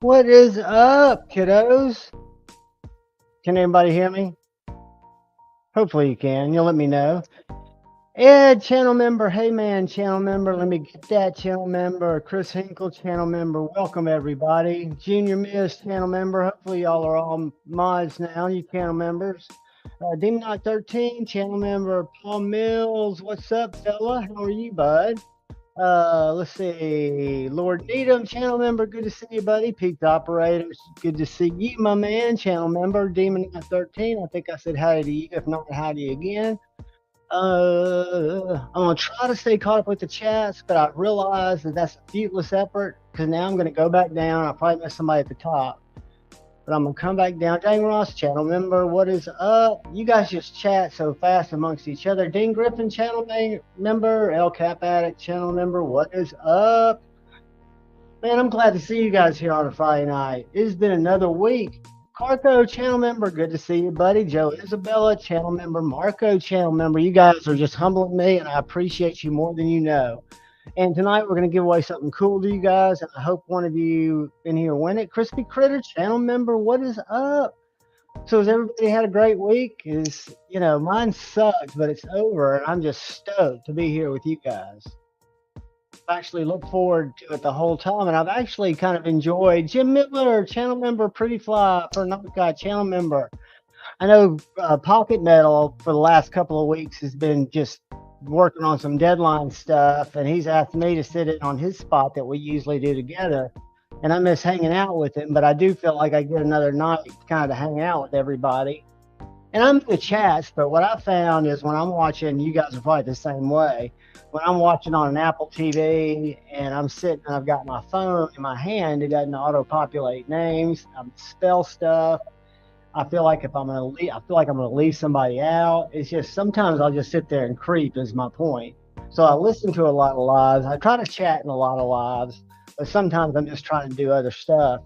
What is up, kiddos? Can anybody hear me? Hopefully you can. You'll let me know. Ed, channel member. Hey, man, channel member. Let me get that channel member. Chris Hinkle, channel member. Welcome, everybody. Junior Miss, channel member. Hopefully y'all are all mods now, you channel members. Demon 13, channel member. Paul Mills. What's up, fella? How are you, bud? Let's see. Lord Needham, channel member. Good to see you, buddy. Peaked Operators. Good to see you, my man. Channel member. Demon 13. I think I said hi to you. If not, hi to you again. I'm gonna try to stay caught up with the chats, but I realize that that's a fruitless effort because now I'm gonna go back down. I'll probably miss somebody at the top. But I'm gonna come back down. Dang Ross, channel member, what is up? You guys just chat so fast amongst each other. Dean Griffin, channel member. El Cap Addict, channel member, what is up? Man, I'm glad to see you guys here on a Friday night. It's been another week. Carco, channel member, good to see you, buddy. Joe Isabella, channel member. Marco, channel member. You guys are just humbling me, and I appreciate you more than you know. And tonight we're going to give away something cool to you guys, and I hope one of you in here win it. Crispy Critter, channel member, what is up? So has everybody had a great week? Mine sucked, but it's over, and I'm just stoked to be here with you guys. I actually look forward to it the whole time, and I've actually kind of enjoyed Jim Miller, channel member, Pretty Fly, for Not Guy, channel member. I know Pocket Metal for the last couple of weeks has been just working on some deadline stuff, and he's asked me to sit in on his spot that we usually do together. And I miss hanging out with him, but I do feel like I get another night kind of to hang out with everybody. And I'm in the chats, but what I found is when I'm watching, you guys are probably the same way. When I'm watching on an Apple TV and I'm sitting and I've got my phone in my hand, it doesn't auto-populate names. I spell stuff. I feel like if I'm gonna leave, I feel like I'm gonna leave somebody out. It's just sometimes I'll just sit there and creep. Is my point. So I listen to a lot of lives. I try to chat in a lot of lives, but sometimes I'm just trying to do other stuff.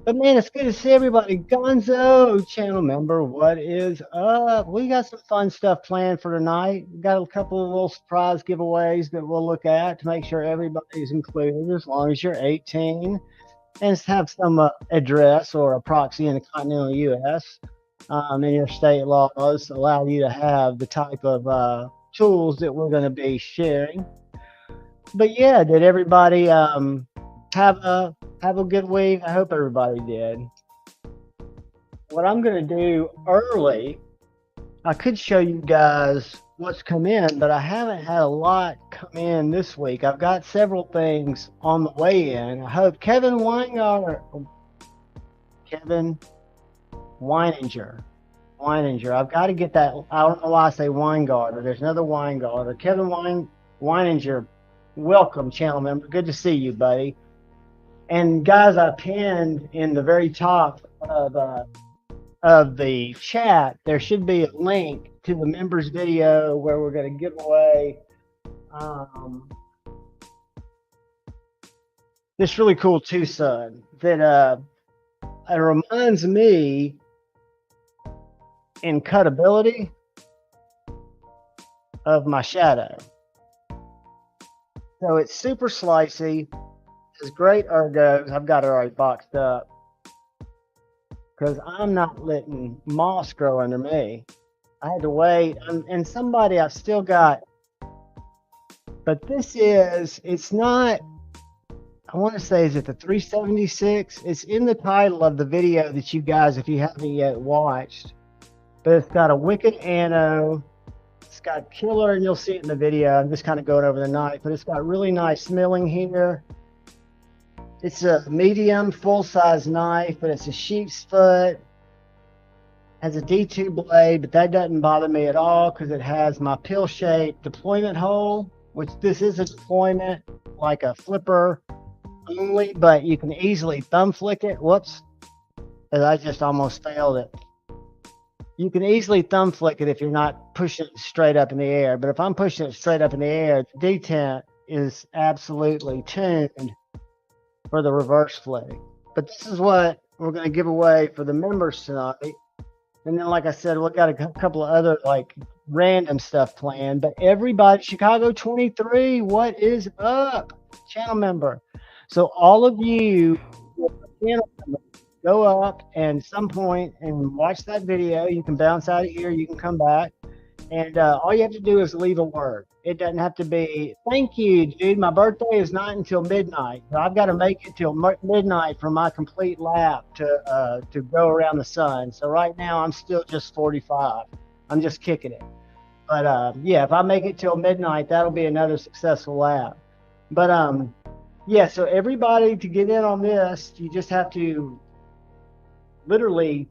But man, it's good to see everybody. Gonzo, channel member, what is up? We got some fun stuff planned for tonight. We got a couple of little surprise giveaways that we'll look at to make sure everybody's included as long as you're 18 and have some address or a proxy in the continental U.S. And your state laws allow you to have the type of tools that we're going to be sharing. But yeah, did everybody have a good week? I hope everybody did. What I'm going to do early, I could show you guys what's come in, but I haven't had a lot come in this week. I've got several things on the way in. I hope Kevin Weininger, I've got to get that. I don't know why I say Weingarter. There's another Weingarter. Kevin Weininger, welcome, channel member. Good to see you, buddy. And guys, I pinned in the very top of the chat, there should be a link to the members video where we're going to give away this really cool Tucson that it reminds me in cutability of my shadow. So it's super slicey. It's great ergos. I've got it already boxed up because I'm not letting moss grow under me. I had to wait, and somebody I've still got, but it's not, I want to say, is it the 376? It's in the title of the video that you guys, if you haven't yet watched, but it's got a wicked ano, it's got killer, and you'll see it in the video. I'm just kind of going over the knife, but it's got really nice milling here. It's a medium full-size knife, but it's a sheep's foot. Has a D2 blade, but that doesn't bother me at all because it has my pill-shaped deployment hole, which this is a deployment like a flipper only, but you can easily thumb flick it. Whoops, I just almost failed it. You can easily thumb flick it if you're not pushing it straight up in the air, but if I'm pushing it straight up in the air, the detent is absolutely tuned for the reverse flick. But this is what we're going to give away for the members tonight. And then, like I said, we've got a couple of other like random stuff planned. But everybody, Chicago 23, what is up? Channel member. So all of you channel member, go up and some point and watch that video. You can bounce out of here, you can come back, and all you have to do is leave a word. It doesn't have to be, thank you, dude. My birthday is not until midnight. So I've got to make it till midnight for my complete lap to go around the sun. So right now I'm still just 45. I'm just kicking it. But yeah, if I make it till midnight, that'll be another successful lap. But yeah, so everybody to get in on this, you just have to literally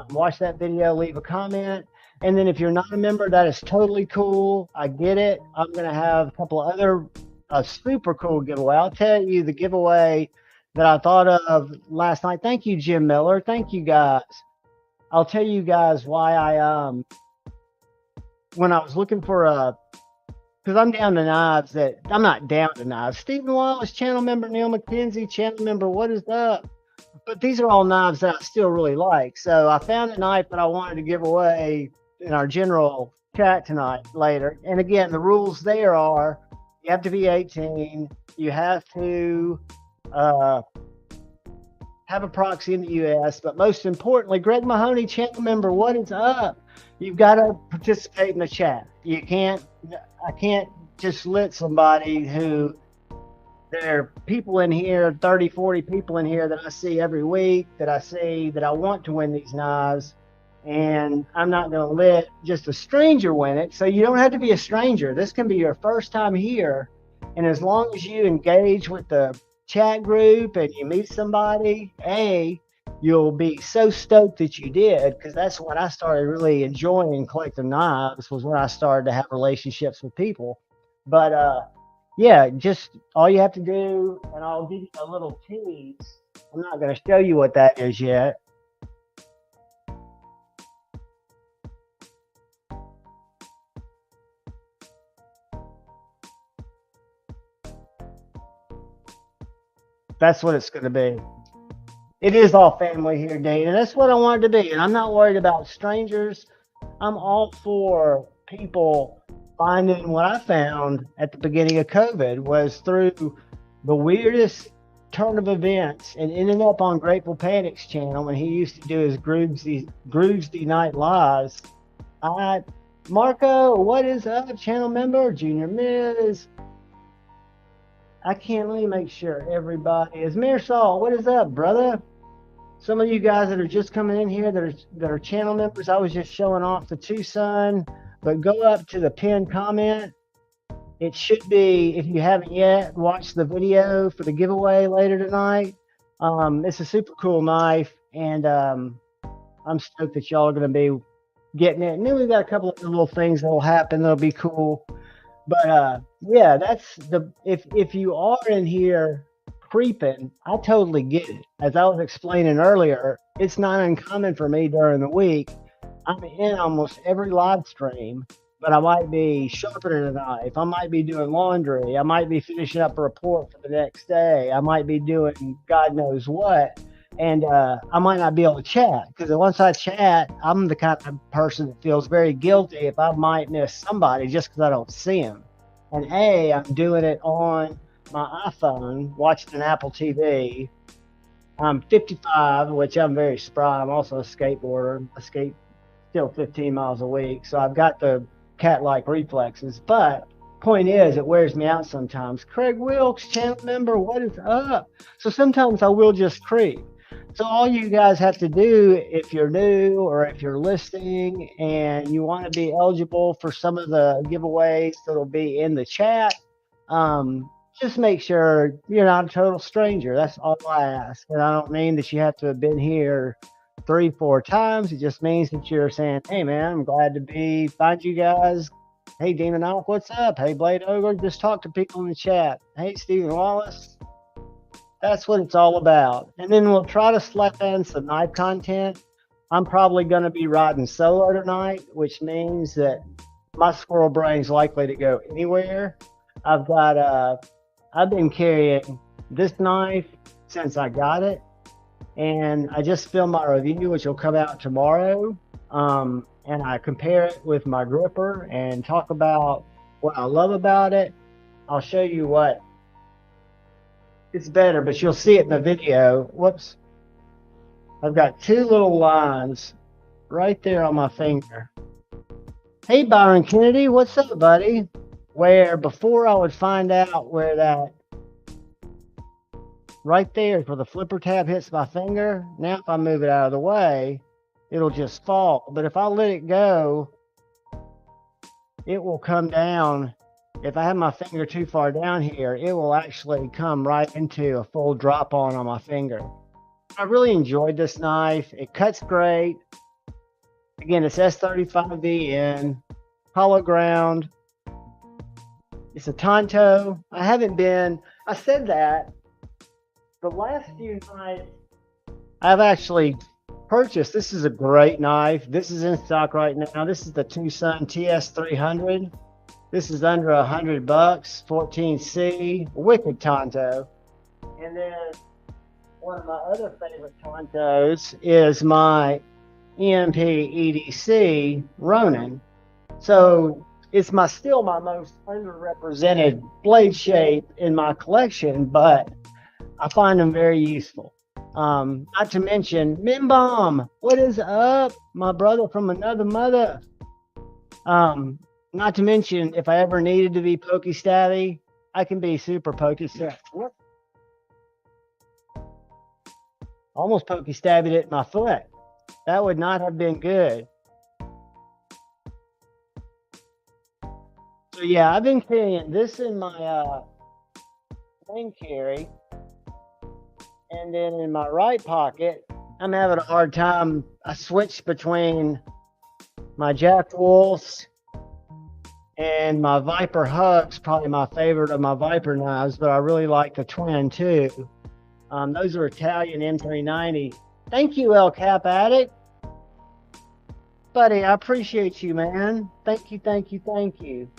watch that video, leave a comment. And then if you're not a member, that is totally cool. I get it. I'm going to have a couple of other super cool giveaway. I'll tell you the giveaway that I thought of last night. Thank you, Jim Miller. Thank you, guys. I'll tell you guys why when I was looking for because I'm down to knives that I'm not down to knives. Stephen Wallace, channel member, Neil McKenzie, channel member, what is up? But these are all knives that I still really like. So I found a knife that I wanted to give away in our general chat tonight later. And again, the rules there are you have to be 18, you have to have a proxy in the US, but most importantly, Greg Mahoney, channel member, what is up? You've got to participate in the chat. I can't just let somebody who, there are people in here, 30, 40 people in here that I see every week, that I see that I want to win these knives, and I'm not going to let just a stranger win it. So you don't have to be a stranger. This can be your first time here, and as long as you engage with the chat group and you meet somebody, you'll be so stoked that you did, because that's when I started really enjoying collecting knives, was when I started to have relationships with people. But yeah, just all you have to do, and I'll give you a little tease. I'm not going to show you what that is yet. That's what it's going to be. It is all family here, Dane, and that's what I wanted to be. And I'm not worried about strangers. I'm all for people finding what I found at the beginning of COVID was through the weirdest turn of events and ended up on Grateful Panic's channel when he used to do his Groovesy Night Lives. Marco, what is up? Channel member, Junior Miz. I can't, let me make sure everybody is. Mirsal, what is up, brother? Some of you guys that are just coming in here that are channel members, I was just showing off the Tucson, but go up to the pinned comment. It should be, if you haven't yet, watch the video for the giveaway later tonight. It's a super cool knife, and I'm stoked that y'all are going to be getting it. And then we've got a couple of little things that will happen that'll be cool. But yeah, that's if you are in here creeping, I totally get it. As I was explaining earlier, it's not uncommon for me during the week. I'm in almost every live stream, but I might be sharpening a knife. I might be doing laundry. I might be finishing up a report for the next day. I might be doing God knows what. And I might not be able to chat, because once I chat, I'm the kind of person that feels very guilty if I might miss somebody just because I don't see them. And I'm doing it on my iPhone, watching an Apple TV. I'm 55, which I'm very spry. I'm also a skateboarder. I skate still 15 miles a week, so I've got the cat-like reflexes. But point is, it wears me out sometimes. Craig Wilkes, channel member, what is up? So sometimes I will just creep. So all you guys have to do, if you're new or if you're listening and you want to be eligible for some of the giveaways that'll be in the chat, just make sure you're not a total stranger. That's all I ask. And I don't mean that you have to have been here 3-4 times. It just means that you're saying, hey man, I'm glad to find you guys. Hey Demon Alp, what's up? Hey Blade Ogre, just talk to people in the chat. Hey Stephen Wallace. That's what it's all about. And then we'll try to slap in some knife content. I'm probably going to be riding solo tonight, which means that my squirrel brain's likely to go anywhere. I've been carrying this knife since I got it, and I just filmed my review, which will come out tomorrow. And I compare it with my gripper and talk about what I love about it. I'll show you what it's better, but you'll see it in the video. Whoops. I've got two little lines right there on my finger. Hey, Byron Kennedy, what's up, buddy? Where before I would find out where that right there is where the flipper tab hits my finger. Now, if I move it out of the way, it'll just fall. But if I let it go, it will come down. If I have my finger too far down here, it will actually come right into a full drop on my finger. I really enjoyed this knife. It cuts great. Again, it's S35VN, hollow ground. It's a Tonto. I said that the last few knives I've actually purchased. This is a great knife. This is in stock right now. This is the Tucson TS300. This is under $100, 14C, wicked Tonto. And then one of my other favorite Tontos is my EMP EDC Ronin. So it's still my most underrepresented blade shape in my collection, but I find them very useful. Not to mention Mimbom, what is up? My brother from another mother. Not to mention, if I ever needed to be pokey stabby, I can be super pokey stabby. Almost pokey stabbed it at my foot. That would not have been good. So yeah, I've been carrying this in my main carry. And then in my right pocket, I'm having a hard time. I switched between my Jack Wolf's and my Viper Hug's, probably my favorite of my Viper knives, but I really like the Twin too. Those are Italian M390. Thank you, El Cap Addict. Buddy, I appreciate you, man. Thank you, thank you, thank you.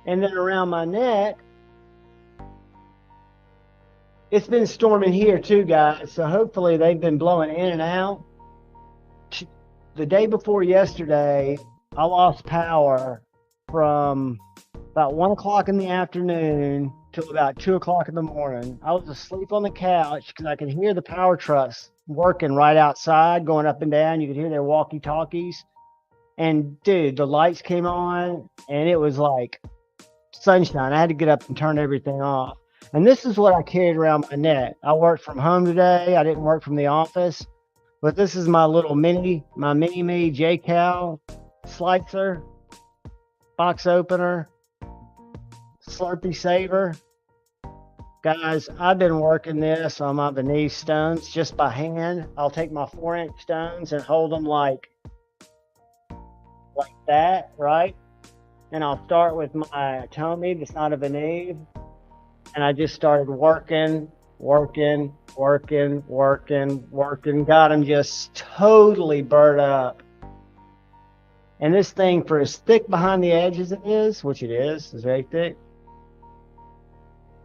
And then around my neck, it's been storming here too, guys. So hopefully they've been blowing in and out. The day before yesterday, I lost power from about 1 o'clock in the afternoon till about 2 o'clock in the morning. I was asleep on the couch because I could hear the power trucks working right outside, going up and down. You could hear their walkie-talkies. And dude, the lights came on and it was like sunshine. I had to get up and turn everything off. And this is what I carried around my neck. I worked from home today. I didn't work from the office. But this is my little mini-me J-Cal slicer, box opener, Slurpee saver. Guys, I've been working this on my Venise stones just by hand. I'll take my 4-inch stones and hold them like that, right? And I'll start with my Tommy that's not a Venise. And I just started working. Got them just totally burnt up. And this thing, for as thick behind the edge as it is, which it is very thick.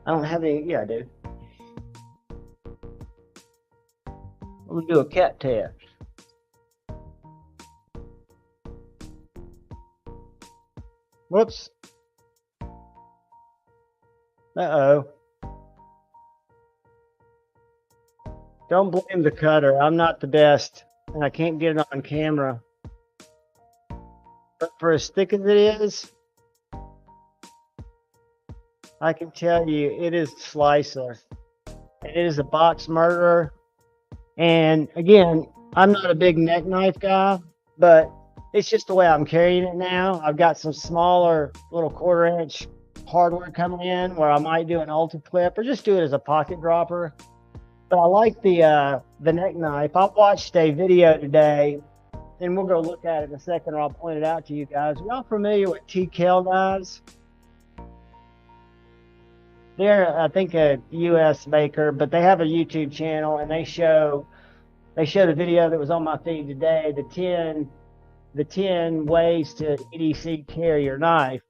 I don't have any, yeah, I do. I'm gonna do a cat test. Whoops. Uh-oh. Don't blame the cutter. I'm not the best, and I can't get it on camera. But for as thick as it is, I can tell you it is a slicer. It is a box murderer. And again, I'm not a big neck knife guy, but it's just the way I'm carrying it now. I've got some smaller little 1/4-inch hardware coming in where I might do an ultra clip or just do it as a pocket dropper. But I like the neck knife. I watched a video today, and we'll go look at it in a second, or I'll point it out to you guys. Are y'all familiar with TKL knives? They're, I think, a U.S. maker, but they have a YouTube channel, and they showed a video that was on my feed today, the 10 ways to EDC carry your knife.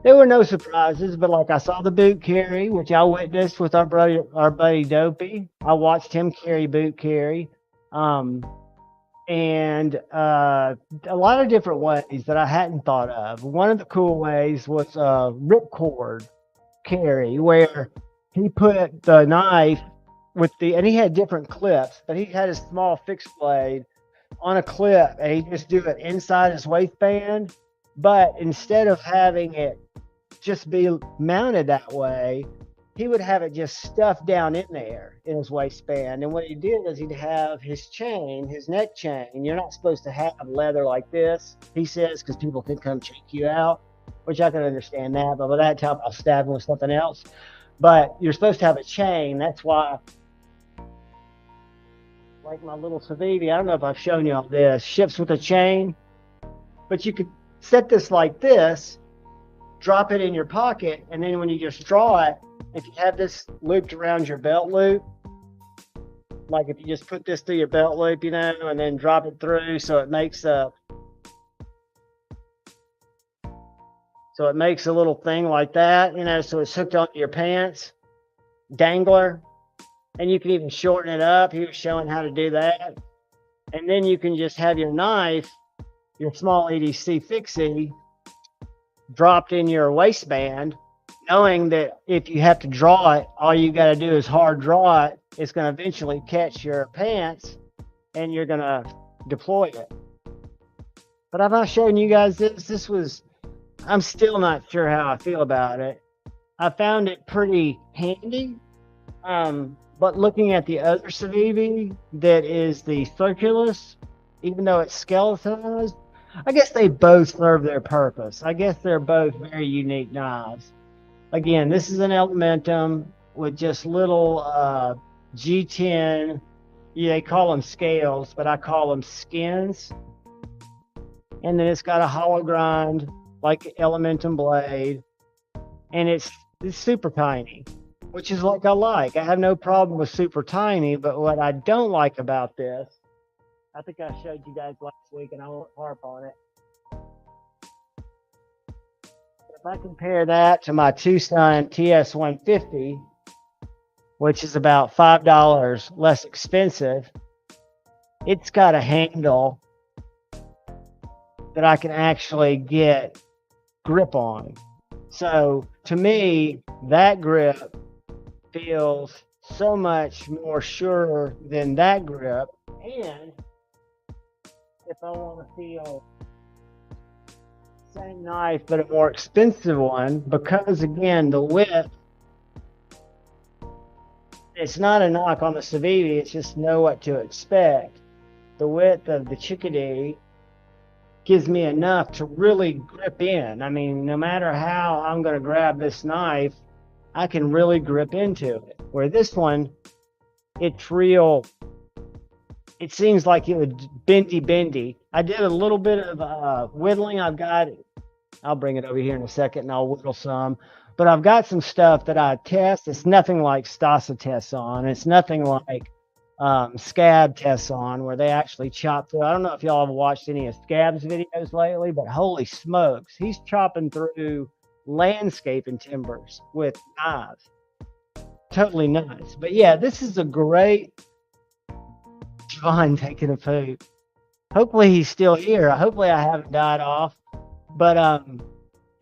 There were no surprises, but like I saw the boot carry, which I witnessed with our buddy Dopey. I watched him carry boot carry. And a lot of different ways that I hadn't thought of. One of the cool ways was ripcord. carry where he put the knife and he had different clips, but he had a small fixed blade on a clip and he just do it inside his waistband. But instead of having it just be mounted that way, he would have it just stuffed down in there in his waistband. And what he did is he'd have his chain, his neck chain. You're not supposed to have leather like this, he says, because people can come check you out, which I can understand that. But by that time, I'll stab him with something else. But you're supposed to have a chain. That's why, like my little Civivi, I don't know if I've shown you all this, ships with a chain. But you could set this like this, drop it in your pocket, and then when you just draw it, if you have this looped around your belt loop, like if you just put this through your belt loop, you know, and then drop it through so it makes a little thing like that, you know, so it's hooked onto your pants, dangler, and you can even shorten it up. He was showing how to do that. And then you can just have your knife, your small EDC fixie, dropped in your waistband, knowing that if you have to draw it, all you got to do is hard draw it. It's going to eventually catch your pants and you're going to deploy it. But I've not shown you guys this. I'm still not sure how I feel about it. I found it pretty handy. But looking at the other Civivi that is the Circulus, even though it's skeletonized, I guess they both serve their purpose. I guess they're both very unique knives. Again, this is an Elementum with just little G10. Yeah, they call them scales, but I call them skins. And then it's got a hollow grind like Elementum blade. And it's super tiny, which is like I like. I have no problem with super tiny, but what I don't like about this, I think I showed you guys last week and I won't harp on it. If I compare that to my Tucson TS150, which is about $5 less expensive, it's got a handle that I can actually get grip on. So to me, that grip feels so much more sure than that grip. And if I want to feel same knife but a more expensive one, because again the width, it's not a knock on the Civivi, it's just know what to expect. The width of the Chickadee gives me enough to really grip in. I mean, no matter how I'm going to grab this knife, I can really grip into it. Where this one, it's real, it seems like it would bendy. I did a little bit of whittling. I'll bring it over here in a second and I'll whittle some. But I've got some stuff that I test. It's nothing like Stasa tests on. It's nothing like Scab tests on, where they actually chop through. I don't know if y'all have watched any of Scab's videos lately, but holy smokes, he's chopping through landscaping timbers with knives. Totally nuts. But yeah, this is a great John taking a poop. Hopefully he's still here. Hopefully I haven't died off. But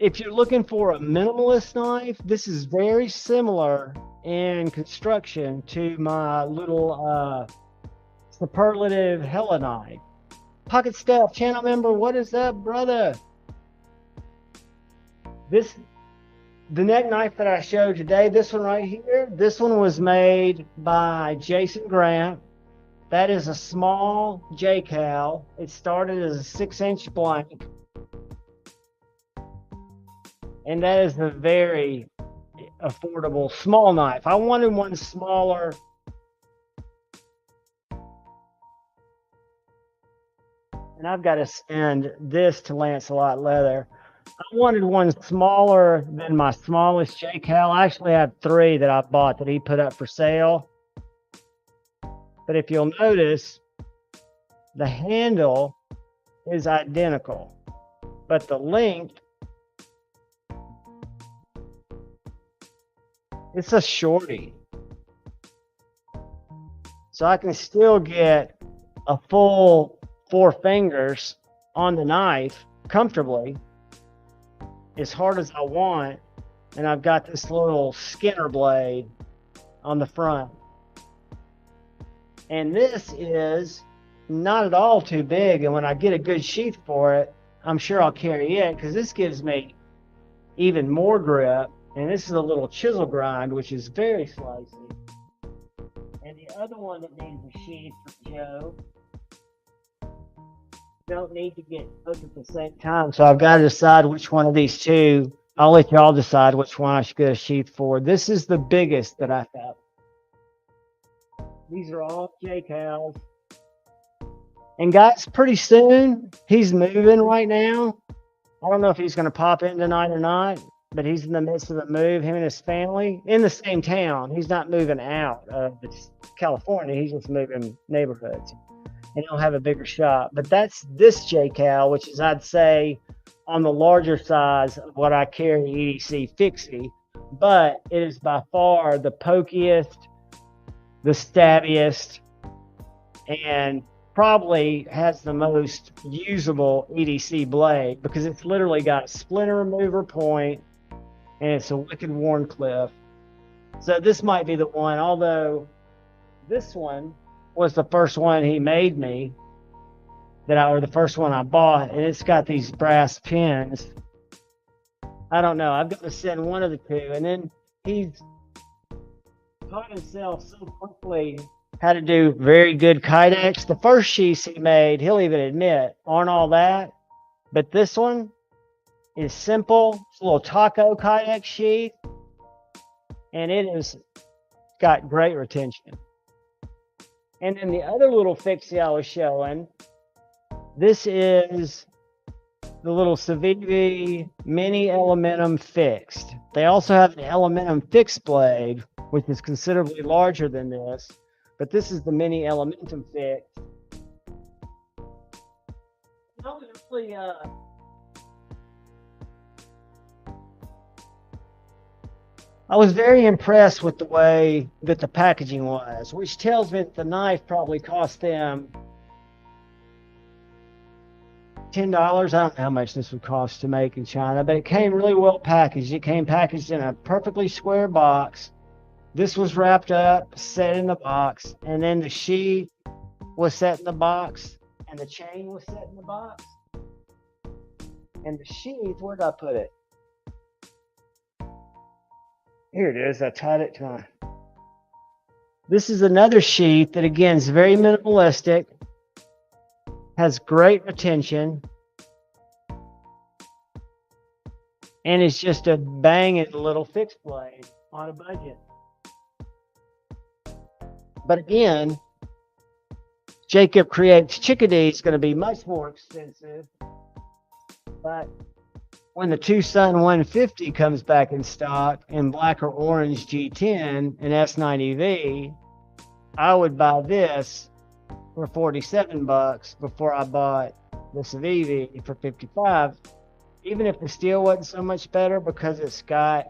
if you're looking for a minimalist knife, this is very similar in construction to my little superlative Hella knife. Pocket Stuff channel member, what is up, brother? The neck knife that I showed today, this one right here, this one was made by Jason Grant. That is a small J-Cal. It started as a 6-inch blank. And that is a very affordable small knife. I wanted one smaller. And I've got to send this to Lancelot Leather. I wanted one smaller than my smallest J-Cal. I actually have 3 that I bought that he put up for sale. But if you'll notice, the handle is identical, but the length, it's a shorty. So I can still get a full 4 fingers on the knife comfortably, as hard as I want, and I've got this little Skinner blade on the front. And this is not at all too big, and when I get a good sheath for it, I'm sure I'll carry it, because this gives me even more grip. And this is a little chisel grind, which is very slicey. And the other one that needs a sheath for Joe don't need to get both at the same time. So I've got to decide which one of these two. I'll let y'all decide which one I should get a sheath for. This is the biggest that I have. These are all J cows. And guys, pretty soon, he's moving right now. I don't know if he's going to pop in tonight or not, but he's in the midst of a move, him and his family, in the same town. He's not moving out of California. He's just moving neighborhoods. And he'll have a bigger shop. But that's this J cow, which is, I'd say, on the larger size of what I carry EDC Fixie. But it is by far the pokiest, the stabbiest, and probably has the most usable EDC blade, because it's literally got a splinter remover point and it's a wicked worn cliff. So this might be the one, although this one was the first one he made me, or the first one I bought, and it's got these brass pins. I don't know, I've got to send one of the two. And then he's taught himself so quickly how to do very good kydex. The first sheaths he made, he'll even admit, aren't all that. But this one is simple. It's a little taco kydex sheath, and it has got great retention. And then the other little fixie I was showing, this is the little Civivi Mini Elementum Fixed. They also have an Elementum Fixed blade, which is considerably larger than this, but this is the Mini Elementum Fixed. I was very impressed with the way that the packaging was, which tells me that the knife probably cost them $10. I don't know how much this would cost to make in China, but it came really well packaged. It came packaged in a perfectly square box. This was wrapped up, set in the box, and then the sheath was set in the box, and the chain was set in the box. And the sheath, where did I put it? Here it is. I tied it to my... This is another sheath that, again, is very minimalistic, has great retention, and it's just a banging little fixed blade on a budget. But again, Jacob Creates Chickadee is going to be much more expensive. But when the Tucson 150 comes back in stock in black or orange G10 and S90V, I would buy this for $47 before I bought the Civivi for $55. Even if the steel wasn't so much better, because it's got,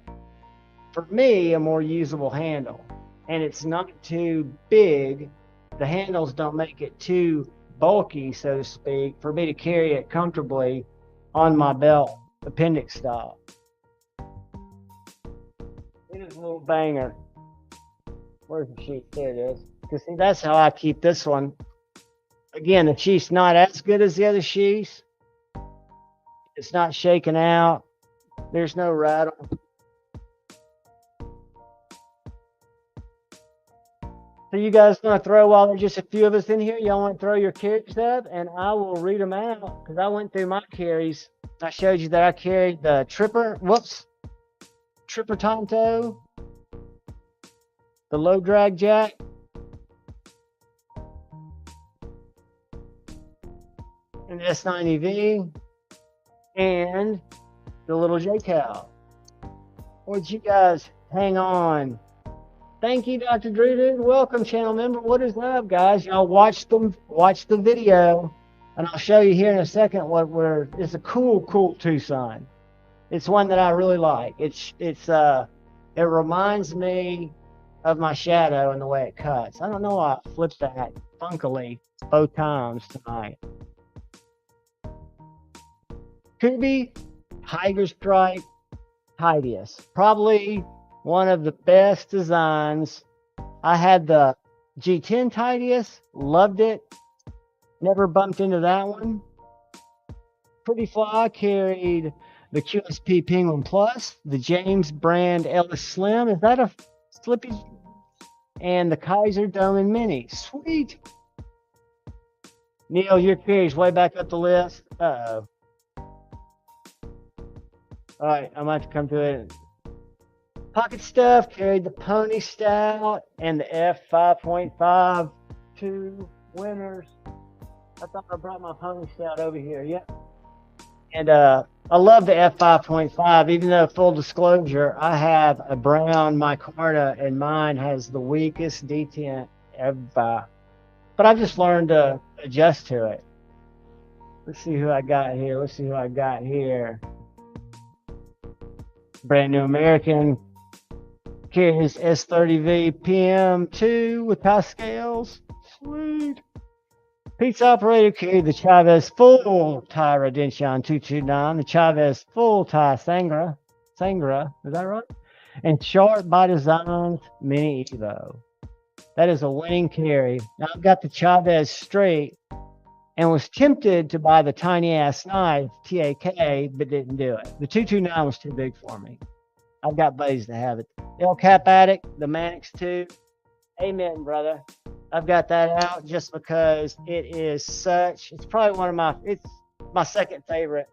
for me, a more usable handle. And it's not too big. The handles don't make it too bulky, so to speak, for me to carry it comfortably on my belt, appendix style. It is a little banger. Where's the sheath? There it is. Because see, that's how I keep this one. Again, the sheath's not as good as the other sheaths. It's not shaking out. There's no rattle. So you guys want to throw, while there's just a few of us in here, y'all want to throw your carries up, and I will read them out, because I went through my carries. I showed you that I carried the Tripper Tonto, the low drag jack, and the S90V, and the little J-Cow. Would you guys hang on? Thank you, Dr. Drew, dude. Welcome, channel member. What is up, guys? Y'all watch the video, and I'll show you here in a second it's a cool Tucson. It's one that I really like. It reminds me of my Shadow and the way it cuts. I don't know why I flipped that funkily both times tonight. Could be Tiger Stripe Tidiest. Probably one of the best designs. I had the G10 Tidiest, loved it. Never bumped into that one. Pretty fly. Carried the QSP Penguin Plus, the James brand Ellis Slim. Is that a Slippy? And the Kaiser Dome and Mini. Sweet. Neil, your carry's way back up the list. Uh-oh. All right, I might have to come to it. Pocket stuff, carried the Pony Stout and the F5.5 two winners. I thought I brought my Pony Stout over here. Yep. And I love the F5.5, even though, full disclosure, I have a brown micarta and mine has the weakest detent ever. But I've just learned to adjust to it. Let's see who I got here. Brand new American carries S30V PM2 with tie scales. Sweet. Pizza operator carried the Chavez full tie Redemption 229, the Chavez full tie Sangra, is that right? And Sharp by Designs Mini Evo. That is a winning carry. Now I've got the Chavez straight and was tempted to buy the tiny ass knife TAK, but didn't do it. The 229 was too big for me. I've got buddies that have it. El Cap Addict, the Manix 2. Amen, brother. I've got that out just because it's probably it's my second or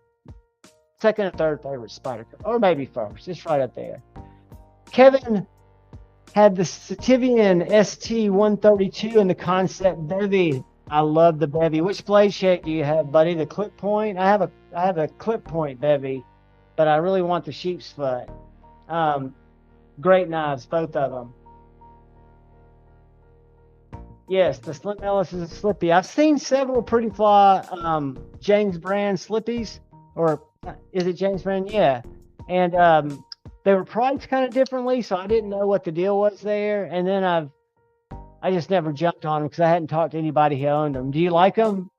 third favorite Spider, or maybe first. It's right up there. Kevin had the Sativian ST132 and the Concept Bevy. I love the Bevy. Which blade shape do you have, buddy? The clip point? I have a clip point Bevy, but I really want the sheep's foot. Great knives, both of them. Yes, the Slim Ellis is a Slippy. I've seen several pretty fly James brand Slippies, or is it James brand? Yeah, and they were priced kind of differently, so I didn't know what the deal was there. And then I just never jumped on them because I hadn't talked to anybody who owned them. Do you like them?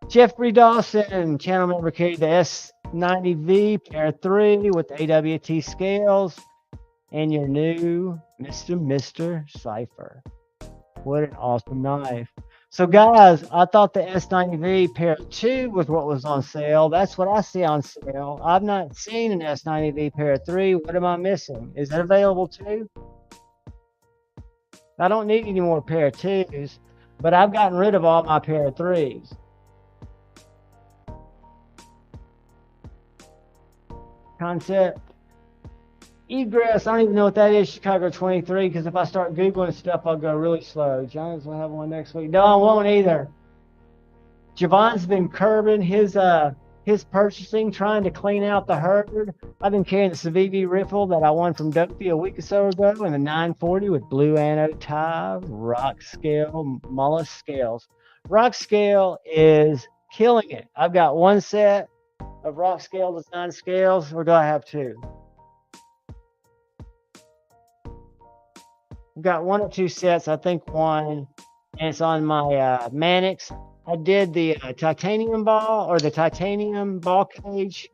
Jeffrey Dawson, channel member, carried the S90V pair 3 with the AWT scales, and your new Mr. Cypher. What an awesome knife. So guys, I thought the S90V pair 2 was what was on sale. That's what I see on sale. I've not seen an S90V pair 3. What am I missing? Is it available too? I don't need any more pair 2s, but I've gotten rid of all my pair 3s. Concept Egress, I don't even know what that is, Chicago 23, because if I start Googling stuff, I'll go really slow. John's will have one next week. No, I won't either. Javon's been curbing his purchasing, trying to clean out the herd. I've been carrying the Civivi Riffle that I won from Dopey a week or so ago, and the 940 with blue anode tie, rock scale, mollusk scales. Rock scale is killing it. I've got one set of rock scale design scales, or do I have two? I've got one or two sets, I think one, and it's on my Manix. I did the titanium ball, or the titanium ball cage,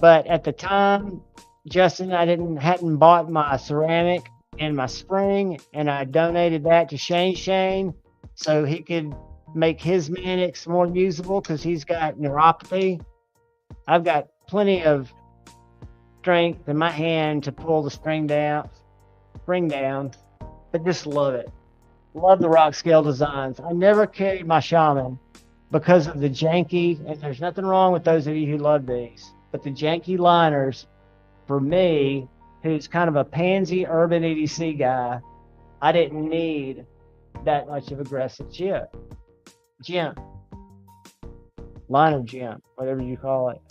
but at the time, Justin, I hadn't bought my ceramic and my spring, and I donated that to Shane so he could make his Manix more usable because he's got neuropathy. I've got plenty of strength in my hand to pull the spring down, but just love it. Love the rock scale designs. I never carried my Shaman because of the janky, and there's nothing wrong with those of you who love these, but the janky liners, for me, who's kind of a pansy urban EDC guy, I didn't need that much of aggressive gem, liner gem, whatever you call it.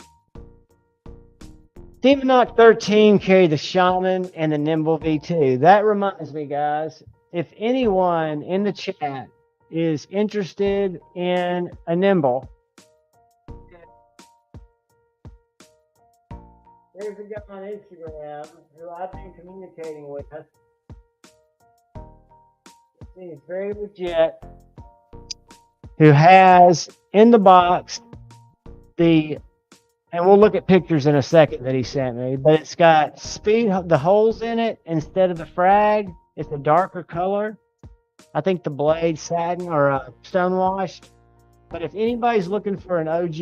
Demon Knock 13 carried the Shaman and the Nimble V2. That reminds me, guys, if anyone in the chat is interested in a Nimble, there's a guy on Instagram who I've been communicating with. He's very legit, who has in the box the And we'll look at pictures in a second that he sent me, but it's got speed, the holes in it instead of the frag. It's a darker color. I think the blade satin or stone washed. But if anybody's looking for an OG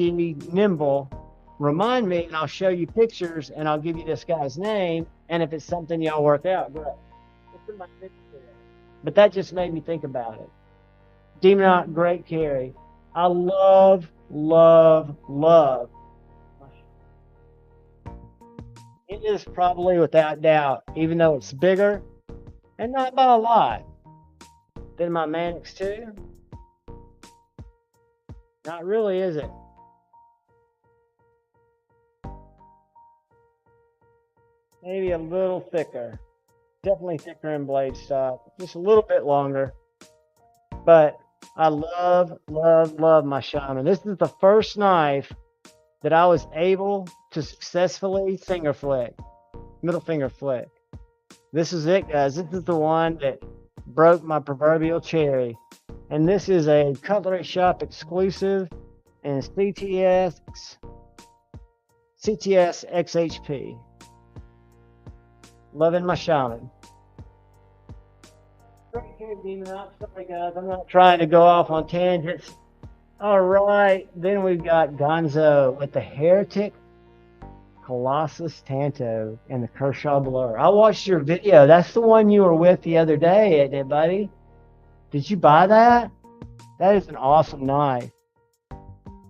nimble, remind me and I'll show you pictures and I'll give you this guy's name. And if it's something y'all work out, great. But that just made me think about it. Demonite, great carry. I love, love, love. It is probably without doubt, even though it's bigger, and not by a lot, than my Mannix 2. Not really, is it? Maybe a little thicker. Definitely thicker in blade stock. Just a little bit longer. But I love, love, love my Shaman. This is the first knife that I was able to successfully finger flick, middle finger flick. This is it, guys. This is the one that broke my proverbial cherry. And this is a Cutlery Shop exclusive and CTS XHP. Loving my Shaman. Sorry, guys. I'm not trying to go off on tangents. All right. Then we've got Gonzo with the Heretic Colossus Tanto and the Kershaw Blur. I watched your video. That's the one you were with the other day, isn't it, buddy? Did you buy that? That is an awesome knife.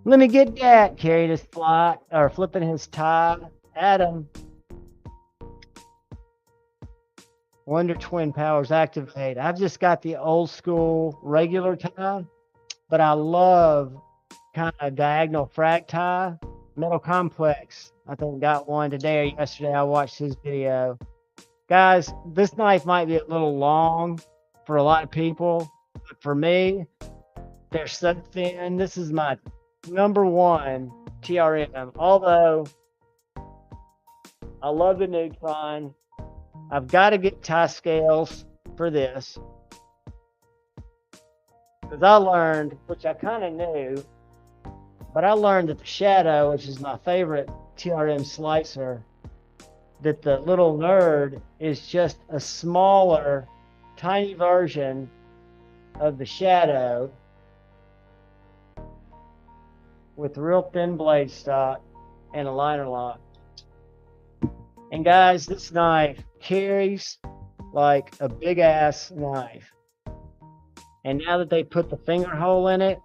Let me get that. Carried his fly or flipping his tie. Adam. Wonder Twin Powers activate. I've just got the old school regular tie, but I love kind of diagonal frag tie. Metal Complex, I think, got one today or yesterday. I watched his video. Guys, this knife might be a little long for a lot of people, but for me, they're so thin. This is my #1 TRM. Although I love the Neutron, I've got to get tie scales for this because I learned, which I kind of knew, but I learned that the Shadow, which is my favorite TRM slicer, that the little nerd is just a smaller, tiny version of the Shadow with real thin blade stock and a liner lock. And guys, this knife carries like a big ass knife. And now that they put the finger hole in it,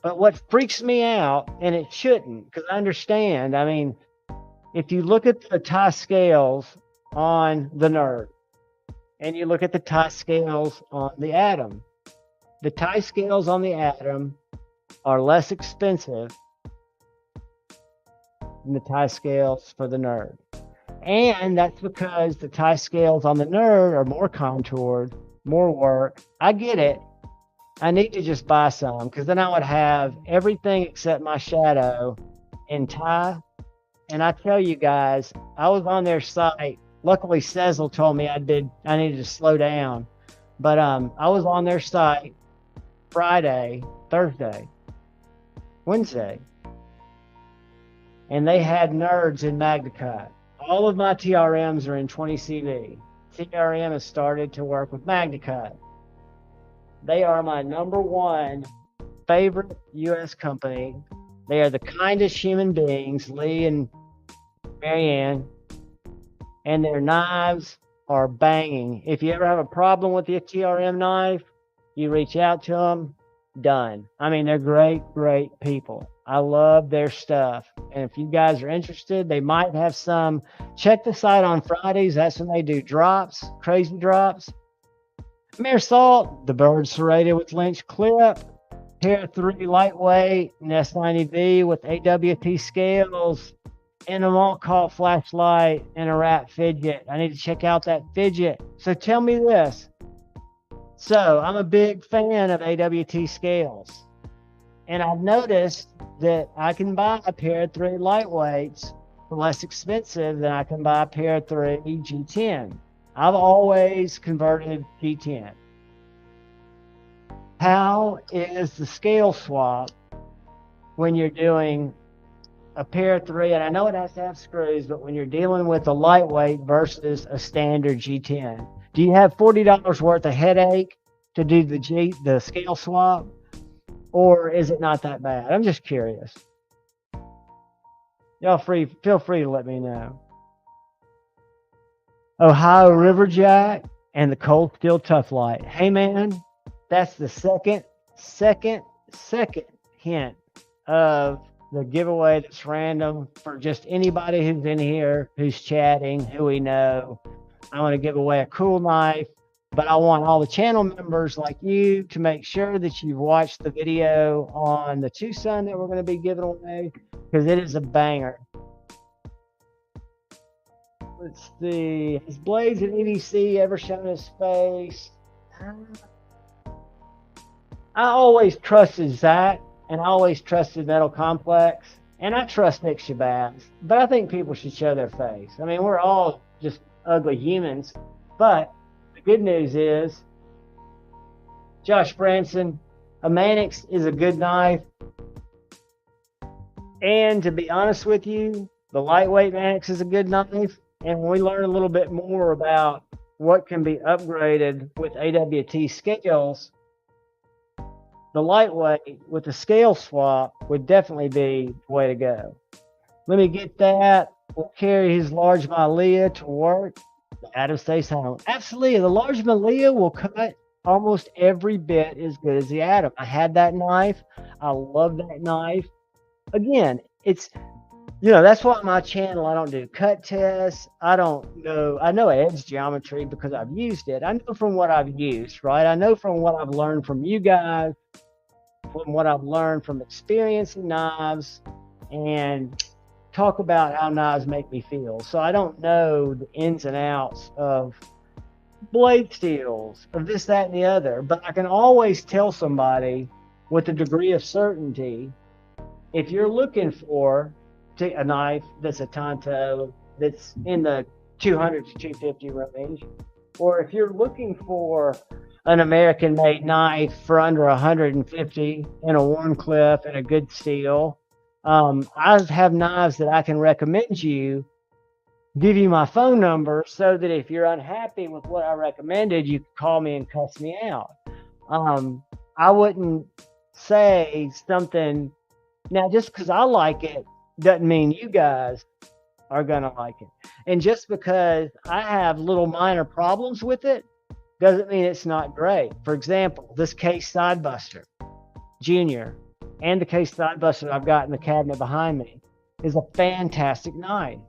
but what freaks me out, and it shouldn't, because I understand, I mean, if you look at the tie scales on the Nerd, and you look at the tie scales on the Atom, the tie scales on the Atom are less expensive than the tie scales for the Nerd. And that's because the tie scales on the Nerd are more contoured, more work. I get it. I need to just buy some because then I would have everything except my Shadow in tie. And I tell you guys, I was on their site. Luckily, Cecil told me I needed to slow down. But I was on their site Friday, Thursday, Wednesday, and they had Nerds in MagnaCut. All of my TRMs are in 20 CV. TRM has started to work with MagnaCut. They are my #1 favorite U.S. company. They are the kindest human beings, Lee and Marianne, and their knives are banging. If you ever have a problem with the TRM knife, you reach out to them, done. I mean, they're great, great people. I love their stuff. And if you guys are interested, they might have some. Check the site on Fridays. That's when they do drops, crazy drops. Mere Salt, the bird serrated with Lynch clip, Pair 3 lightweight, and S90V with AWT scales, and a Maltcalt flashlight, and a rat fidget. I need to check out that fidget. So tell me this. So I'm a big fan of AWT scales. And I've noticed that I can buy a Pair 3 lightweights for less expensive than I can buy a Pair 3 G10. I've always converted G10. How is the scale swap when you're doing a pair of 3, and I know it has to have screws, but when you're dealing with a lightweight versus a standard G10, do you have $40 worth of headache to do the scale swap, or is it not that bad? I'm just curious. Y'all feel free to let me know. Ohio Riverjack and the Cold Steel Tough Light. Hey man, that's the second hint of the giveaway that's random for just anybody who's in here, who's chatting, who we know. I want to give away a cool knife, but I want all the channel members like you to make sure that you've watched the video on the Tucson that we're going to be giving away, because it is a banger. Let's see. Has Blaze and EDC ever shown his face? I always trusted Zach, and I always trusted Metal Complex, and I trust Nick Shabazz, but I think people should show their face. I mean, we're all just ugly humans, but the good news is, Josh Branson, a Mannix is a good knife, and to be honest with you, the lightweight Mannix is a good knife. And when we learn a little bit more about what can be upgraded with AWT scales, the lightweight with the scale swap would definitely be the way to go. Let me get that. We'll carry his large Malia to work. Adam stays home. Absolutely. The large Malia will cut almost every bit as good as the Adam. I had that knife. I love that knife. Again, it's... that's why on my channel, I don't do cut tests. I know edge geometry because I've used it. I know from what I've used, right? I know from what I've learned from you guys, from what I've learned from experiencing knives, and talk about how knives make me feel. So I don't know the ins and outs of blade steels, of this, that, and the other. But I can always tell somebody with a degree of certainty, if you're looking for a knife that's a Tonto that's in the 200 to 250 range, or if you're looking for an American-made knife for under 150 in a Warncliffe and a good steel, I have knives that I can recommend you, give you my phone number, so that if you're unhappy with what I recommended, you can call me and cuss me out. I wouldn't say something now just because I like it doesn't mean you guys are gonna like it. And just because I have little minor problems with it doesn't mean it's not great. For example, this Case Sidebuster Junior and the Case Sidebuster I've got in the cabinet behind me is a fantastic knife.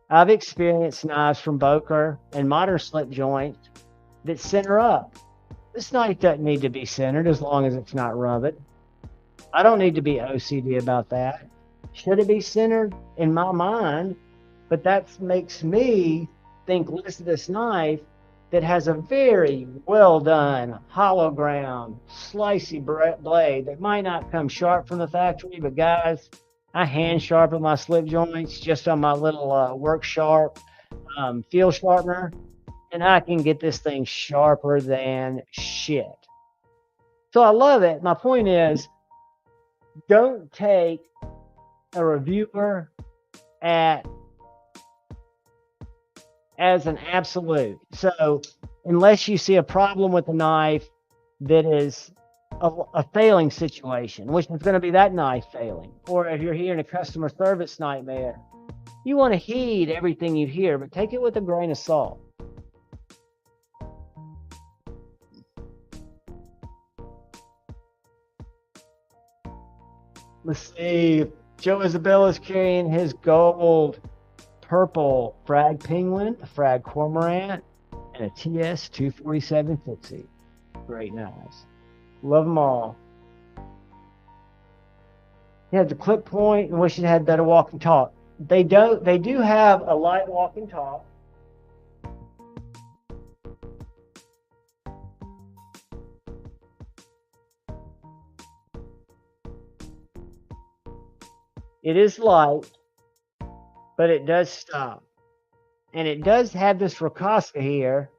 I've experienced knives from Boker and modern slip joints that center up. This knife doesn't need to be centered as long as it's not rubbed. I don't need to be OCD about that. Should it be centered? In my mind, but that makes me think less of this knife that has a very well done hollow ground slicey blade that might not come sharp from the factory, but guys, I hand sharpen my slip joints just on my little Work Sharp field sharpener, and I can get this thing sharper than shit. So I love it. My point is, don't take a reviewer as an absolute. So unless you see a problem with the knife that is a failing situation, which is going to be that knife failing, or if you're hearing a customer service nightmare, you want to heed everything you hear, but take it with a grain of salt. Let's see. Joe Isabella's carrying his gold purple Frag Penguin, a Frag Cormorant, and a TS 247 Fixie. Great knives. Love them all. He has a clip point and wish it had better walk and talk. They do have a light walk and talk. It is light, but it does stop. And it does have this Ricasa here,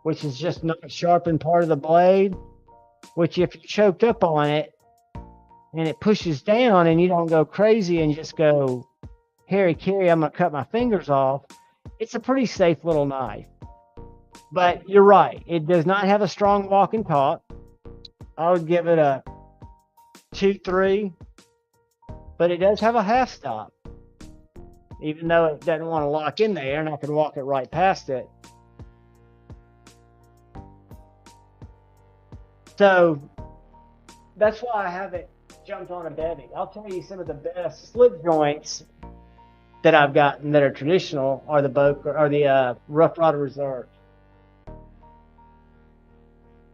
which is just not a sharpened part of the blade, which if you choked up on it, and it pushes down and you don't go crazy and just go, Harry Carry, I'm going to cut my fingers off. It's a pretty safe little knife. But you're right. It does not have a strong walk and talk. I would give it a 2-3, but it does have a half stop. Even though it doesn't want to lock in there, and I can walk it right past it. So that's why I haven't jumped on a bevy. I'll tell you some of the best slip joints that I've gotten that are traditional are the Boker or the Rough Rider Reserve.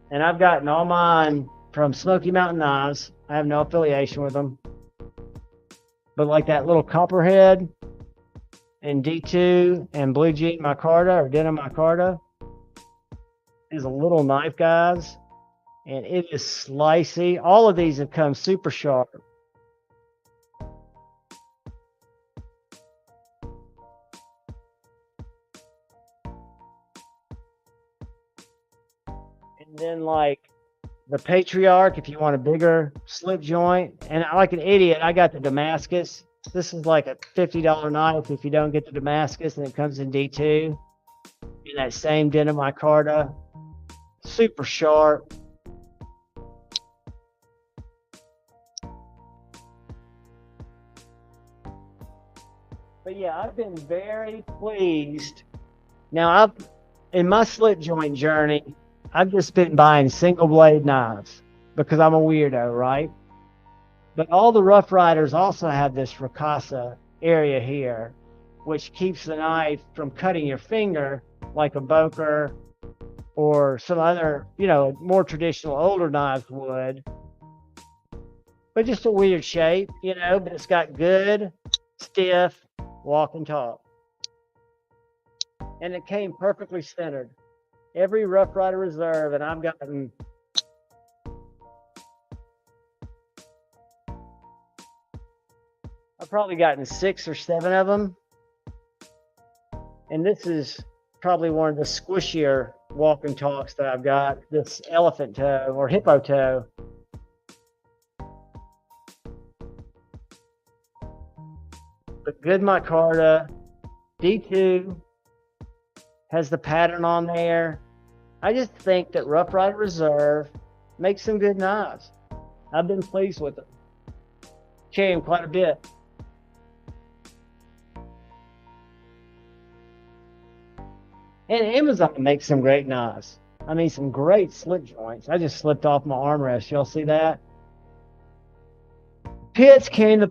And I've gotten all mine from Smoky Mountain Knives. I have no affiliation with them. But like that little Copperhead and D2 and Blue Jean Micarta or Denim Micarta is a little knife, guys. And it is slicey. All of these have come super sharp. And then like the Patriarch, if you want a bigger slip joint. And like an idiot, I got the Damascus. This is like a $50 knife if you don't get the Damascus, and it comes in D2. In that same Denim Micarta. Super sharp. But yeah, I've been very pleased. Now, in my slip joint journey, I've just been buying single blade knives because I'm a weirdo, right? But all the Rough Riders also have this ricotta area here, which keeps the knife from cutting your finger like a Boker or some other, more traditional older knives would. But just a weird shape, but it's got good, stiff, walk and talk. And it came perfectly centered. Every Rough Rider Reserve, and I've probably gotten 6 or 7 of them. And this is probably one of the squishier walk and talks that I've got, this elephant toe or hippo toe. But good micarta, D2 has the pattern on there. I just think that Rough Rider Reserve makes some good knives. I've been pleased with them. Carry them quite a bit. And Amazon makes some great knives. I mean, some great slip joints. I just slipped off my armrest. Y'all see that? Pitts came to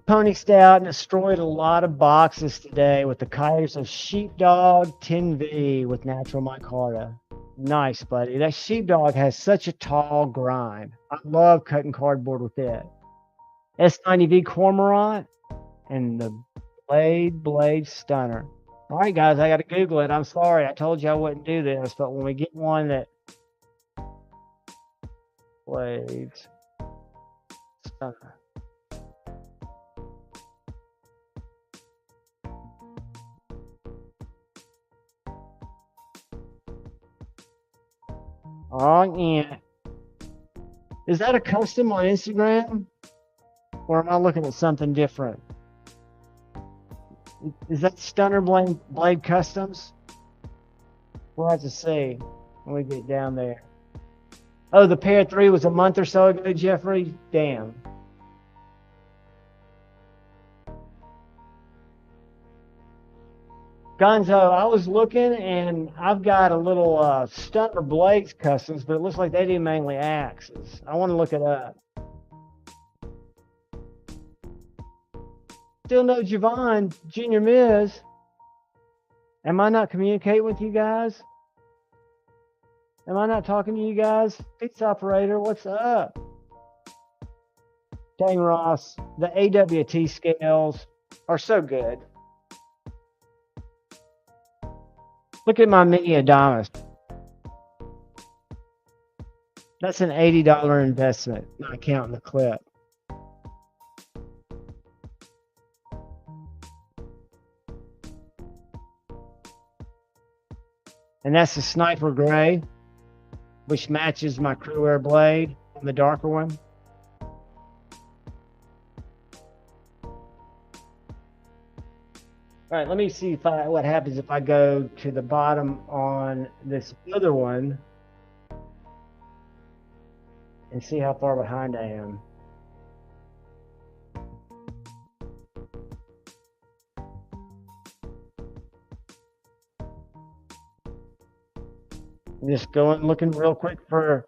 Pony Stout and destroyed a lot of boxes today with the colors of Sheepdog 10V with natural micarta. Nice, buddy. That Sheepdog has such a tall grind. I love cutting cardboard with it. S90V Cormorant and the Blade Stunner. All right, guys, I got to Google it. I'm sorry. I told you I wouldn't do this, but when we get one that Blades Stunner. Oh, yeah. Is that a custom on Instagram? Or am I looking at something different? Is that Stunner Blade Customs? We'll have to see when we get down there. Oh, the pair 3 was a month or so ago, Jeffrey? Damn. Gonzo, I was looking and I've got a little Stunner Blades Customs, but it looks like they do mainly axes. I want to look it up. Still no Javon, Junior Miz. Am I not communicating with you guys? Am I not talking to you guys? Pizza operator, what's up? Dang, Ross, the AWT scales are so good. Look at my mini Adamas. That's an $80 investment, not counting the clip. And that's the Sniper Gray, which matches my Crew Air blade, the darker one. All right, let me see what happens if I go to the bottom on this other one and see how far behind I am. I'm just going looking real quick for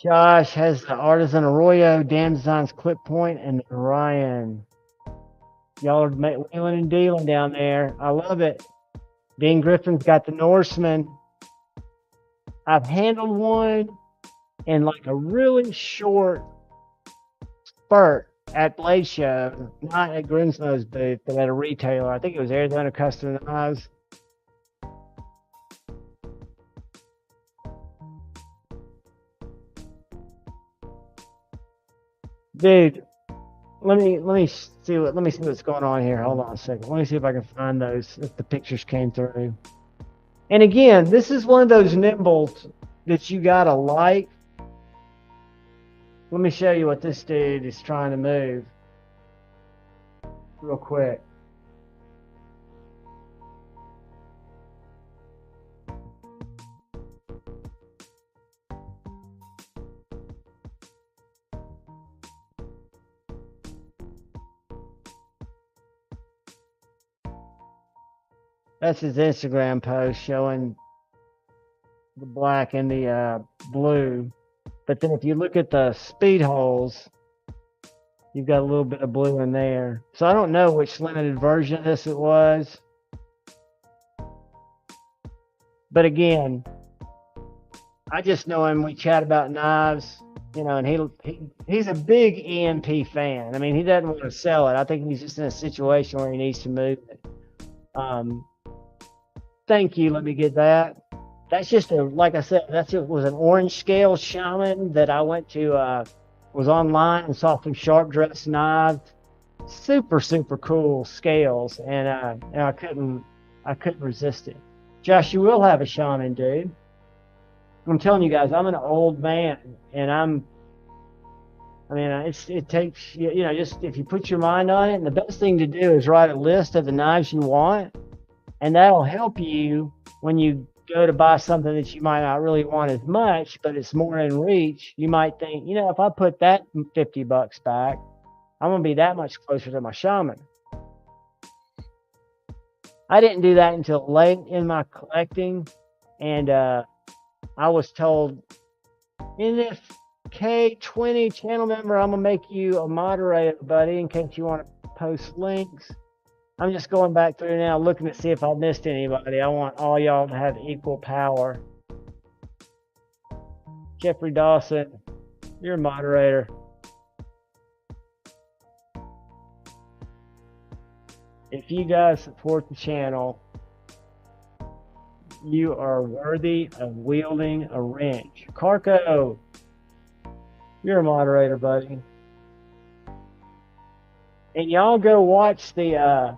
Josh has the Artisan Arroyo, Dan Designs Clip Point, and Ryan. Y'all are wheeling and dealing down there. I love it. Dean Griffin's got the Norseman. I've handled one in like a really short spurt at Blade Show, not at Grinsmo's booth, but at a retailer. I think it was Arizona Custom Knives. Dude, let me see what's going on here. Hold on a second. Let me see if I can find those, if the pictures came through. And again, this is one of those nimbles that you gotta like. Let me show you what this dude is trying to move real quick. That's his Instagram post showing the black and the blue. But then if you look at the speed holes, you've got a little bit of blue in there. So I don't know which limited version of this it was. But again, I just know him. We chat about knives, you know, and he's a big EMP fan. I mean, he doesn't want to sell it. I think he's just in a situation where he needs to move it. Thank you. Let me get that. That's just like I said, it was an orange scale shaman that I went to, was online and saw some sharp dress knives, super cool scales, and I couldn't resist it. Josh, you will have a shaman, dude. I'm telling you guys, I'm an old man, and it takes, you know, just if you put your mind on it, and the best thing to do is write a list of the knives you want, and that'll help you when you go to buy something that you might not really want as much, but it's more in reach. You might think, you know, if I put that $50 back, I'm going to be that much closer to my shaman. I didn't do that until late in my collecting, and I was told, in this K20 channel member, I'm going to make you a moderator, buddy, in case you want to post links. I'm just going back through now, looking to see if I missed anybody. I want all y'all to have equal power. Jeffrey Dawson, you're a moderator. If you guys support the channel, you are worthy of wielding a wrench. Carco, you're a moderator, buddy. And y'all go watch the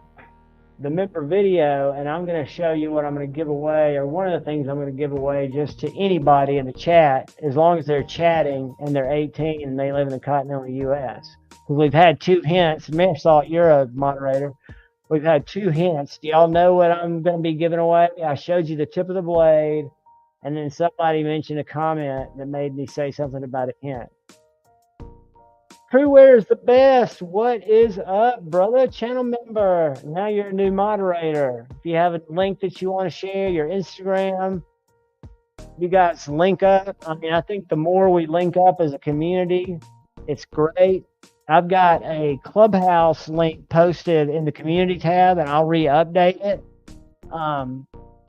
member video, and I'm going to show you what I'm going to give away, or one of the things I'm going to give away just to anybody in the chat, as long as they're chatting and they're 18 and they live in the continental U.S. Because we've had 2 hints. Marisol, you're a moderator. We've had 2 hints. Do y'all know what I'm going to be giving away? I showed you the tip of the blade, and then somebody mentioned a comment that made me say something about a hint. Crewwear is the best. What is up, brother? Channel member. Now you're a new moderator. If you have a link that you want to share, your Instagram, you guys link up. I mean, I think the more we link up as a community, it's great. I've got a Clubhouse link posted in the community tab, and I'll re-update it.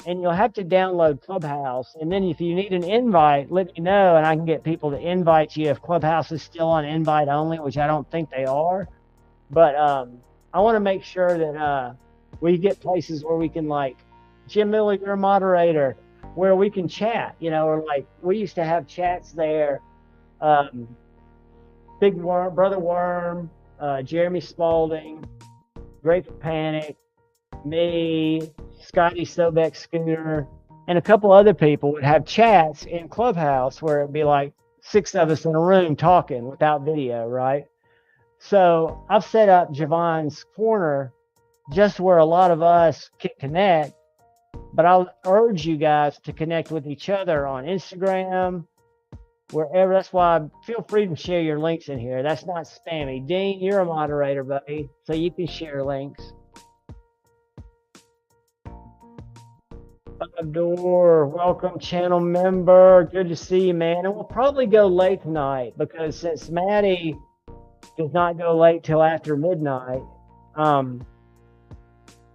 And you'll have to download Clubhouse. And then if you need an invite, let me know, and I can get people to invite you if Clubhouse is still on invite only, which I don't think they are. But I want to make sure that we get places where we can, like, Jim Miller, you're a moderator, where we can chat, you know, or like we used to have chats there. Big Worm, Brother Worm, Jeremy Spalding, Grateful Panic, me, Scotty Sobeck Scooter, and a couple other people would have chats in Clubhouse where it'd be like 6 of us in a room talking without video, right? So I've set up Javon's Corner just where a lot of us can connect. But I'll urge you guys to connect with each other on Instagram, wherever. That's why feel free to share your links in here. That's not spammy. Dean, you're a moderator, buddy, so you can share links. Door, welcome channel member. Good to see you, man. And we'll probably go late tonight because since Maddie does not go late till after midnight,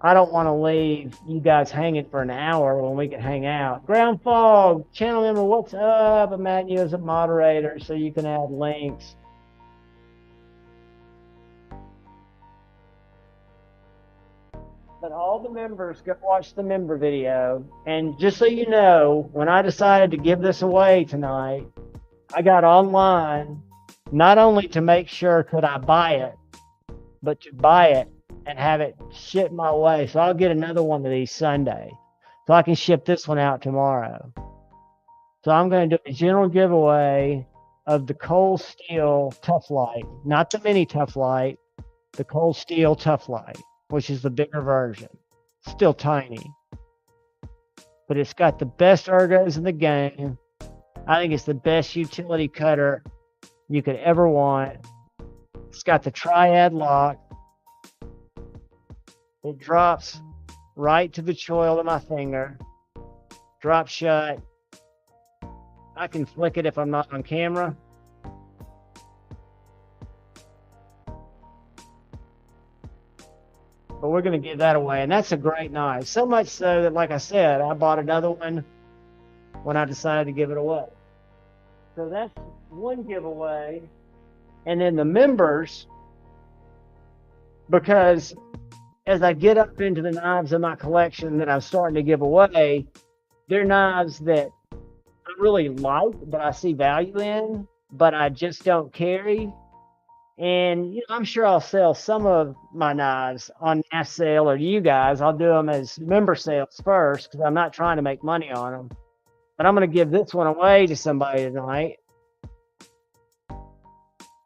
I don't want to leave you guys hanging for an hour when we can hang out. Ground Fog, channel member, what's up? I'm adding you as a moderator so you can add links. But all the members go watch the member video. And just so you know, when I decided to give this away tonight, I got online not only to make sure could I buy it, but to buy it and have it shipped my way. So I'll get another one of these Sunday. So I can ship this one out tomorrow. So I'm going to do a general giveaway of the Cold Steel Tough Light. Not the mini Tough Light, the Cold Steel Tough Light, which is the bigger version. Still tiny. But it's got the best ergos in the game. I think it's the best utility cutter you could ever want. It's got the triad lock. It drops right to the choil of my finger. Drop shut. I can flick it if I'm not on camera. But we're going to give that away. And that's a great knife. So much so that, like I said, I bought another one when I decided to give it away. So that's one giveaway. And then the members, because as I get up into the knives in my collection that I'm starting to give away, they're knives that I really like, but I see value in, but I just don't carry. And I'm sure I'll sell some of my knives on mass sale or to you guys. I'll do them as member sales first because I'm not trying to make money on them. But I'm going to give this one away to somebody tonight.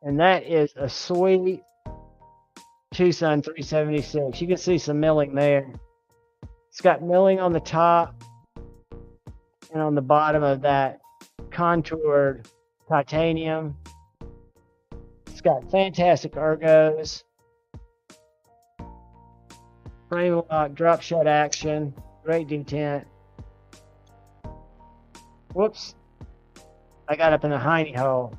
And that is a sweet Tucson 376. You can see some milling there. It's got milling on the top and on the bottom of that contoured titanium. It's got fantastic ergos. Frame lock, drop shut action, great detent. Whoops. I got up in the hiney hole.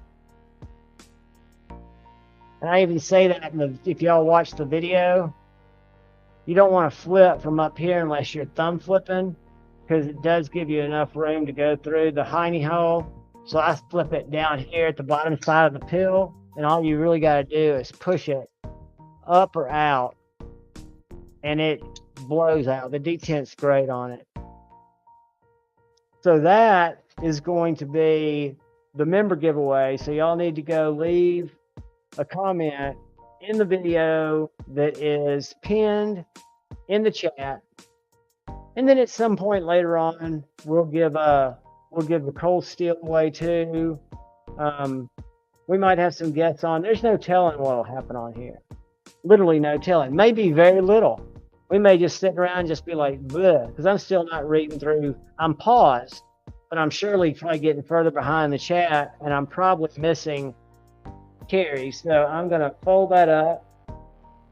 And I even say that if y'all watch the video, you don't want to flip from up here unless you're thumb flipping, because it does give you enough room to go through the hiney hole. So I flip it down here at the bottom side of the pill, and all you really got to do is push it up or out, and it blows out. The detent's great on it. So that is going to be the member giveaway. So y'all need to go leave a comment in the video that is pinned in the chat, and then at some point later on we'll give the Cold Steel away too. We might have some guests on. There's no telling what will happen on here. Literally no telling. Maybe very little. We may just sit around and just be like, bleh, because I'm still not reading through. I'm paused, but I'm surely probably getting further behind the chat, and I'm probably missing carry. So I'm going to fold that up,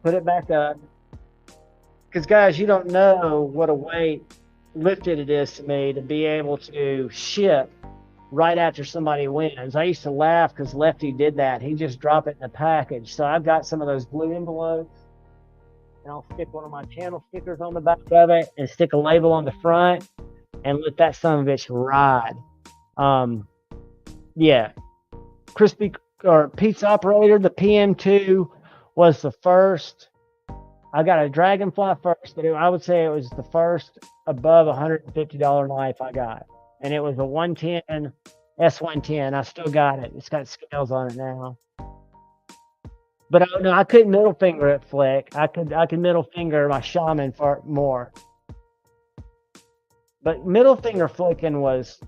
put it back up. Because, guys, you don't know what a weight lifted it is to me to be able to ship right after somebody wins. I used to laugh because Lefty did that. He just dropped it in a package. So I've got some of those blue envelopes, and I'll stick one of my channel stickers on the back of it and stick a label on the front and let that son of a bitch ride. Yeah. Crispy or Pizza Operator, the PM2 was the first. I got a Dragonfly first, but I would say it was the first above $150 knife I got. And it was a 110 S110. I still got it. It's got scales on it now. But I couldn't middle finger it flick. I could middle finger my Shaman for more. But middle finger flicking was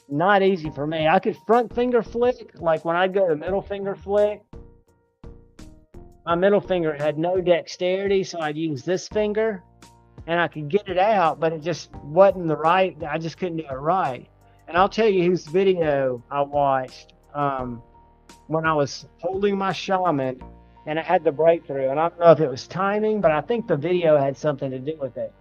not easy for me. I could front finger flick, like when I go to middle finger flick, My middle finger had no dexterity, so I'd use this finger and I could get it out, but it just wasn't the right. I just couldn't do it right. And I'll tell you whose video I watched when I was holding my shaman and I had the breakthrough. And I don't know if it was timing, but I think the video had something to do with it.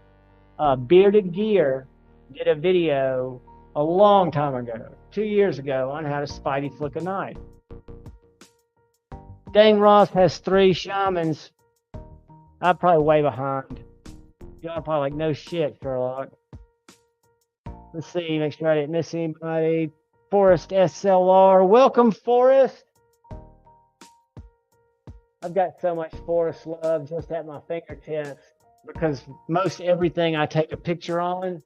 Bearded Gear did a video a long time ago, 2 years ago, on how to Spidey flick a knife. Dang Ross has 3 shamans. I'm probably way behind. Y'all are probably like, no shit, Sherlock. Let's see, make sure I didn't miss anybody. Forrest SLR. Welcome, Forrest. I've got so much Forrest love just at my fingertips because most everything I take a picture on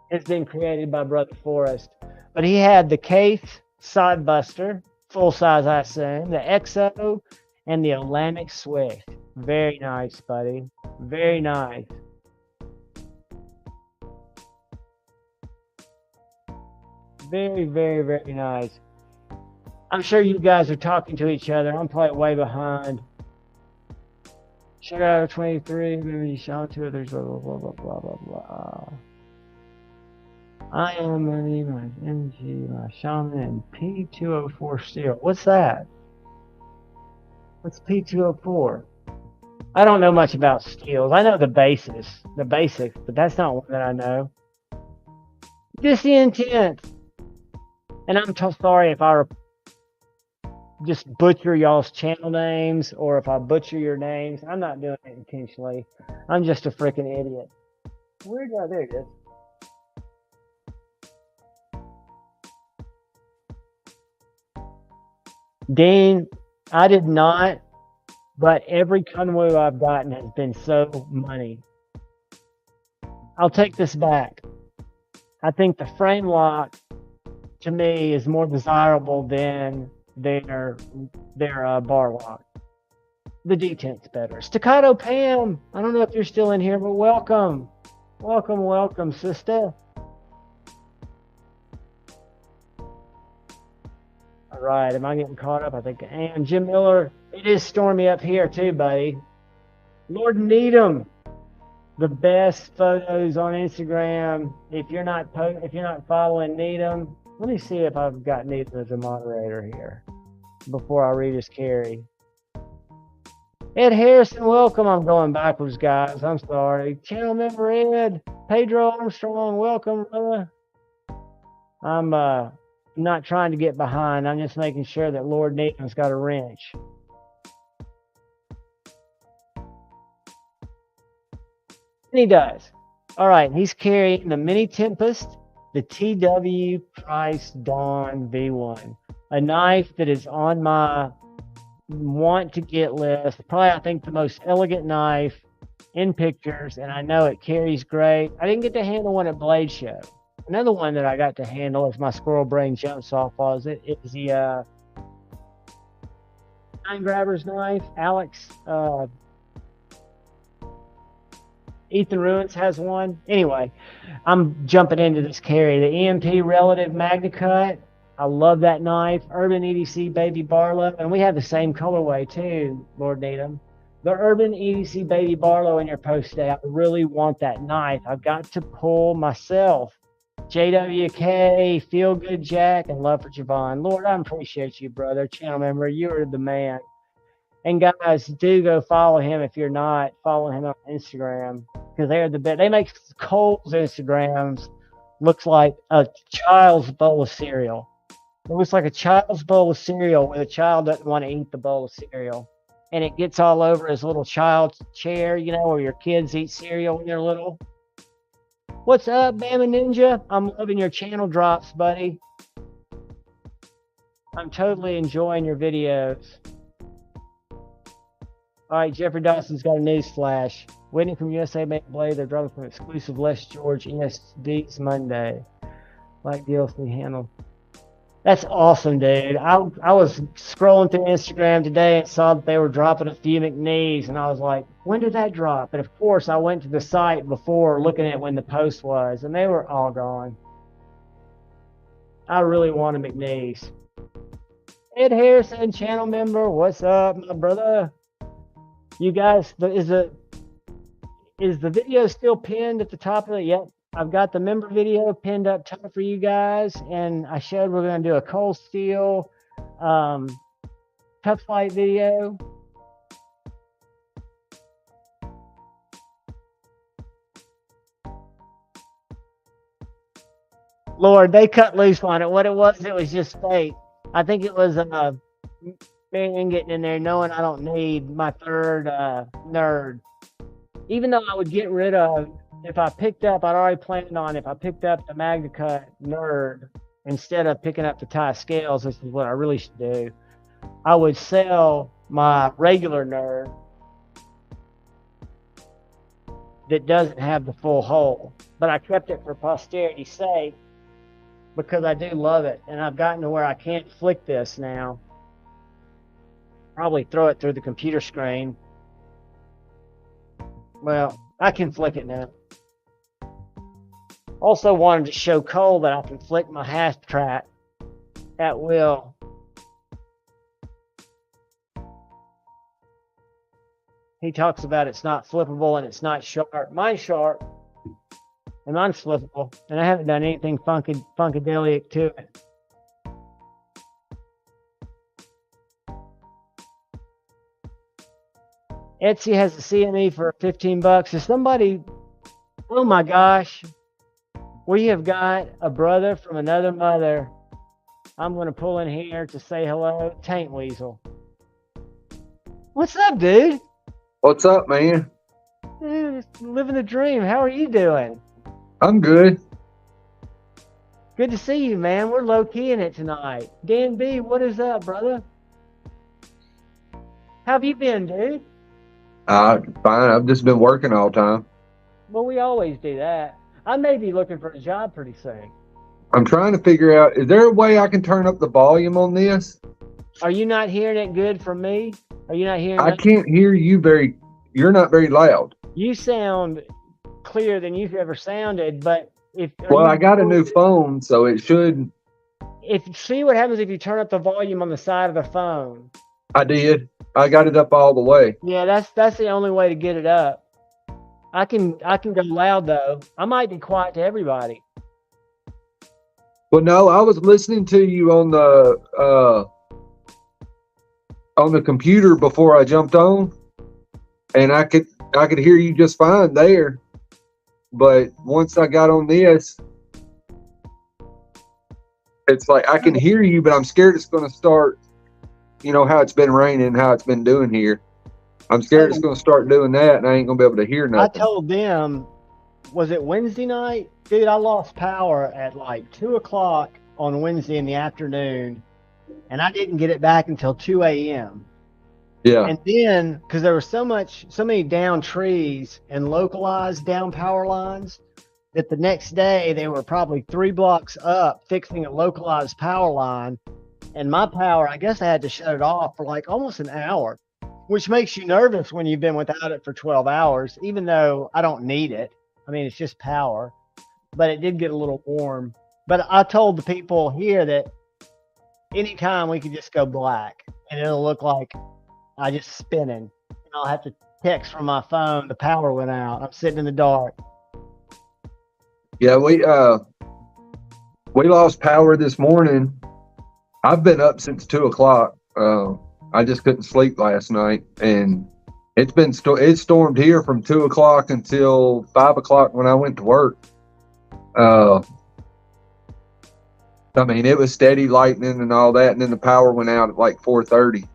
has been created by Brother Forrest. But he had the Case Side Buster, full size, I assume, the XO, and the Atlantic Swift. Very nice, buddy. Very nice. Very, very, very nice. I'm sure you guys are talking to each other. I'm probably way behind. Shout out to 23. Maybe you shot 2 others. Blah, blah, blah, blah, blah, blah. I am money, my MG, my shaman, and P204 steel. What's that? What's P204? I don't know much about steels. I know the basics, but that's not one that I know. Just the intent. And I'm sorry if I just butcher y'all's channel names or if I butcher your names. I'm not doing it intentionally. I'm just a freaking idiot. Where did I? There it is. Dean, I did not, but every Kunwu I've gotten has been so money. I'll take this back. I think the frame lock, to me, is more desirable than their bar lock. The detent's better. Staccato Pam, I don't know if you're still in here, but welcome. Welcome, welcome, sister. All right, am I getting caught up? I think I am. Jim Miller, it is stormy up here too, buddy. Lord Needham, the best photos on Instagram. If you're not following Needham, let me see if I've got Needham as a moderator here before I read his carry. Ed Harrison, welcome. I'm going backwards, guys. I'm sorry. Channel member Ed, Pedro Armstrong, welcome, brother. I'm not trying to get behind. I'm just making sure that Lord Needham's got a wrench. And he does. All right, he's carrying the Mini Tempest, the TW Price Dawn V1, a knife that is on my want to get list. Probably, I think, the most elegant knife in pictures, and I know it carries great. I didn't get to handle one at Blade Show. Another one that I got to handle, if my squirrel brain jumps off, is the Nine Grabber's knife. Alex, Ethan Ruins has one. Anyway, I'm jumping into this carry. The EMP Relative Magna Cut. I love that knife. Urban EDC Baby Barlow. And we have the same colorway too, Lord Needham. The Urban EDC Baby Barlow in your post today. I really want that knife. I've got to pull myself. JWK, Feel Good Jack, and Love for Javon. Lord, I appreciate you, brother. Channel member, you are the man. And guys, do go follow him if you're not following him on Instagram, because they're the best. They make Cole's Instagrams looks like a child's bowl of cereal. It looks like a child's bowl of cereal where the child doesn't want to eat the bowl of cereal. And it gets all over his little child's chair, you know, where your kids eat cereal when they're little. What's up, Bama Ninja? I'm loving your channel drops, buddy. I'm totally enjoying your videos. All right, Jeffrey Dawson's got a news flash. Waiting from USA Make Blade, they're dropping from exclusive Les George ESDs Monday. Like DLC handled. That's awesome, dude. I was scrolling through Instagram today and saw that they were dropping a few McNees, and I was like, when did that drop? And of course, I went to the site before looking at when the post was, and they were all gone. I really want a McNees. Ed Harrison, channel member. What's up, my brother? You guys, is the video still pinned at the top of it? Yep. I've got the member video pinned up top for you guys, and I showed we're going to do a cold steel tough fight video. Lord, they cut loose on it. What it was just fake. I think it was man getting in there knowing I don't need my third nerd. Even though I would get rid of, if I picked up, I'd already planned on, if I picked up the MagnaCut nerd instead of picking up the tie scales, this is what I really should do, I would sell my regular nerd that doesn't have the full hole. But I kept it for posterity's sake because I do love it. And I've gotten to where I can't flick this now. Probably throw it through the computer screen. Well, I can flick it now. Also wanted to show Cole that I can flick my half track at will. He talks about it's not flippable and it's not sharp. Mine's sharp and mine's flippable, and I haven't done anything funkadelic to it. Etsy has a CME for 15 bucks. If somebody, oh my gosh, we have got a brother from another mother. I'm going to pull in here to say hello. Taint Weasel. What's up, dude? What's up, man? Dude, living the dream. How are you doing? I'm good. Good to see you, man. We're low-key in it tonight. Dan B, what is up, brother? How have you been, dude? Fine. I've just been working all the time. Well, we always do that. I may be looking for a job pretty soon. I'm trying to figure out, is there a way I can turn up the volume on this? Are you not hearing it good from me? Are you not hearing I it? can't hear you you're not very loud. You sound clearer than you've ever sounded, but Well, I got a new phone, so it should. See what happens if you turn up the volume on the side of the phone. I did. I got it up all the way. Yeah, that's the only way to get it up. I can go loud though. I might be quiet to everybody. Well, no, I was listening to you on the computer before I jumped on, and I could hear you just fine there. But once I got on this, it's like I can hear you, but I'm scared it's going to start. You know how it's been raining, how it's been doing here. I'm scared it's going to start doing that, and I ain't going to be able to hear nothing. I told them, was it Wednesday night? Dude, I lost power at like 2 o'clock on Wednesday in the afternoon, and I didn't get it back until 2 a.m. Yeah. And then, because there were so many down trees and localized down power lines, that the next day they were probably 3 blocks up fixing a localized power line. And my power, I guess I had to shut it off for like almost an hour, which makes you nervous when you've been without it for 12 hours, even though I don't need it. I mean, it's just power. But it did get a little warm. But I told the people here that anytime we could just go black and it'll look like I just spinning. And I'll have to text from my phone, the power went out. I'm sitting in the dark. Yeah, we lost power this morning. I've been up since 2 o'clock. I just couldn't sleep last night, and it stormed here from 2 o'clock until 5 o'clock when I went to work. I mean, it was steady lightning and all that, and then the power went out at like 4:30.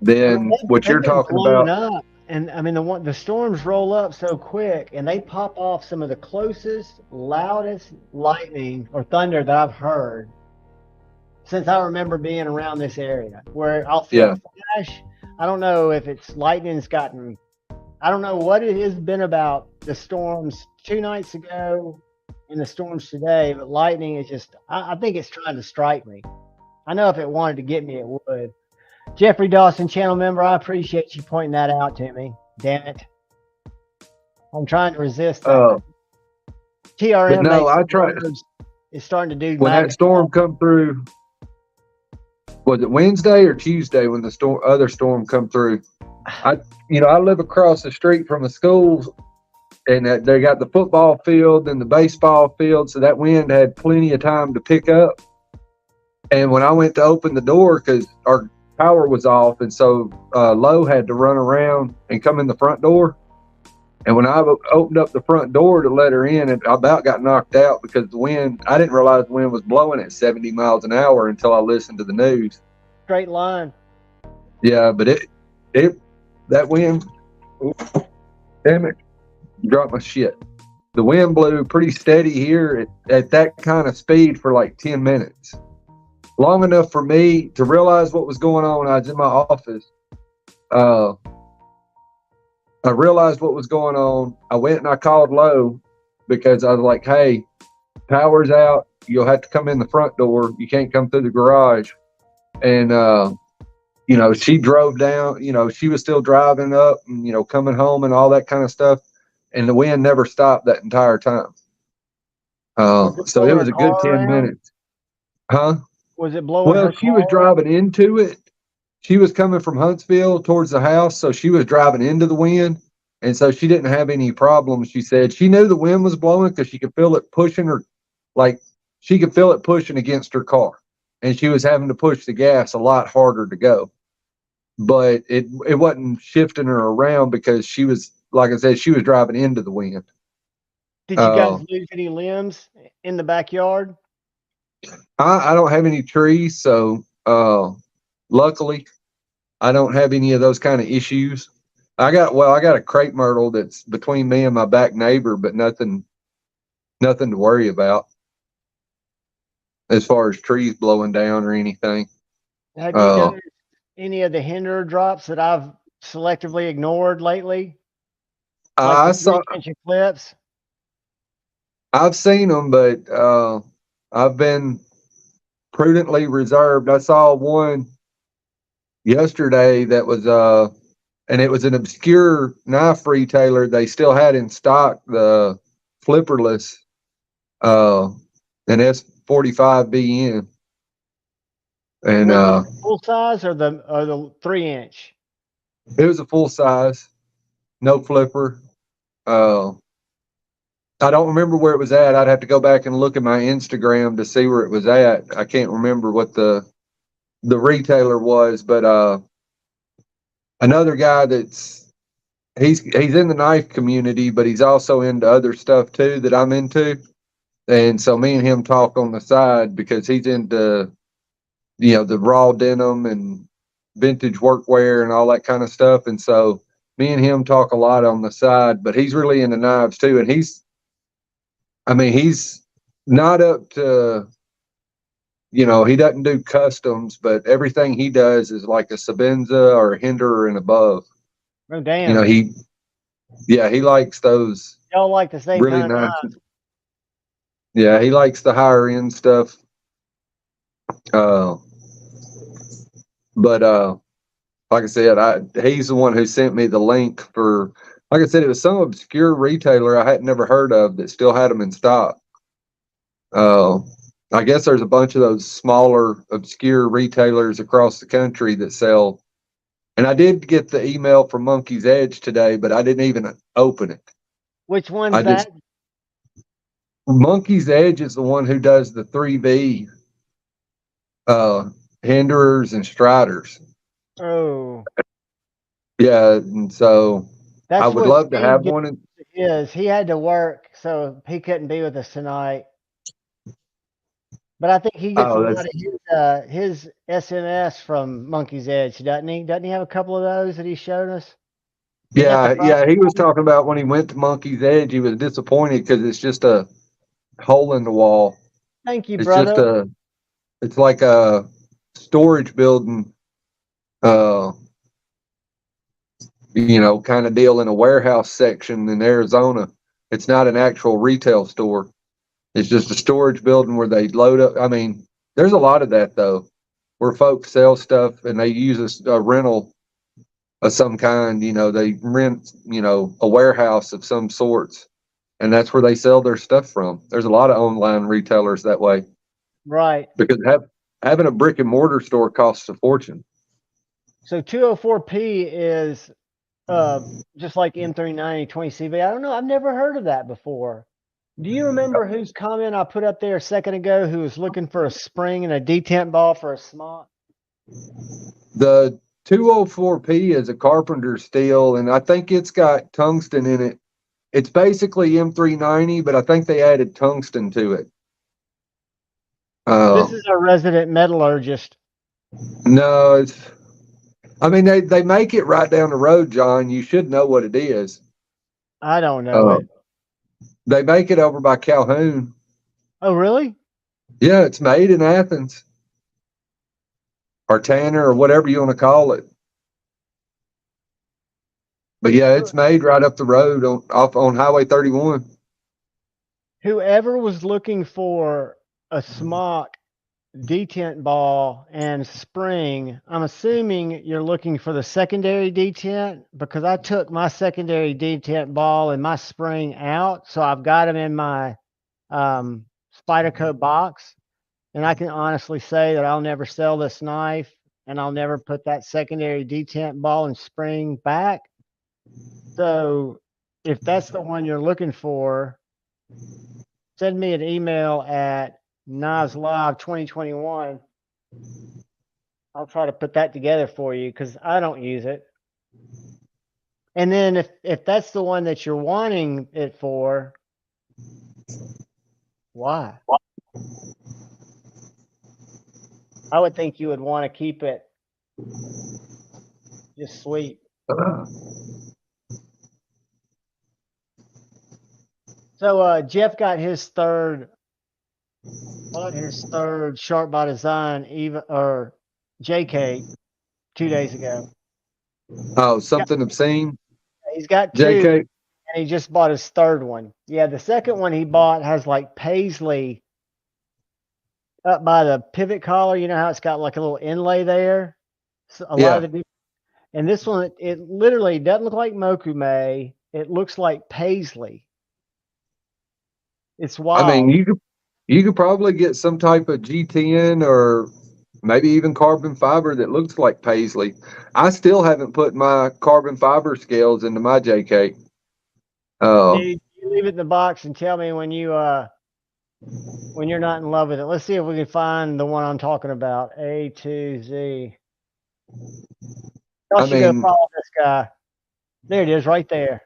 Then what you're talking about, up. And I mean, the storms roll up so quick, and they pop off some of the closest, loudest lightning or thunder that I've heard since I remember being around this area, where I'll feel a flash. I don't know if it's lightning's gotten, I don't know what it has been about the storms 2 nights ago and the storms today, but lightning is just, I think it's trying to strike me. I know if it wanted to get me, it would. Jeffrey Dawson, channel member, I appreciate you pointing that out to me. Damn it. I'm trying to resist that. TRM no, I tried. It's starting to do when that storm come through. Was it Wednesday or Tuesday when the other storm come through? I live across the street from a school, and they got the football field and the baseball field, so that wind had plenty of time to pick up. And when I went to open the door, because our power was off, and so Lo had to run around and come in the front door. And when I opened up the front door to let her in, I about got knocked out because the wind, I didn't realize the wind was blowing at 70 miles an hour until I listened to the news. Straight line. Yeah, but that wind, damn it, dropped my shit. The wind blew pretty steady here at that kind of speed for like 10 minutes. Long enough for me to realize what was going on. I was in my office. I realized what was going on. I went and I called Lo because I was like, hey, power's out. You'll have to come in the front door. You can't come through the garage. And, she drove down, she was still driving up and, coming home and all that kind of stuff. And the wind never stopped that entire time. So it was a good 10 minutes. Huh? Was it blowing Well, she was driving into it. She was coming from Huntsville towards the house, so she was driving into the wind, and so she didn't have any problems. She said she knew the wind was blowing because she could feel it pushing her, like she could feel it pushing against her car, and she was having to push the gas a lot harder to go. But it wasn't shifting her around because she was, like I said, she was driving into the wind. Did you guys lose any limbs in the backyard? I don't have any trees, so luckily I don't have any of those kind of issues. I got a crepe myrtle that's between me and my back neighbor, but nothing to worry about as far as trees blowing down or anything. Have you noticed any of the hinder drops that I've selectively ignored lately? Like I saw clips. I've seen them, but I've been prudently reserved. I saw one yesterday that was and it was an obscure knife retailer. They still had in stock the flipperless an S45BN. And full size or the 3-inch? It was a full size, no flipper. I don't remember where it was at. I'd have to go back and look at my Instagram to see where it was at. I can't remember what the retailer was, but another guy he's in the knife community, but he's also into other stuff too that I'm into. And so me and him talk on the side because he's into, the raw denim and vintage workwear and all that kind of stuff. And so me and him talk a lot on the side, but he's really into knives too. And he's not up to, he doesn't do customs, but everything he does is like a Sabenza or a Hinderer and above. Oh, damn. He likes those. Y'all like the same really kind of nice. knives. Yeah, he likes the higher end stuff. But like I said, he's the one who sent me the link for. Like I said, it was some obscure retailer I had never heard of that still had them in stock. I guess there's a bunch of those smaller, obscure retailers across the country that sell. And I did get the email from Monkey's Edge today, but I didn't even open it. Which one's that? Monkey's Edge is the one who does the 3V Hinderers and Striders. Oh. Yeah, and so I would love to have one. He had to work, so he couldn't be with us tonight. But I think he gets a lot of his SMS from Monkey's Edge, doesn't he? Doesn't he have a couple of those that he showed us? Yeah, he was talking about when he went to Monkey's Edge, he was disappointed because it's just a hole in the wall. Thank you, brother. It's like a storage building, kind of deal in a warehouse section in Arizona. It's not an actual retail store. It's just a storage building where they load up. I mean, there's a lot of that though, where folks sell stuff and they use a rental of some kind. They rent, a warehouse of some sorts, and that's where they sell their stuff from. There's a lot of online retailers that way. Right. Because Having a brick and mortar store costs a fortune. So 204P is just like M390 20CV. I don't know. I've never heard of that before. Do you remember whose comment I put up there a second ago who was looking for a spring and a detent ball for a smock? The 204P is a carpenter steel, and I think it's got tungsten in it. It's basically M390, but I think they added tungsten to it. This is a resident metallurgist. No, I mean, they make it right down the road, John. You should know what it is. I don't know it. They make it over by Calhoun. Oh, really? Yeah, it's made in Athens. Or Tanner, or whatever you want to call it. But yeah, it's made right up the road on Highway 31. Whoever was looking for a smock, detent ball, and spring, I'm assuming you're looking for the secondary detent, because I took my secondary detent ball and my spring out, so I've got them in my Spyderco box, and I can honestly say that I'll never sell this knife, and I'll never put that secondary detent ball and spring back. So if that's the one you're looking for, send me an email at Knives Live 2021. I'll try to put that together for you because I don't use it. And then if that's the one that you're wanting it for, why? I would think you would want to keep it just sweet. So Jeff got his third Sharp by Design JK 2 days ago. Oh, something obscene. He's got two, JK. and he just bought his third one. Yeah, the second one he bought has like paisley up by the pivot collar. You know how it's got like a little inlay there? So lot of the, and this one, it literally doesn't look like mokume. It looks like paisley. It's wild. I mean, you could probably get some type of G10 or maybe even carbon fiber that looks like paisley. I still haven't put my carbon fiber scales into my JK. Dude, you leave it in the box and tell me when you're not in love with it. Let's see if we can find the one I'm talking about. A to Z. I should go follow this guy. There it is, right there.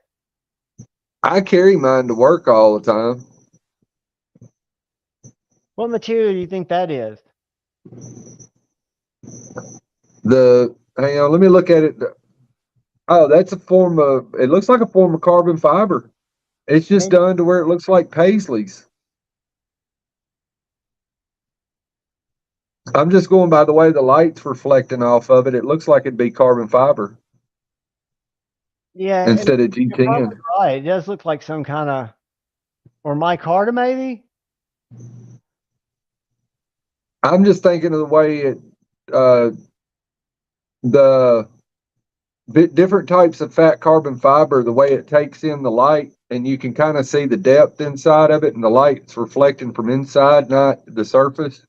I carry mine to work all the time. What material do you think that is? Hang on, let me look at it. Oh, that's a form of, it looks like a form of carbon fiber. It's just done to where it looks like paisleys. I'm just going by the way the light's reflecting off of it. It looks like it'd be carbon fiber. Yeah. Instead of G10. Right. It does look like some kind of, or micarta maybe? I'm just thinking of the way it, the different types of fat carbon fiber, the way it takes in the light, and you can kind of see the depth inside of it, and the light's reflecting from inside, not the surface.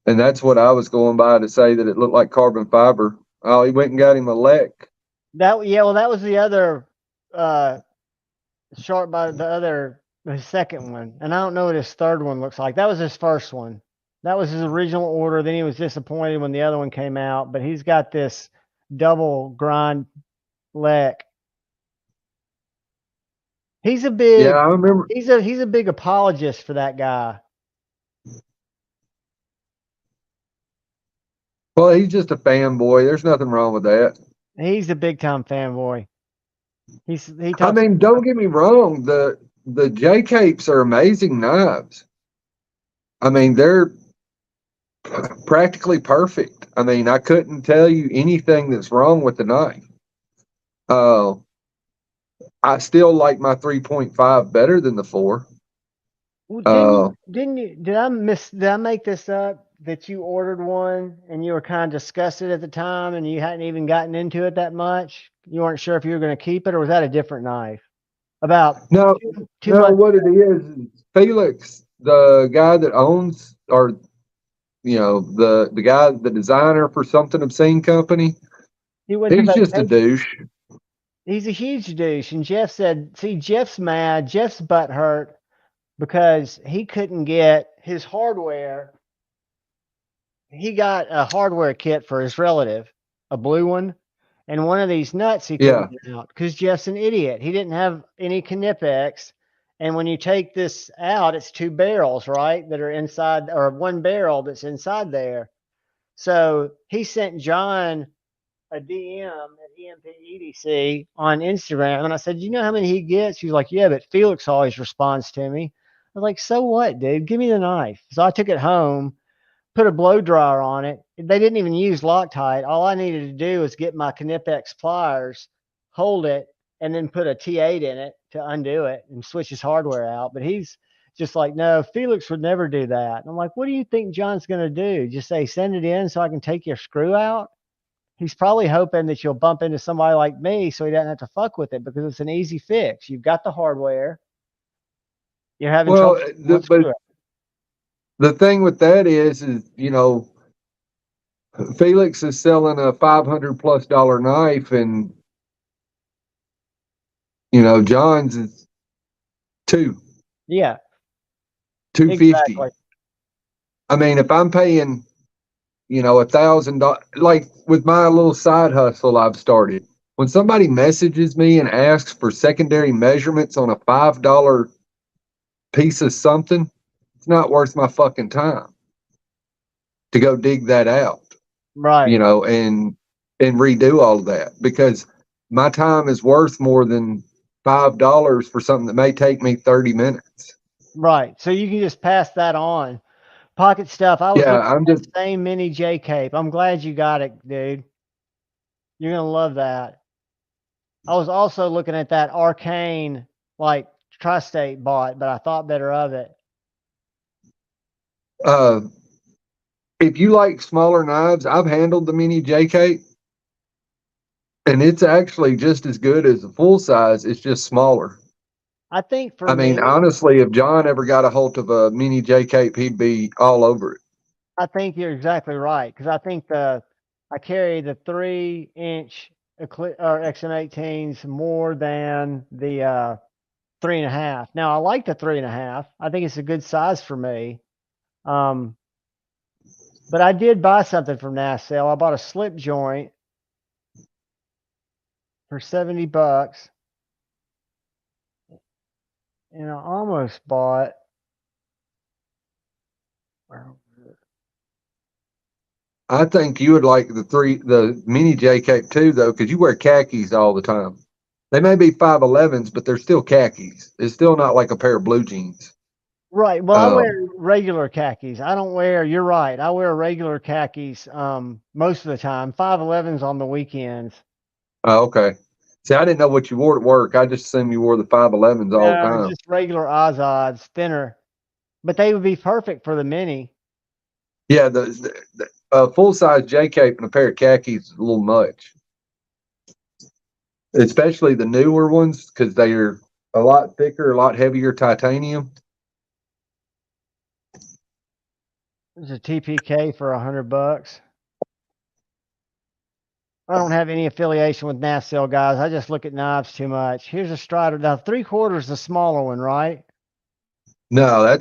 And that's what I was going by to say that it looked like carbon fiber. Oh, he went and got him a Lec. That was the other Sharp by the second one. And I don't know what his third one looks like. That was his first one. That was his original order. Then he was disappointed when the other one came out. But he's got this double grind Lec. He's a big, yeah, I remember. He's a big apologist for that guy. Well, he's just a fanboy. There's nothing wrong with that. He's a big time fanboy. I mean, don't get me wrong. The J Capes are amazing knives. I mean, they're practically perfect. I mean, I couldn't tell you anything that's wrong with the knife. I still like my 3.5 better than the 4. Well, did I make this up that you ordered one and you were kind of disgusted at the time and you hadn't even gotten into it that much? You weren't sure if you were going to keep it, or was that a different knife? No, what it is, Felix, the guy that owns, or the guy, the designer for Something Obscene Company, He went to he's just a vacation. douche. He's a huge douche. And Jeff said, see, Jeff's mad. Jeff's butt hurt because he couldn't get his hardware. He got a hardware kit for his relative, a blue one. And one of these nuts he Yeah, couldn't get out because Jeff's an idiot. He didn't have any Knipex. And when you take this out, it's two barrels, right? That are inside, or one barrel that's inside there. So he sent John a DM at EMP on Instagram. And I said, you know how many he gets? He was like, yeah, but Felix always responds to me. I was like, so what, dude? Give me the knife. So I took it home, put a blow dryer on it. They didn't even use Loctite. All I needed to do was get my Knipex pliers, hold it, and then put a T8 in it to undo it and switch his hardware out. But he's just like, no, Felix would never do that. And I'm like, what do you think John's going to do? Just say, send it in so I can take your screw out? He's probably hoping that you'll bump into somebody like me so he doesn't have to fuck with it because it's an easy fix. You've got the hardware. You're having well, trouble one screw. the thing with that is Felix is selling a $500+ knife, and John's is two Yeah, 250. exactly. I mean, if I'm paying $1,000, like with my little side hustle I've started, when somebody messages me and asks for secondary measurements on a $5 piece of something, it's not worth my fucking time to go dig that out, Right. and redo all of that, because my time is worth more than $5 for something that may take me 30 minutes. Right. So you can just pass that on. Pocket stuff. I was Yeah, looking I'm at just the same mini J cape. I'm glad you got it, dude. You're gonna love that. I was also looking at that arcane like tri-state bot, but I thought better of it. uh if you like smaller knives, I've handled the mini JK, and it's actually just as good as the full size. It's just smaller. I think for I mean, me, honestly, if John ever got a hold of a mini J cape, he'd be all over it. I think you're exactly right because I think I carry the 3-inch or XM18s more than the 3.5. Now I like the 3.5. I think it's a good size for me. Um, but I did buy something from NASL. I bought a slip joint for $70, and I almost bought. I think you would like the mini J cape too, though, because you wear khakis all the time. They may be 511s, but they're still khakis. It's still not like a pair of blue jeans. Right. Well, I wear Um, regular khakis. I don't wear. You're right. I wear regular khakis most of the time. 511s on the weekends. okay. See, I didn't know what you wore at work. I just assumed you wore the 511s all the No, time. just regular Ozods, thinner. But they would be perfect for the mini. Yeah, the full size J cape and a pair of khakis is a little much, especially the newer ones because they're a lot thicker, a lot heavier titanium. There's a TPK for $100. I don't have any affiliation with NASL guys. I just look at knives too much. Here's a Strider. Now 3/4 is the smaller one, right? No,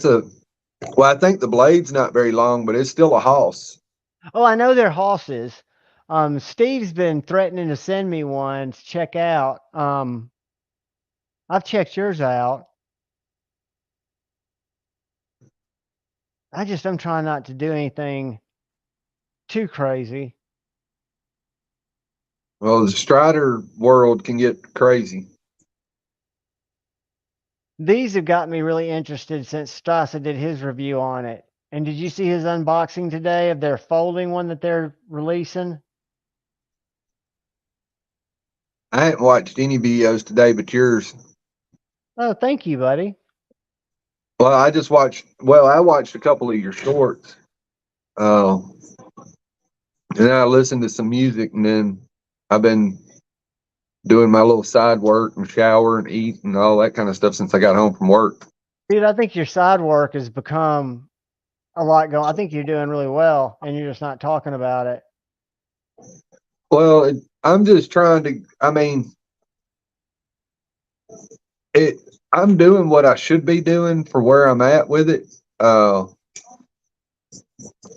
well, I think the blade's not very long, but it's still a hoss. Oh, I know they're Hosses. Steve's been threatening to send me one to check out. I've checked yours out. I'm trying not to do anything too crazy. Well, the Strider world can get crazy. These have got me really interested since Strasa did his review on it. And did you see his unboxing today of their folding one that they're releasing? I haven't watched any videos today but yours. Oh, thank you, buddy. Well, I watched a couple of your shorts. Uh, and then I listened to some music, and then I've been doing my little side work and shower and eat and all that kind of stuff since I got home from work. Dude, I think your side work has become a lot going. I think you're doing really well, and you're just not talking about it. Well, I'm just trying to. I mean, it. I'm doing what I should be doing for where I'm at with it.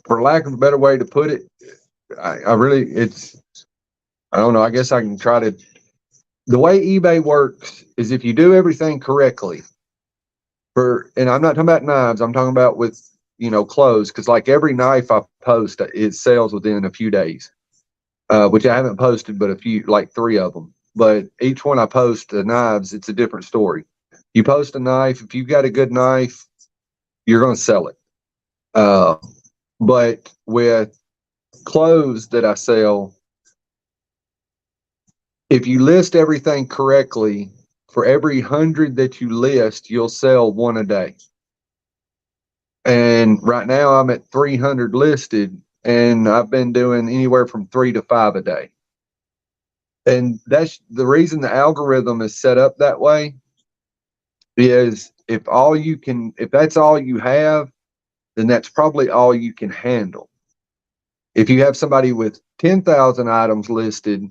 For lack of a better way to put it, I really it's. I don't know. I guess I can try to. The way eBay works is if you do everything correctly. And I'm not talking about knives. I'm talking about with clothes, because like every knife I post, it sells within a few days. Which I haven't posted, but a few, like three of them. But each one I post, the knives, it's a different story. You post a knife, if you've got a good knife, you're going to sell it. But with clothes that I sell, if you list everything correctly, for every 100 that you list, you'll sell one a day. And right now I'm at 300 listed, and I've been doing anywhere from 3 to 5 a day. And that's the reason the algorithm is set up that way, is if that's all you have, then that's probably all you can handle. If you have somebody with 10,000 items listed,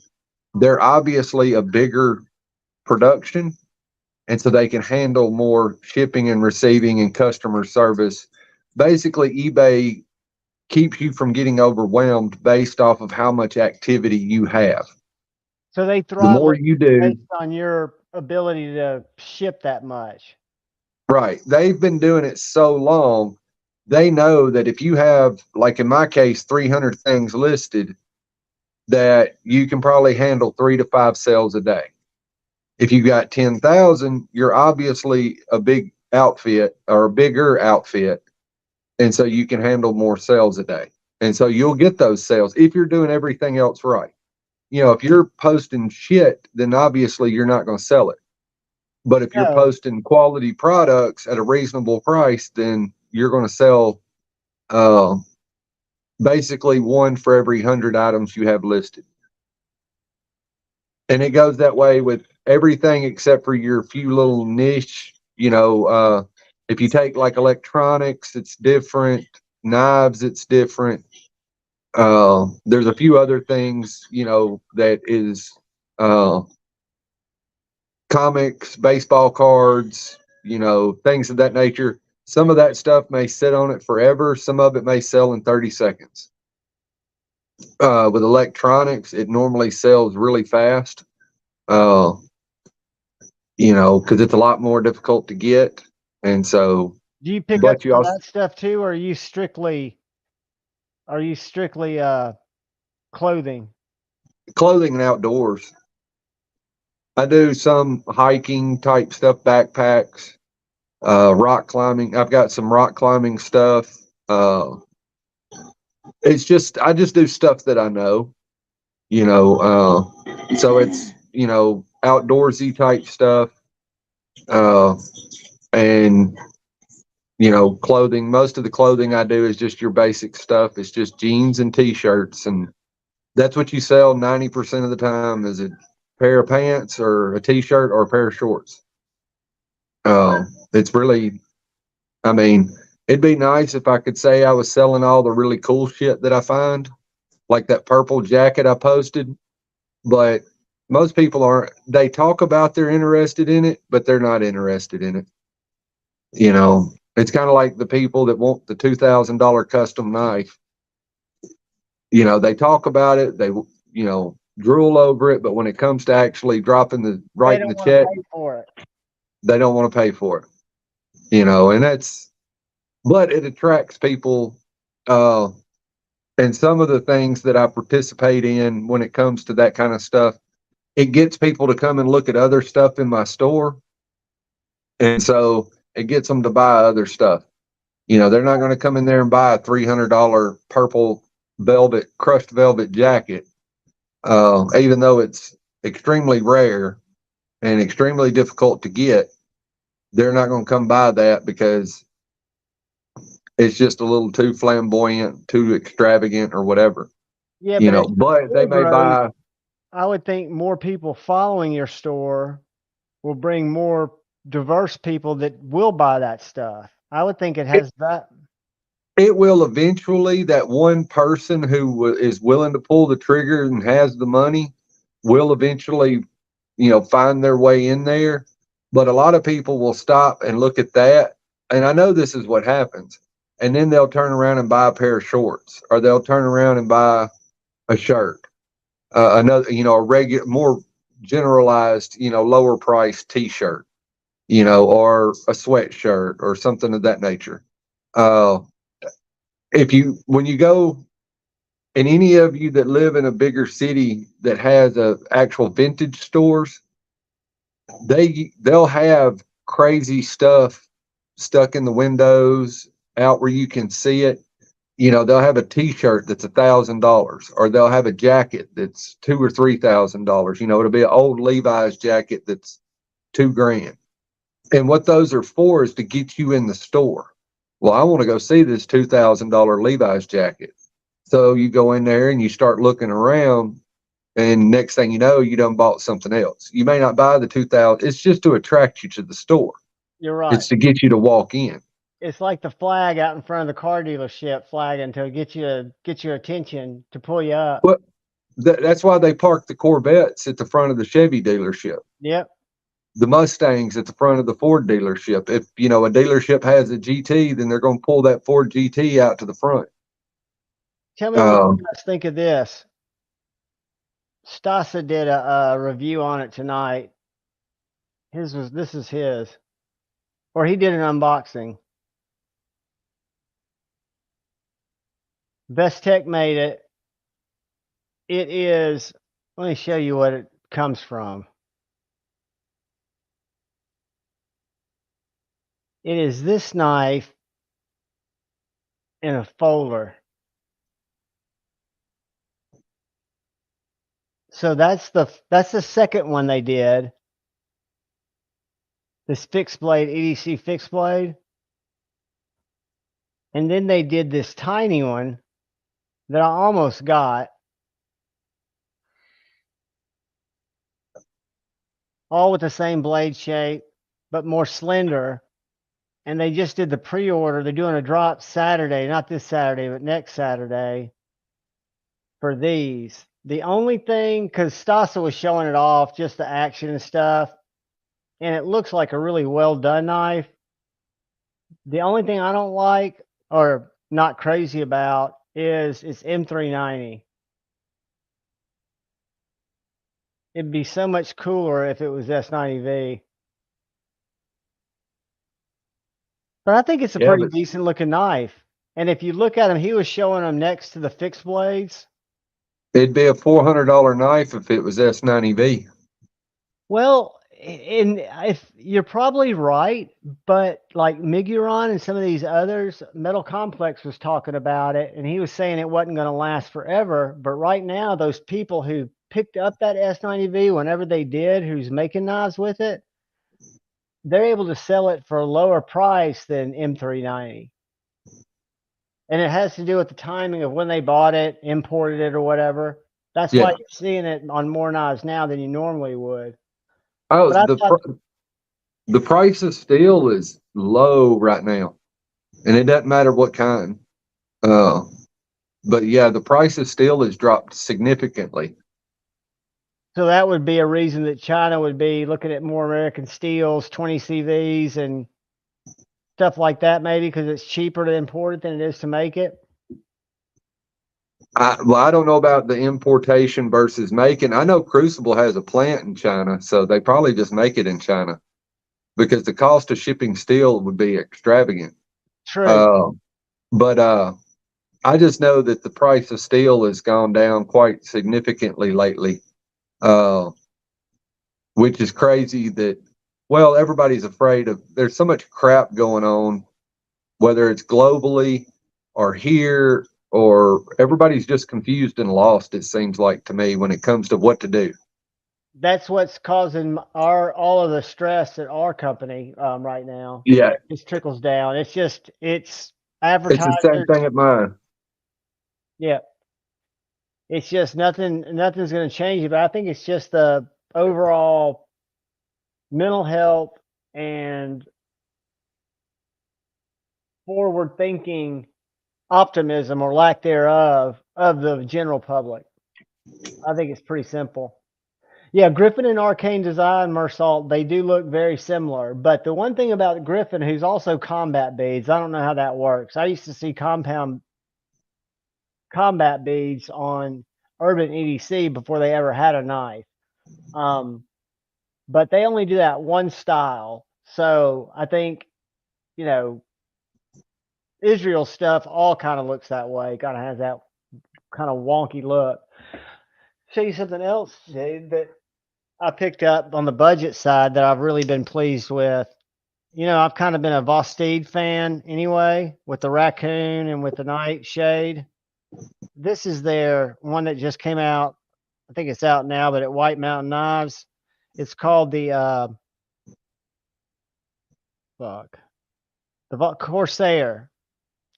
they're obviously a bigger production, and so they can handle more shipping and receiving and customer service. Basically, eBay keeps you from getting overwhelmed based off of how much activity you have. So they The throttle more it you do, based on your ability to ship that much. right? They've been doing it so long, they know that if you have, like in my case, 300 things listed, that you can probably handle 3 to 5 sales a day. If you got 10,000, you're obviously a big outfit or a bigger outfit. And so you can handle more sales a day. And so you'll get those sales if you're doing everything else right. If you're posting shit, then obviously you're not going to sell it. But if you're No, posting quality products at a reasonable price, then you're going to sell uh, basically one for every 100 items you have listed. And it goes that way with everything except for your few little niche. If you take like electronics, it's different. Knives, it's different. There's a few other things, that is uh, comics, baseball cards, things of that nature. Some of that stuff may sit on it forever. Some of it may sell in 30 seconds. With electronics, it normally sells really fast, uh, because it's a lot more difficult to get. And so, do you pick up but you some of also, that stuff too, or are you strictly clothing? clothing and outdoors. I do some hiking type stuff, backpacks, rock climbing. I've got some rock climbing stuff. I just do stuff that I know, so it's, outdoorsy type stuff. Uh, and, clothing. Most of the clothing I do is just your basic stuff. It's just jeans and t-shirts. And that's what you sell 90% of the time, is a pair of pants or a t-shirt or a pair of shorts. It's really, I mean, it'd be nice if I could say I was selling all the really cool shit that I find, like that purple jacket I posted. But most people aren't. They talk about they're interested in it, but they're not interested in it. It's kind of like the people that want the $2,000 custom knife. They talk about it, they drool over it, but when it comes to actually dropping They writing the don't want to check, pay for it. they don't want to pay for it. And but it attracts people. Uh, and some of the things that I participate in when it comes to that kind of stuff, it gets people to come and look at other stuff in my store. And so it gets them to buy other stuff. They're not going to come in there and buy a $300 purple crushed velvet jacket, even though it's extremely rare and extremely difficult to get. They're not going to come buy that because it's just a little too flamboyant, too extravagant, or whatever. Yeah, but as your But they store may grows, buy. I would think more people following your store will bring more diverse people that will buy that stuff. I would think it has that. it will eventually. That one person who is willing to pull the trigger and has the money will eventually, find their way in there. But a lot of people will stop and look at that. And I know this is what happens. And then they'll turn around and buy a pair of shorts, or they'll turn around and buy a shirt, another, a regular, more generalized, lower price t-shirt, or a sweatshirt or something of that nature. Uh, when you go, and any of you that live in a bigger city that has actual vintage stores, they'll have crazy stuff stuck in the windows out where you can see it. They'll have a T-shirt that's $1,000, or they'll have a jacket that's $2,000 or $3,000. It'll be an old Levi's jacket that's $2,000. And what those are for is to get you in the store. Well, I want to go see this $2,000 Levi's jacket. So you go in there and you start looking around, and next thing you know, you done bought something else. You may not buy the 2,000. It's just to attract you to the store. You're right. It's to get you to walk in. It's like the flag out in front of the car dealership flagging to get your attention, to pull you up. But that's why they park the Corvettes at the front of the Chevy dealership. Yep. The Mustangs at the front of the Ford dealership. If a dealership has a GT, then they're going to pull that Ford GT out to the front. Tell me what you guys think of this. Stasa did a review on it tonight. This is his, or he did an unboxing. Best Tech made it. It is, let me show you what it comes from. It is this knife in a folder. So that's the second one they did. This fixed blade, EDC fixed blade. And then they did this tiny one that I almost got. All with the same blade shape, but more slender. And they just did the pre-order. They're doing a drop Saturday, not this Saturday, but next Saturday for these. The only thing, because Stasa was showing it off, just the action and stuff, and it looks like a really well done knife. The only thing I don't like, or not crazy about, is it's M390. It'd be so much cooler if it was S90V. But I think it's a pretty decent looking knife. And if you look at him, he was showing them next to the fixed blades. It'd be a $400 knife if it was S90V. Well, and if you're probably right, but like Miguron and some of these others, Metal Complex was talking about it, and he was saying it wasn't going to last forever. But right now, those people who picked up that S90V, whenever they did, who's making knives with it, they're able to sell it for a lower price than M390. And it has to do with the timing of when they bought it, imported it, or whatever. That's why you're seeing it on more knives now than you normally would. Oh, the price of steel is low right now, and it doesn't matter what kind. But yeah, the price of steel has dropped significantly. So that would be a reason that China would be looking at more American steels, 20 CVs, and stuff like that, maybe because it's cheaper to import it than it is to make it. I don't know about the importation versus making. I know Crucible has a plant in China, so they probably just make it in China because the cost of shipping steel would be extravagant. True. But I just know that the price of steel has gone down quite significantly lately, which is crazy that, well, everybody's afraid of, there's so much crap going on, whether it's globally or here, or everybody's just confused and lost, it seems like to me, when it comes to what to do. That's what's causing all of the stress at our company right now. Yeah. It just trickles down. It's advertisers. It's the same thing at mine. Yeah. It's just nothing's going to change it, but I think it's just the overall mental health and forward thinking optimism or lack thereof of the general public. I think it's pretty simple. Yeah, Griffin and Arcane Design, Mersault, they do look very similar. But the one thing about Griffin, who's also combat beads, I don't know how that works. I used to see combat beads on Urban EDC before they ever had a knife. But they only do that one style. So I think, you know, Israel stuff all kind of looks that way, kind of has that kind of wonky look. Show you something else, dude, that I picked up on the budget side that I've really been pleased with. You know, I've kind of been a Vostede fan anyway, with the raccoon and with the nightshade. This is their one that just came out. I think it's out now, but at White Mountain Knives. It's called the Corsair.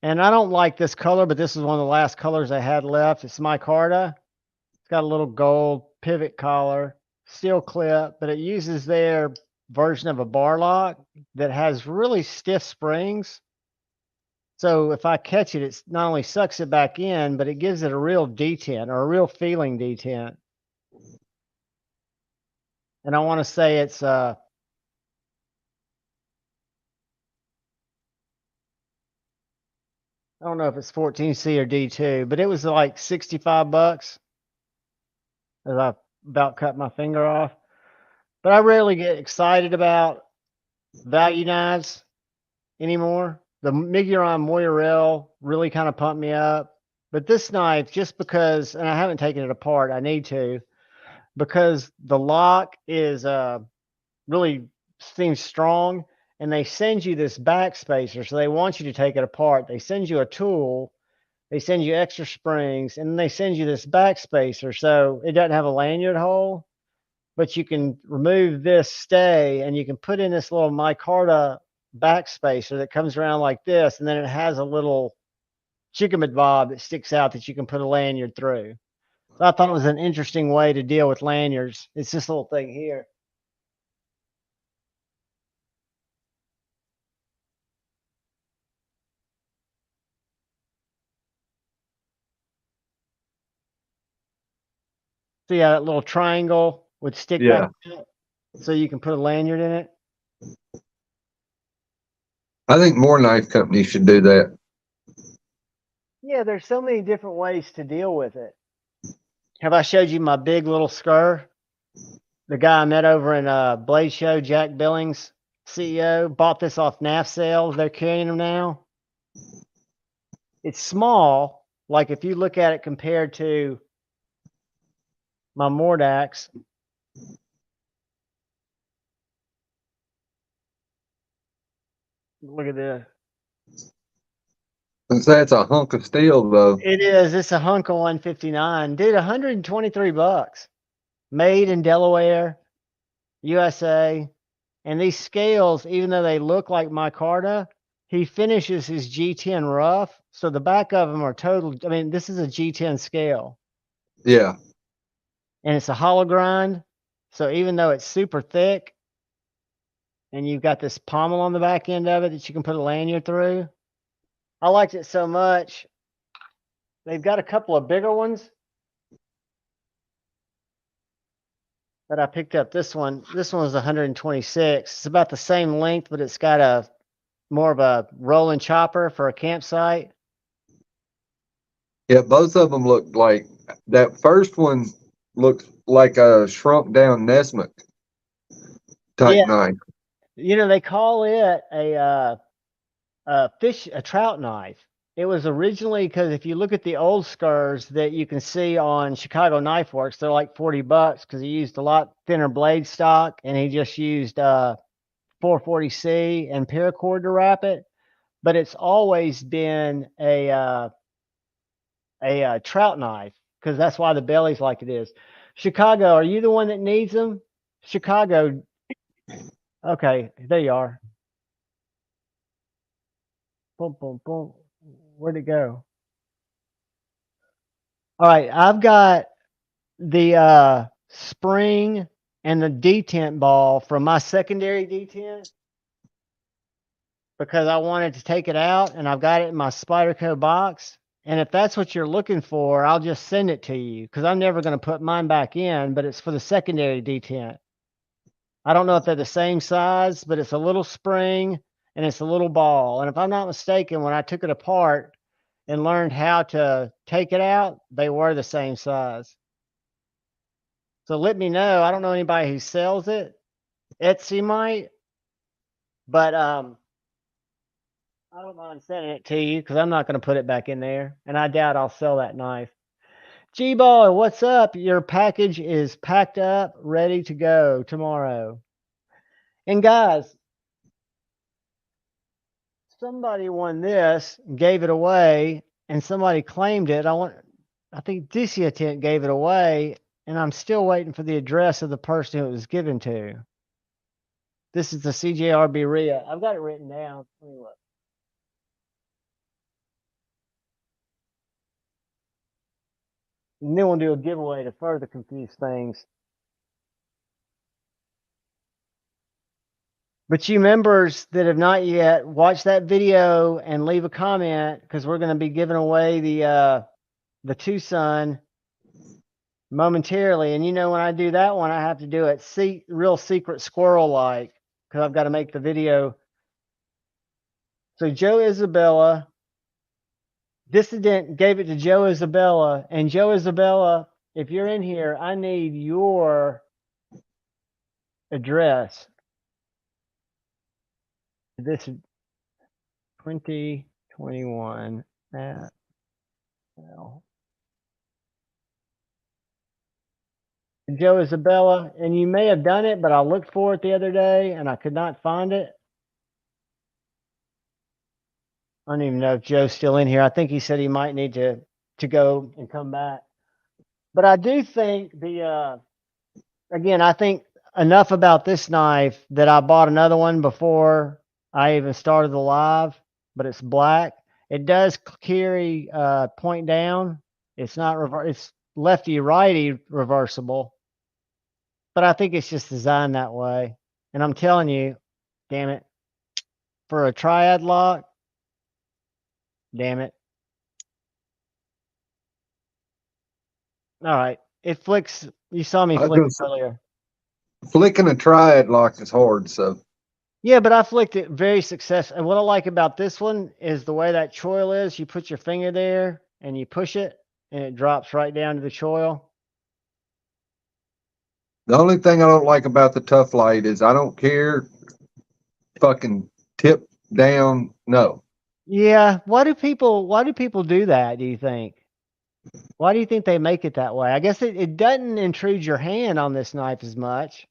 And I don't like this color, but this is one of the last colors I had left. It's micarta. It's got a little gold pivot collar, steel clip, but it uses their version of a bar lock that has really stiff springs. So if I catch it, it's not only sucks it back in, but it gives it a real detent or a real feeling detent. And I want to say it's I don't know if it's 14C or D2, but it was like $65 as I about cut my finger off. But I rarely get excited about value knives anymore. The Miguron Moirel really kind of pumped me up. But this knife, just because, and I haven't taken it apart, I need to, because the lock is really seems strong, and they send you this backspacer, so they want you to take it apart. They send you a tool, they send you extra springs, and they send you this backspacer, so it doesn't have a lanyard hole, but you can remove this stay, and you can put in this little micarta backspacer that comes around like this, and then it has a little chicken bob that sticks out that you can put a lanyard through. So I thought it was an interesting way to deal with lanyards. It's this little thing here. See how that little triangle would stick back up, so you can put a lanyard in it? I think more knife companies should do that. Yeah, there's so many different ways to deal with it. Have I showed you my big little scar? The guy I met over in Blade Show, Jack Billings, CEO, bought this off NAF sales. They're carrying them now. It's small, like if you look at it compared to my Mordax. Look at this. That's a hunk of steel, though. It is. It's a hunk of 159. Dude, $123. Made in Delaware, USA. And these scales, even though they look like micarta, he finishes his G10 rough. So the back of them are total. I mean, this is a G10 scale. Yeah. And it's a hollow grind. So even though it's super thick, and you've got this pommel on the back end of it that you can put a lanyard through, I liked it so much. They've got a couple of bigger ones that I picked up. This one was 126. It's about the same length, but it's got a more of a rolling chopper for a campsite. Yeah, both of them look like that. First one looks like a shrunk down Nesmith type knife. You know, they call it a trout knife. It was originally, because if you look at the old scars that you can see on Chicago Knife Works, they're like $40 because he used a lot thinner blade stock, and he just used 440C and paracord to wrap it. But it's always been a trout knife, because that's why the belly's like it is. Chicago, are you the one that needs them? Chicago. Okay, there you are. Boom, boom, boom. Where'd it go? All right, I've got the spring and the detent ball from my secondary detent. because I wanted to take it out, and I've got it in my Spyderco box. And if that's what you're looking for, I'll just send it to you because I'm never going to put mine back in, but it's for the secondary detent. I don't know if they're the same size, but it's a little spring and it's a little ball. And if I'm not mistaken, when I took it apart and learned how to take it out, they were the same size. So let me know. I don't know anybody who sells it. Etsy might, but I don't mind sending it to you because I'm not going to put it back in there, and I doubt I'll sell that knife. G-Boy, what's up? Your package is packed up, ready to go tomorrow. And guys, somebody won this, gave it away, and somebody claimed it. I think DC Tent gave it away, and I'm still waiting for the address of the person it was given to. This is the CJRB RIA. I've got it written down. Let me look. And then we'll do a giveaway to further confuse things. But you members that have not yet, watch that video and leave a comment because we're going to be giving away the Tucson momentarily. And you know, when I do that one, I have to do it real secret squirrel like because I've got to make the video. So Joe Isabella, Dissident gave it to Joe Isabella, and Joe Isabella, if you're in here, I need your address. This is 2021 at well. Joe Isabella, and you may have done it, but I looked for it the other day and I could not find it. I don't even know if Joe's still in here. I think he said he might need to go and come back. But I do think again, I think enough about this knife that I bought another one before I even started the live, but it's black. It does carry point down. It's not it's lefty righty reversible. But I think it's just designed that way. And I'm telling you, damn it, for a triad lock, damn it. All right. It flicks. You saw me flick it earlier. Flicking a triad lock is hard, so. Yeah, but I flicked it very successful. And what I like about this one is the way that choil is. You put your finger there and you push it and it drops right down to the choil. The only thing I don't like about the Tough Light is I don't care. Fucking tip down, no. Yeah, why do people do that, do you think? Why do you think they make it that way? I guess it doesn't intrude your hand on this knife as much.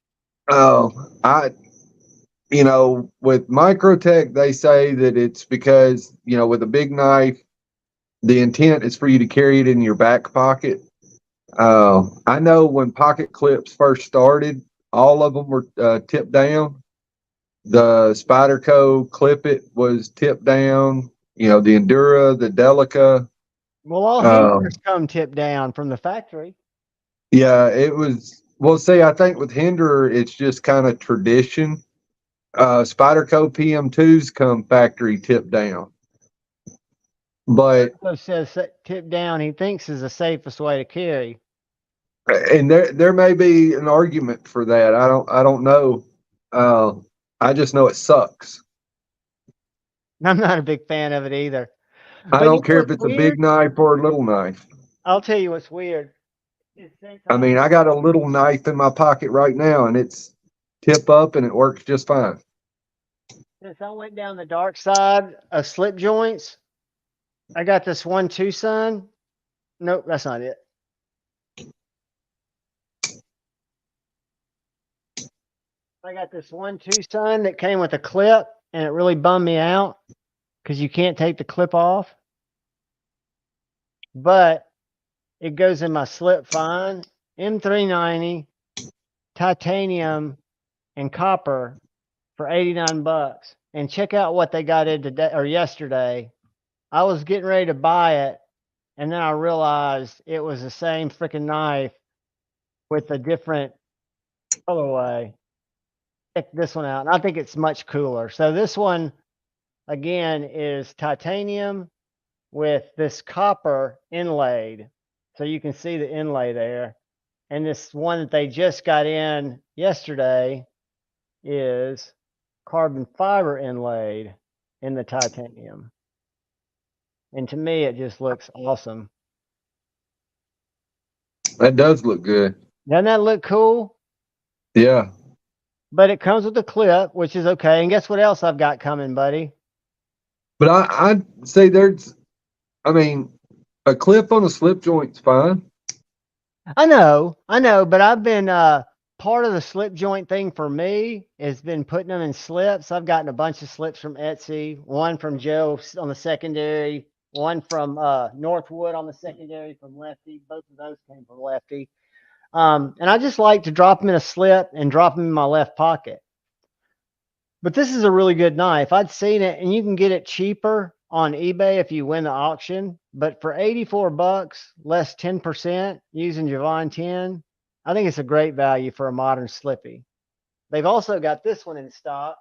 Oh, with Microtech, they say that it's because, with a big knife, the intent is for you to carry it in your back pocket. I know when pocket clips first started, all of them were tipped down. The Spyderco Clip It was tipped down. The Endura, the Delica. Well, all hinders come tipped down from the factory. Yeah, it was. Well, see, I think with Hinder, it's just kind of tradition. Spyderco PM2s come factory tipped down. But says tip down, he thinks is the safest way to carry. And there may be an argument for that. I don't know. I just know it sucks. I'm not a big fan of it either. I don't care if it's a big knife or a little knife. I'll tell you what's weird. I mean, I got a little knife in my pocket right now, and it's tip up, and it works just fine. Since I went down the dark side of slip joints, I got this one Tucson. Nope, that's not it. I got this one Tucson that came with a clip, and it really bummed me out because you can't take the clip off. But it goes in my slip fine. M390, titanium, and copper for $89. And check out what they got in today or yesterday. I was getting ready to buy it, and then I realized it was the same freaking knife with a different colorway. Check this one out, and I think it's much cooler. So this one, again, is titanium with this copper inlaid. So you can see the inlay there. And this one that they just got in yesterday is carbon fiber inlaid in the titanium. And to me, it just looks awesome. That does look good. Doesn't that look cool? Yeah. But it comes with a clip, which is okay. And guess what else I've got coming, buddy? But I'd say I mean, a clip on a slip joint's fine. I know, but I've been part of the slip joint thing for me has been putting them in slips. I've gotten a bunch of slips from Etsy, one from Joe on the secondary, one from Northwood on the secondary from Lefty. Both of those came from Lefty. And I just like to drop them in a slip and drop them in my left pocket. But this is a really good knife. I'd seen it, and you can get it cheaper on eBay if you win the auction. But for $84, less 10% using Javon 10, I think it's a great value for a modern slippy. They've also got this one in stock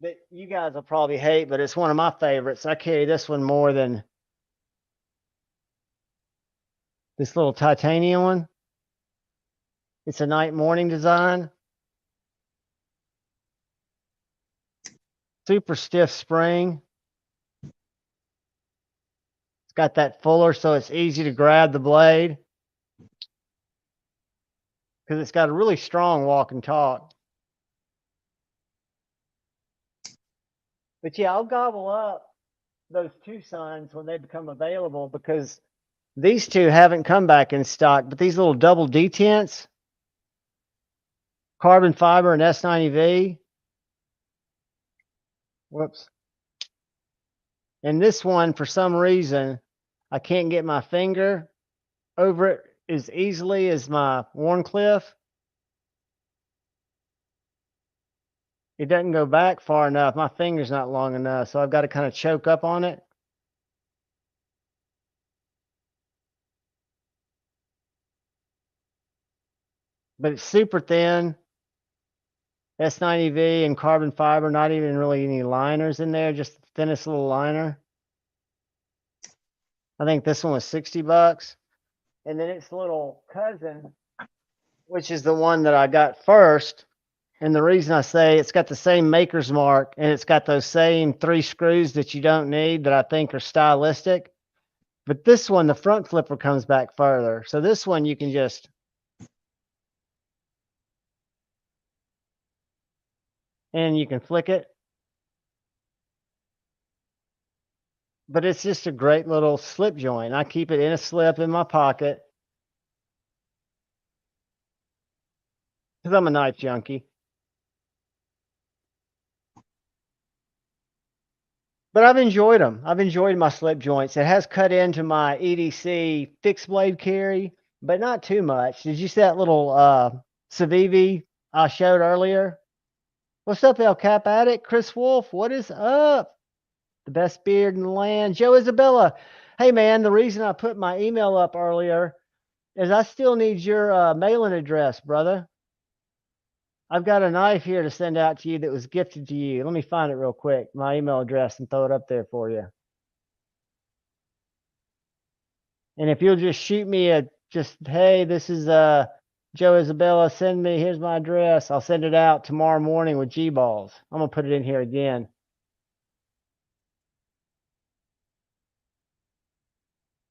that you guys will probably hate, but it's one of my favorites. I carry this one more than this little titanium one. It's a night morning design. Super stiff spring. It's got that fuller, so it's easy to grab the blade because it's got a really strong walk and talk. But yeah, I'll gobble up those Tucsons when they become available because these two haven't come back in stock. But these little double detents, carbon fiber and S90V. Whoops. And this one, for some reason, I can't get my finger over it as easily as my Warncliffe. It doesn't go back far enough. My finger's not long enough, so I've got to kind of choke up on it. But it's super thin. S90V and carbon fiber, not even really any liners in there, just the thinnest little liner. I think this one was $60. And then its little cousin, which is the one that I got first. And the reason I say it's got the same maker's mark and it's got those same 3 screws that you don't need that I think are stylistic. But this one, the front flipper comes back further. So this one you can just and you can flick it. But it's just a great little slip joint. I keep it in a slip in my pocket because I'm a knife junkie. But I've enjoyed them. I've enjoyed my slip joints. It has cut into my EDC fixed blade carry, but not too much. Did you see that little Civivi I showed earlier? What's up, El Cap Addict? Chris Wolf, what is up? The best beard in the land. Joe Isabella. Hey, man, the reason I put my email up earlier is I still need your mailing address, brother. I've got a knife here to send out to you that was gifted to you. Let me find it real quick, my email address, and throw it up there for you. And if you'll just shoot me hey, this is Joe Isabella, send me, here's my address. I'll send it out tomorrow morning with G-balls. I'm going to put it in here again.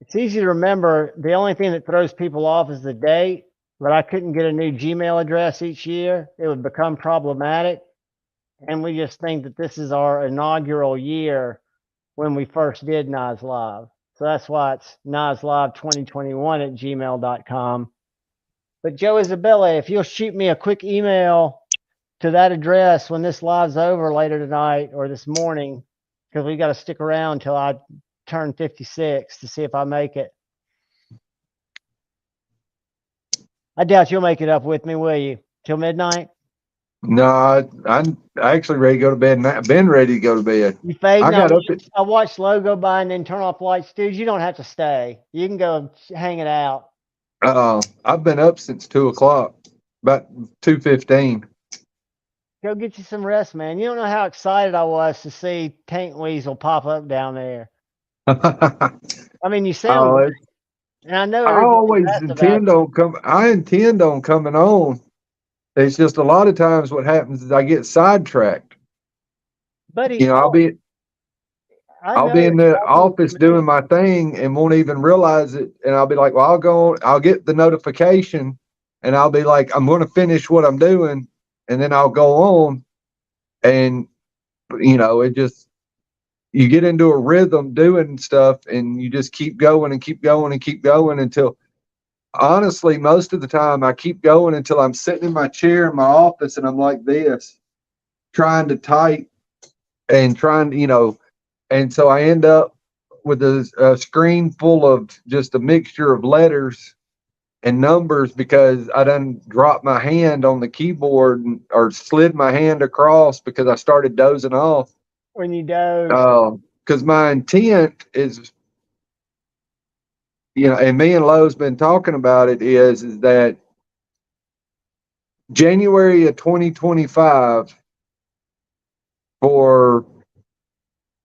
It's easy to remember. The only thing that throws people off is the date, but I couldn't get a new Gmail address each year. It would become problematic. And we just think that this is our inaugural year when we first did Nas Live. So that's why it's naslive2021@gmail.com. But Joe Isabella, if you'll shoot me a quick email to that address when this live's over later tonight or this morning, because we got to stick around till I turn 56 to see if I make it. I doubt you'll make it up with me, will you? Till midnight? No, I'm actually ready to go to bed now. Been ready to go to bed. You fade? I watched Low go by and then turn off lights. Dude, you don't have to stay. You can go hang it out. I've been up since 2 o'clock, about 2:15. Go get you some rest, man. You don't know how excited I was to see Tank Weasel pop up down there. I mean, you sound Oh, great, and I know I everybody's always asked about intend you, on come. I intend on coming on. It's just a lot of times what happens is I get sidetracked. You buddy. know, I I'll be know in it's the probably office doing my thing and won't even realize it. And I'll be like, well, I'll go on, I'll get the notification and I'll be like, I'm going to finish what I'm doing. And then I'll go on. And, it just, you get into a rhythm doing stuff and you just keep going and keep going and keep going until, honestly, most of the time I keep going until I'm sitting in my chair in my office and I'm like this, trying to type and and so I end up with a screen full of just a mixture of letters and numbers because I done dropped my hand on the keyboard or slid my hand across because I started dozing off. when you doze. Because my intent is, and me and Lowe's been talking about it is that January of 2025 for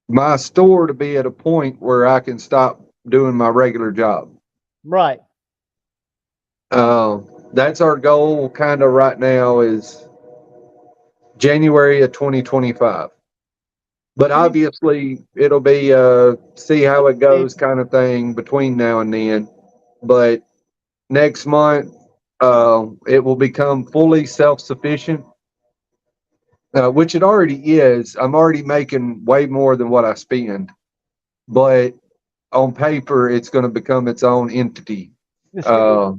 my store to be at a point where I can stop doing my regular job. Right. That's our goal kind of right now is January of 2025. But obviously it'll be see how it goes kind of thing between now and then. But next month it will become fully self-sufficient, which it already is. I'm already making way more than what I spend. But on paper it's going to become its own entity uh,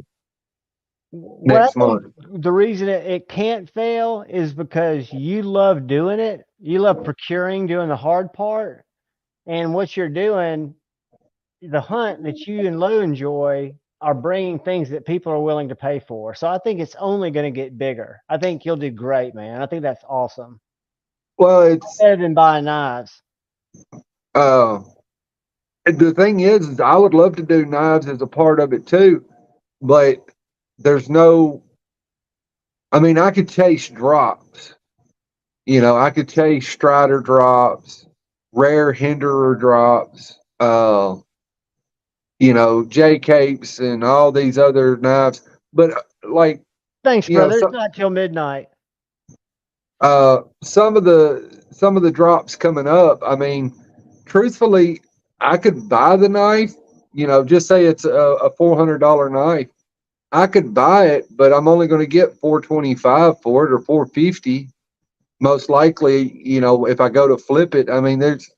What next I think month. the reason it can't fail is because you love doing it. You love procuring, doing the hard part. And what you're doing, the hunt that you and Lou enjoy are bringing things that people are willing to pay for. So I think it's only going to get bigger. I think you'll do great, man. I think that's awesome. Well, it's Better than buying knives. uh, the thing is I would love to do knives as a part of it too, but there's no. I mean, I could chase drops. I could chase Strider drops, rare Hinderer drops, J capes and all these other knives. But like, Thanks, you know, brother. It's some not till midnight. some of the drops coming up. I mean, truthfully, I could buy the knife. Just say it's a $400 knife. I could buy it, but I'm only going to get 425 for it or 450. Most likely, if I go to flip it, I mean, there's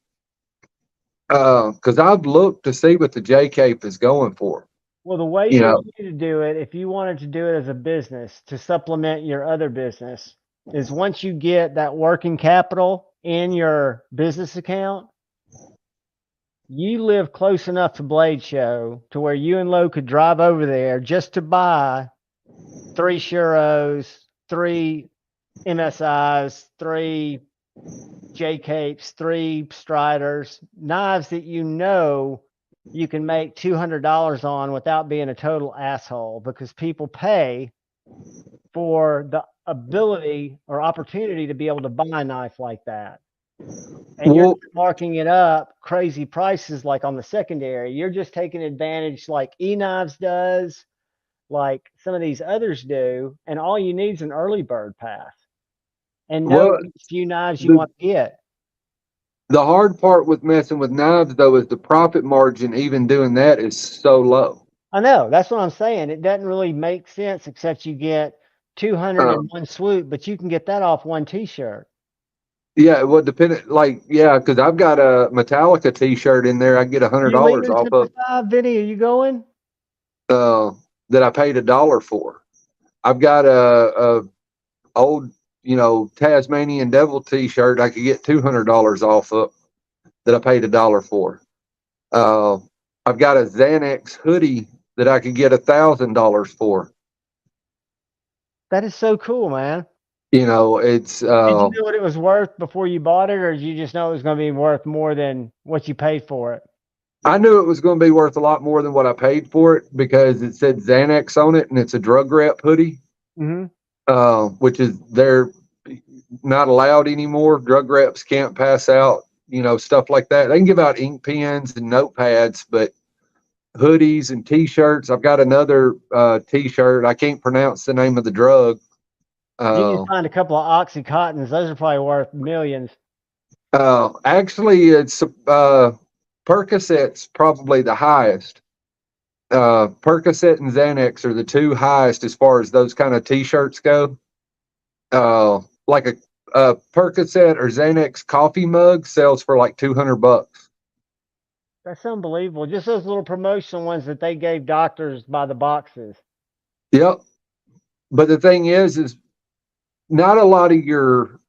because I've looked to see what the J cape is going for. Well, the way You you know, need to do it, if you wanted to do it as a business to supplement your other business, is once you get that working capital in your business account, you live close enough to Blade Show to where you and Lo could drive over there just to buy 3 Shuros, 3 MSIs, 3 J capes, 3 Striders, knives that you can make $200 on without being a total asshole because people pay for the ability or opportunity to be able to buy a knife like that. And you're well, not marking it up crazy prices like on the secondary. You're just taking advantage like eKnives does, like some of these others do, and all you need is an early bird pass and know well, which few knives you the want to get. the hard part with messing with knives though is the profit margin. Even doing that is so low. I know. That's what I'm saying. It doesn't really make sense except you get 200 Uh, in one swoop, but you can get that off one T-shirt. yeah, well, depending, like, yeah, because I've got a Metallica T-shirt in there. I get You $100 leaving off of 75, Vinny? Are you going? uh, that I paid $1 for. I've got a old, Tasmanian Devil T-shirt. I could get $200 off of that I paid $1 for. Uh, I've got a Xanax hoodie that I could get $1,000 for. That is so cool, man. It's Did you know what it was worth before you bought it, or did you just know it was going to be worth more than what you paid for it? I knew it was going to be worth a lot more than what I paid for it because it said Xanax on it and it's a drug rep hoodie, Mm-hmm. which is their not allowed anymore. Drug reps can't pass out, stuff like that. They can give out ink pens and notepads, but hoodies and t-shirts. I've got another t-shirt. I can't pronounce the name of the drug. You can find a couple of Oxycontins. Those are probably worth millions. Actually, it's Percocet's probably the highest. Percocet and Xanax are the two highest as far as those kind of t-shirts go. Like a Percocet or Xanax coffee mug sells for like $200. That's unbelievable. Just those little promotional ones that they gave doctors by the boxes. Yep. But the thing is not a lot of your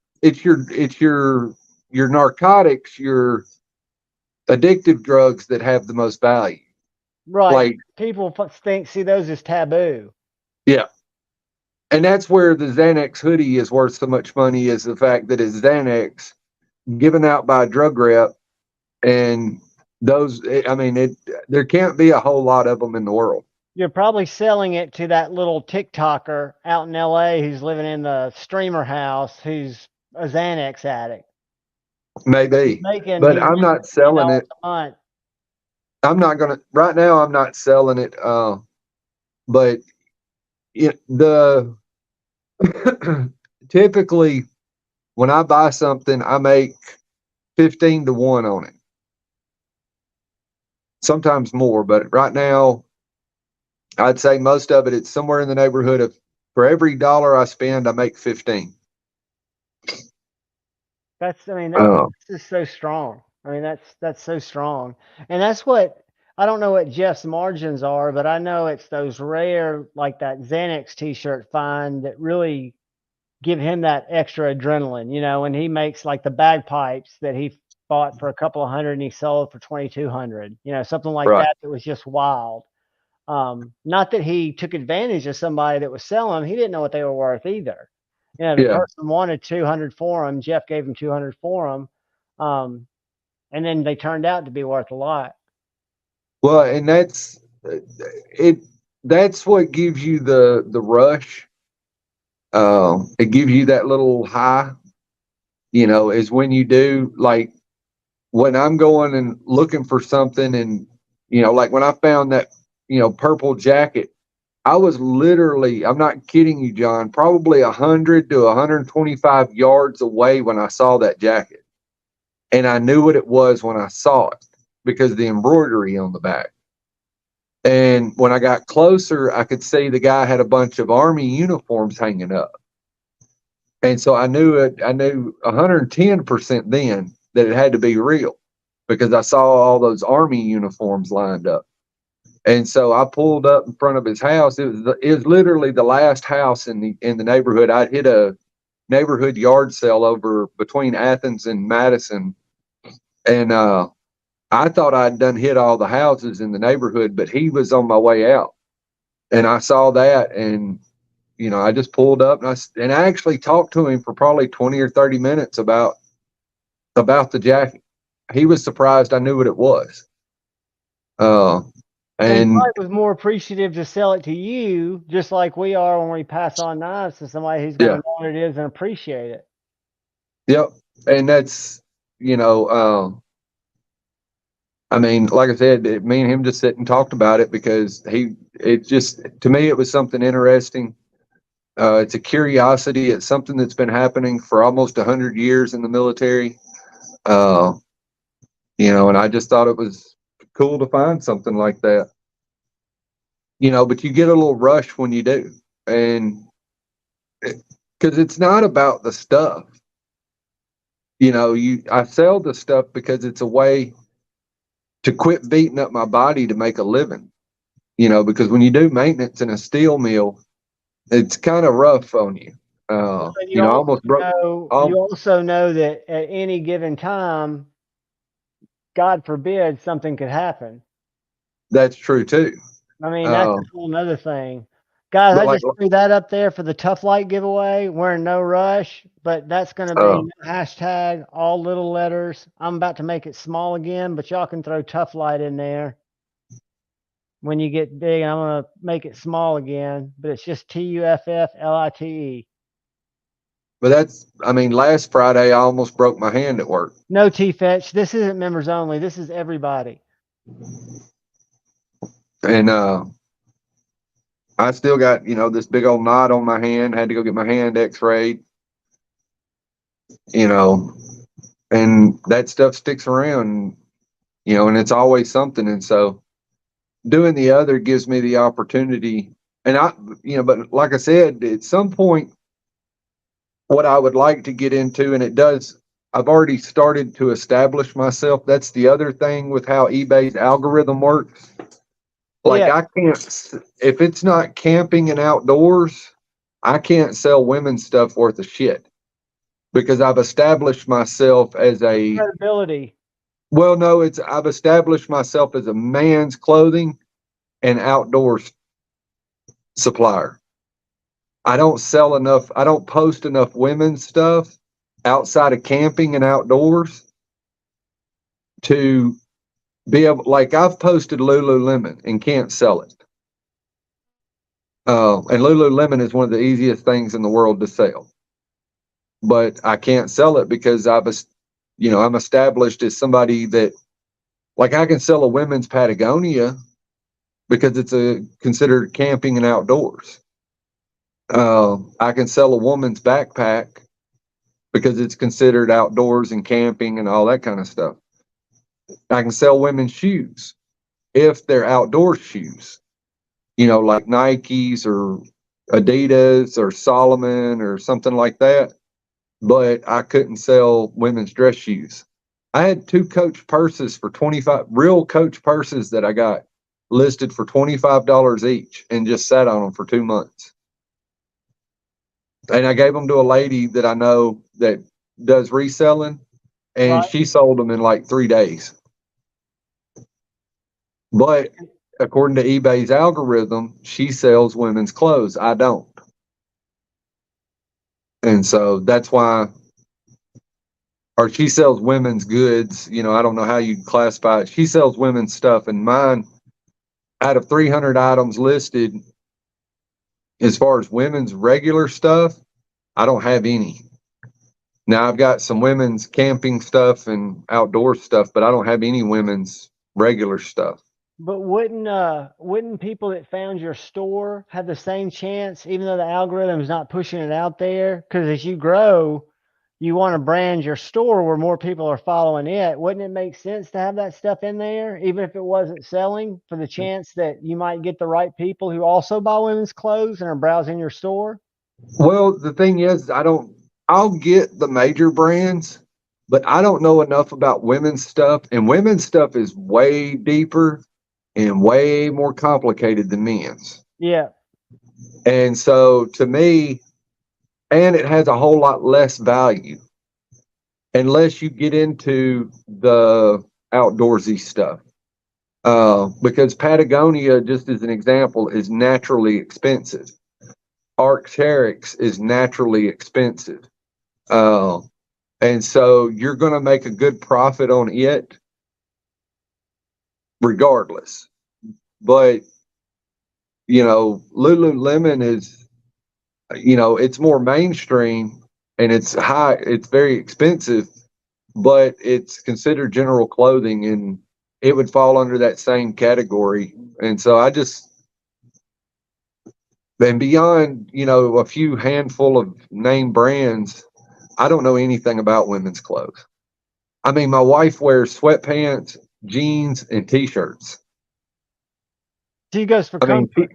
narcotics, your addictive drugs that have the most value. Right. Like people see those as taboo. Yeah. And that's where the Xanax hoodie is worth so much money, is the fact that it's Xanax given out by a drug rep. And there can't be a whole lot of them in the world. You're probably selling it to that little TikToker out in LA who's living in the streamer house, who's a Xanax addict. Maybe, but I'm not selling it. I'm not going to, right now, I'm not selling it. But typically when I buy something, I make 15 to 1 on it. Sometimes more, but right now, I'd say most of it's somewhere in the neighborhood of, for every dollar I spend, I make 15. That's just so strong. That's so strong. And that's what, I don't know what Jeff's margins are, but I know it's those rare, like that Xanax t-shirt find that really give him that extra adrenaline, when he makes like the bagpipes that he bought for a couple of hundred and he sold for 2,200, something like Right. that was just wild. Not that he took advantage of somebody that was selling them. He didn't know what they were worth either. The person wanted 200 for them. Jeff gave him 200 for them. And then they turned out to be worth a lot. Well, and that's what gives you the rush. It gives you that little high, is when you do, like when I'm going and looking for something, and like when I found that purple jacket, I was literally, I'm not kidding you, John, probably 100 to 125 yards away when I saw that jacket. And I knew what it was when I saw it because of the embroidery on the back. And when I got closer, I could see the guy had a bunch of Army uniforms hanging up. And so I knew 110% then that it had to be real because I saw all those Army uniforms lined up. And so I pulled up in front of his house. It was literally the last house in the neighborhood. I hit a neighborhood yard sale over between Athens and Madison, and I thought I'd done hit all the houses in the neighborhood, but he was on my way out, and I saw that, and I just pulled up, and I actually talked to him for probably 20 or 30 minutes about the jacket. He was surprised I knew what it was. And I was more appreciative to sell it to you, just like we are when we pass on knives to somebody who's going to know what it is and appreciate it. Yep. And that's, like I said, me and him just sit and talked about it because to me, it was something interesting. It's a curiosity. It's something that's been happening for almost 100 years in the military. And I just thought it was cool to find something like that. But you get a little rush when you do. And because it's not about the stuff. I sell the stuff because it's a way to quit beating up my body to make a living. Because when you do maintenance in a steel mill, it's kind of rough on you. You also know that at any given time, God forbid, something could happen. That's true too. That's a whole other thing. Guys, I just threw that up there for the Tough Light giveaway. We're in no rush, but that's going to be hashtag all little letters. I'm about to make it small again, but y'all can throw Tough Light in there when you get big. I'm going to make it small again, but it's just TUFFLITE. But I mean, last Friday I almost broke my hand at work. No, T-Fetch. This isn't members only. This is everybody. And I still got, this big old knot on my hand. Had to go get my hand x-rayed, you know, and that stuff sticks around, and it's always something. And so doing the other gives me the opportunity. And but like I said, at some point, what I would like to get into, and I've already started to establish myself. That's the other thing with how eBay's algorithm works. Like, Yeah. I can't, if it's not camping and outdoors, I can't sell women's stuff worth of shit because I've established myself as Credibility. well, no, I've established myself as a man's clothing and outdoors supplier. I don't post enough women's stuff outside of camping and outdoors to be able, like, I've posted Lululemon and can't sell it. And Lululemon is one of the easiest things in the world to sell, but I can't sell it because I'm established as somebody that, like, I can sell a women's Patagonia because it's considered camping and outdoors. I can sell a woman's backpack because it's considered outdoors and camping and all that kind of stuff. I can sell women's shoes if they're outdoor shoes, like Nikes or Adidas or Solomon or something like that. But I couldn't sell women's dress shoes. I had two Coach purses for 25, real Coach purses that I got listed for $25 each and just sat on them for 2 months. And I gave them to a lady that I know that does reselling, and Right. she sold them in like 3 days. But according to eBay's algorithm, she sells women's clothes. I don't. And so that's why, or she sells women's goods. I don't know how you classify it. She sells women's stuff, and mine, out of 300 items listed, as far as women's regular stuff, I don't have any. Now I've got some women's camping stuff and outdoor stuff, but I don't have any women's regular stuff. But wouldn't people that found your store have the same chance, even though the algorithm is not pushing it out there? Because as you grow, you want to brand your store where more people are following it. Wouldn't it make sense to have that stuff in there, even if it wasn't selling, for the chance that you might get the right people who also buy women's clothes and are browsing your store? Well, the thing is, I'll get the major brands, but I don't know enough about women's stuff, and women's stuff is way deeper and way more complicated than men's. Yeah. And so to me, and it has a whole lot less value unless you get into the outdoorsy stuff. Because Patagonia, just as an example, is naturally expensive. Arc'teryx is naturally expensive. And so you're going to make a good profit on it regardless. But, Lululemon is, it's more mainstream and it's very expensive, but it's considered general clothing and it would fall under that same category. And so and beyond, a few handful of name brands, I don't know anything about women's clothes. I mean, my wife wears sweatpants, jeans, and t-shirts. She goes for I mean, comfort.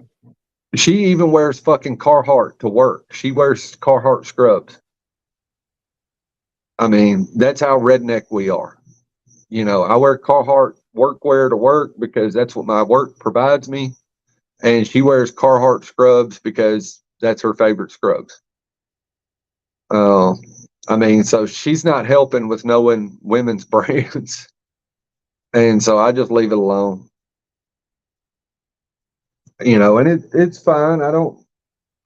she even wears fucking Carhartt to work. She wears Carhartt scrubs. I mean, that's how redneck we are. I wear Carhartt workwear to work because that's what my work provides me. And she wears Carhartt scrubs because that's her favorite scrubs. I mean, so she's not helping with knowing women's brands. And so I just leave it alone. And it's fine.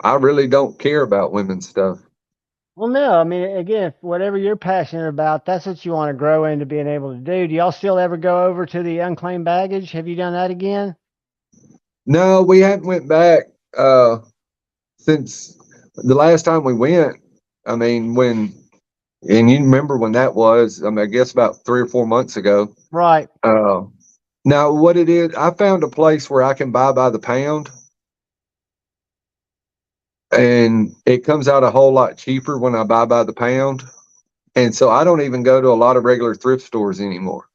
I really don't care about women's stuff. Well, no, I mean, again, whatever you're passionate about, that's what you want to grow into being able to do. Do y'all still ever go over to the unclaimed baggage? Have you done that again? No, we haven't went back since the last time we went. I mean, and you remember when that was, I mean, I guess about 3 or 4 months ago. Right. Uh, Now, what it is, I found a place where I can buy by the pound, and it comes out a whole lot cheaper when I buy by the pound. And so I don't even go to a lot of regular thrift stores anymore.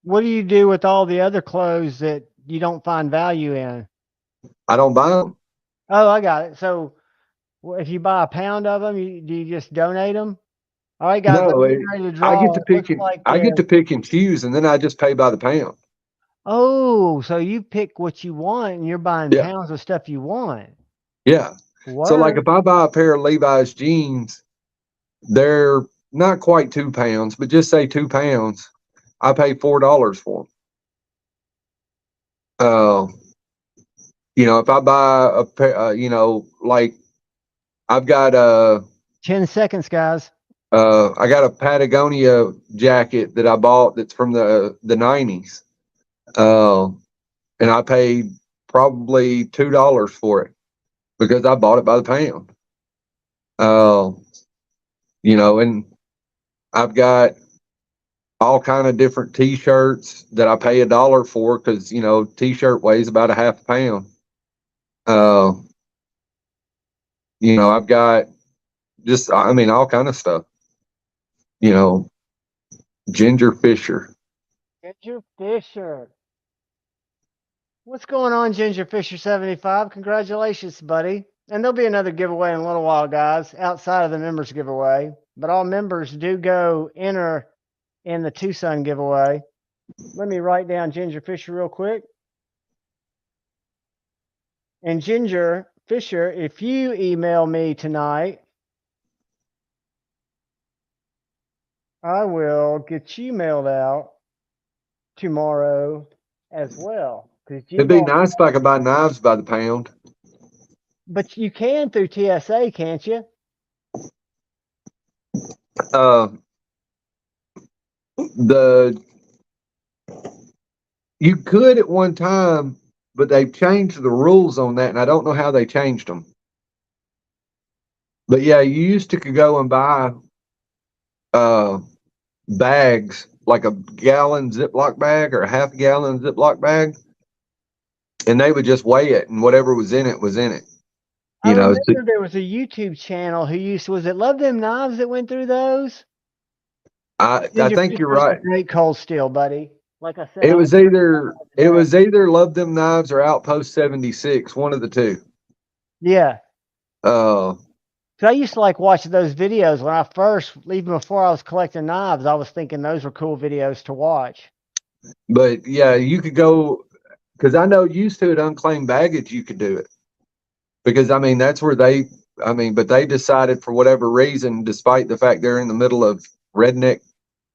What do you do with all the other clothes that you don't find value in? I don't buy them. Oh, I got it. So if you buy a pound of them, do you just donate them? All right, guys, let No, me get ready to I get draw. to It looks pick and like I get to pick and choose, and then I just pay by the pound. oh, so you pick what you want and you're buying Yeah, pounds of stuff you want. yeah. So, like, Word. if I buy a pair of Levi's jeans, they're not quite 2 pounds, but just say 2 pounds. I pay $4 for them. Uh, if I buy a pair, like I've got 10 seconds, guys. I got a Patagonia jacket that I bought that's from the '90s, uh, and I paid probably $2 for it because I bought it by the pound. Uh, and I've got all kind of different T-shirts that I pay $1 for because T-shirt weighs about a half a pound. Uh, I've got just I mean all kind of stuff. You know, Ginger Fisher. Ginger Fisher. What's going on, Ginger Fisher 75? Congratulations, buddy. And there'll be another giveaway in a little while, guys, outside of the members giveaway. But all members do go enter in the Tucson giveaway. Let me write down Ginger Fisher real quick. And Ginger Fisher, if you email me tonight, I will get you mailed out tomorrow as well. Because you It'd be bought, nice if I could buy knives by the pound. but you can through TSA, can't you? Uh, the You could at one time, but they've changed the rules on that, and I don't know how they changed them. But yeah, you used to could go and buy uh, bags, like a gallon Ziploc bag or a half gallon Ziploc bag, and they would just weigh it, and whatever was in it was in it. I You know, remember there was a YouTube channel who was it Love Them Knives that went through those? I Ginger think you're Fisher's a right. great cold steel, buddy. Like I said, It I was was either it today. was either Love Them Knives or Outpost 76, one of the two. Yeah. Uh, So I used to like watch those videos when I first, even before I was collecting knives, I was thinking those were cool videos to watch. but yeah, you could go because I know used to at unclaimed baggage you could do it because I mean that's where but they decided for whatever reason, despite the fact they're in the middle of redneck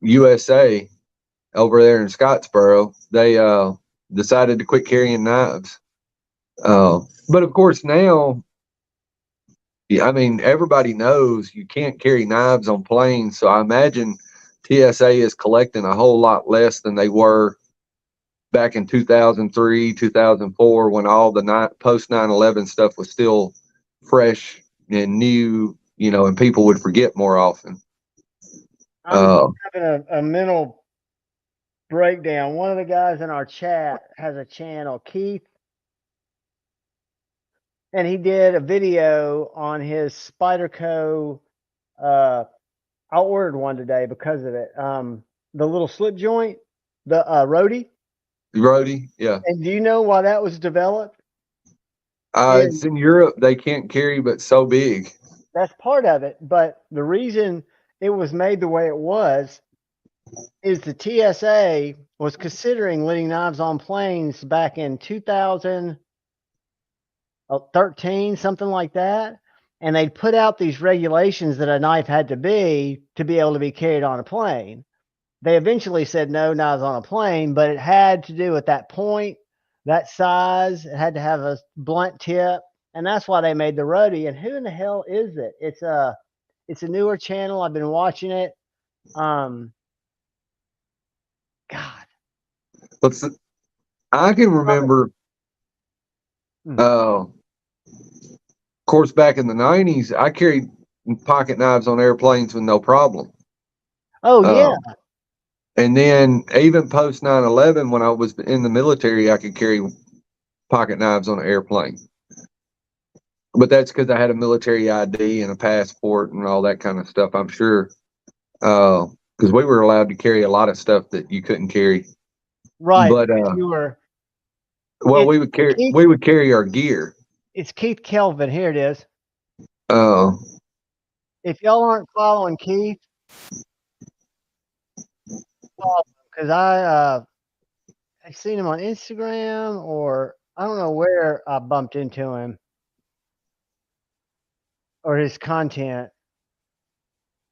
USA over there in Scottsboro, they decided to quit carrying knives. But of course now, yeah, I mean everybody knows you can't carry knives on planes, so I imagine TSA is collecting a whole lot less than they were back in 2003, 2004, when all the post 9/11 stuff was still fresh and new, and people would forget more often. I'm just Uh, having a mental breakdown. One of the guys in our chat has a channel, Keith, and he did a video on his Spyderco. I ordered one today because of it. The little slip joint, the Rhodey. Rhodey, yeah. And do you know why that was developed? It's And in Europe. They can't carry, but so big. that's part of it. But the reason it was made the way it was is the TSA was considering letting knives on planes back in 2013, something like that. And they'd put out these regulations that a knife had to be able to be carried on a plane. They eventually said no knives on a plane, but it had to do with that point, that size. It had to have a blunt tip, and that's why they made the Rhodey. And who in the hell is it? It's a newer channel. I've been watching it. Um, God, But I can remember, Hmm. of course, back in the '90s, I carried pocket knives on airplanes with no problem. Oh yeah. And then even post 9/11, when I was in the military, I could carry pocket knives on an airplane. But that's because I had a military ID and a passport and all that kind of stuff, I'm sure. Because we were allowed to carry a lot of stuff that you couldn't carry. Right. But You were. well, It's we would carry our gear. It's Keith Kelvin. Here it is. Uh, If y'all aren't following Keith, because I've seen him on Instagram, or I don't know where I bumped into him or his content.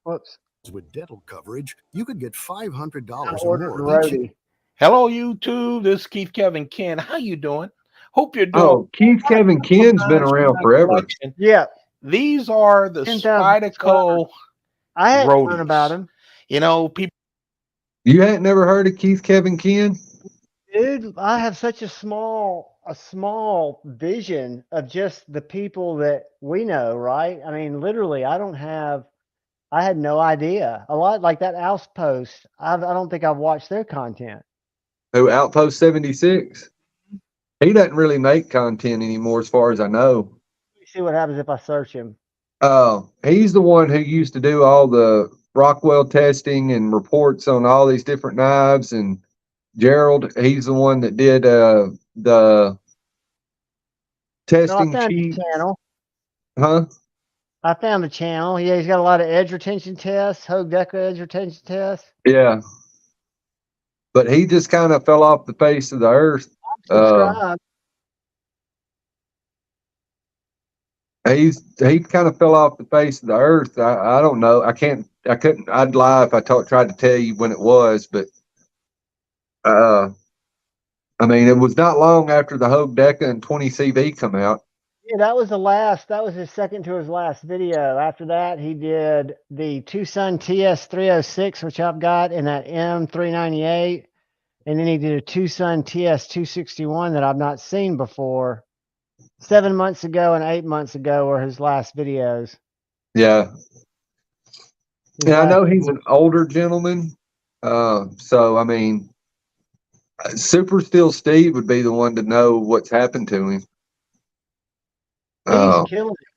Whoops. With dental coverage, you could get $500 I or ordered more each year. roadie. Hello, YouTube. This is Keith Kevin Ken. How you doing? Hope you're doing. oh, Keith Kevin Ken's been around forever. Yeah. These are the 10,000 Spyderco I hadn't roadies. known about him. You know, people. You hadn't never heard of Keith Kevin Ken? Dude, I have such a small vision of just the people that we know, right? I mean, literally, I had no idea. A lot like that Outpost. I don't think I've watched their content. Who, Outpost 76? He doesn't really make content anymore, as far as I know. Let me see what happens if I search him. He's the one who used to do all the Rockwell testing and reports on all these different knives. And Gerald, he's the one that did the No, I testing found sheet. the channel. Huh? I found the channel. Yeah, he's got a lot of edge retention tests, Hogue Deca edge retention tests. Yeah. But he just kind of fell off the face of the earth. Subscribe. He kind of fell off the face of the earth. I don't know. I'd lie if I tried to tell you when it was, but I mean, it was not long after the Hogue Deca and 20 CV come out. Yeah, that was his second to his last video. After that, he did the Tucson TS306, which I've got, in that M398. And then he did a Tucson TS261 that I've not seen before. 7 months ago and 8 months ago were his last videos. Yeah. I know he's an older gentleman. So, I mean, Super Steel Steve would be the one to know what's happened to him. Steve's killing it.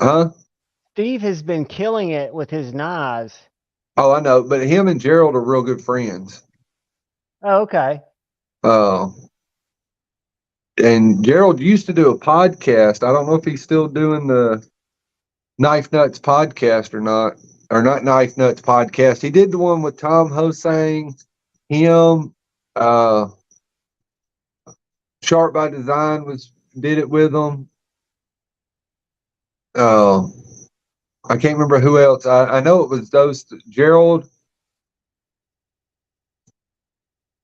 Huh? Steve has been killing it with his knives. Oh, I know. But him and Gerald are real good friends. Oh, okay. And Gerald used to do a podcast. I don't know if he's still doing the Knife Nuts podcast or not. Or not Knife Nuts podcast. He did the one with Tom Hosang, him, Sharp by Design did it with him. I can't remember who else. I know it was those Gerald,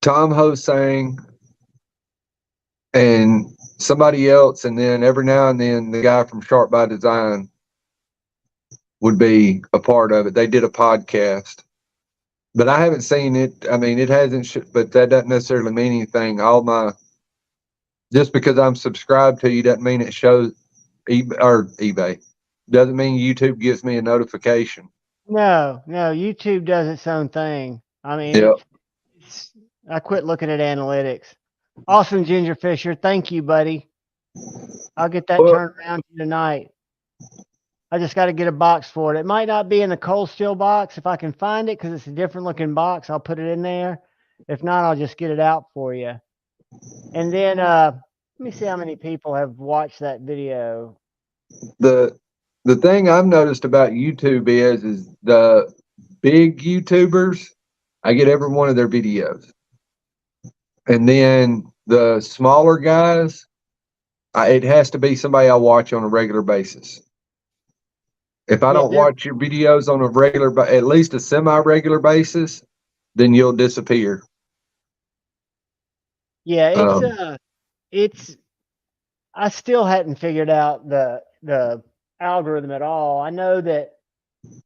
Tom Hosang, and somebody else, and then every now and then the guy from Sharp by Design would be a part of it. They did a podcast, but I haven't seen it. I mean, it hasn't, but that doesn't necessarily mean anything. Just because I'm subscribed to you doesn't mean it shows eBay. Doesn't mean YouTube gives me a notification. No, YouTube does its own thing. I mean, Yep. I quit looking at analytics. Awesome, Ginger Fisher. Thank you, buddy. I'll get that turned around tonight. I just got to get a box for it. It might not be in the cold steel box. If I can find it, because it's a different looking box, I'll put it in there. If not, I'll just get it out for you. And then let me see how many people have watched that video. The thing I've noticed about YouTube is the big YouTubers, I get every one of their videos. And then the smaller guys, it has to be somebody I watch on a regular basis. If I don't watch your videos on a regular, at least a semi-regular basis, then you'll disappear. Yeah, I still hadn't figured out the algorithm at all. I know that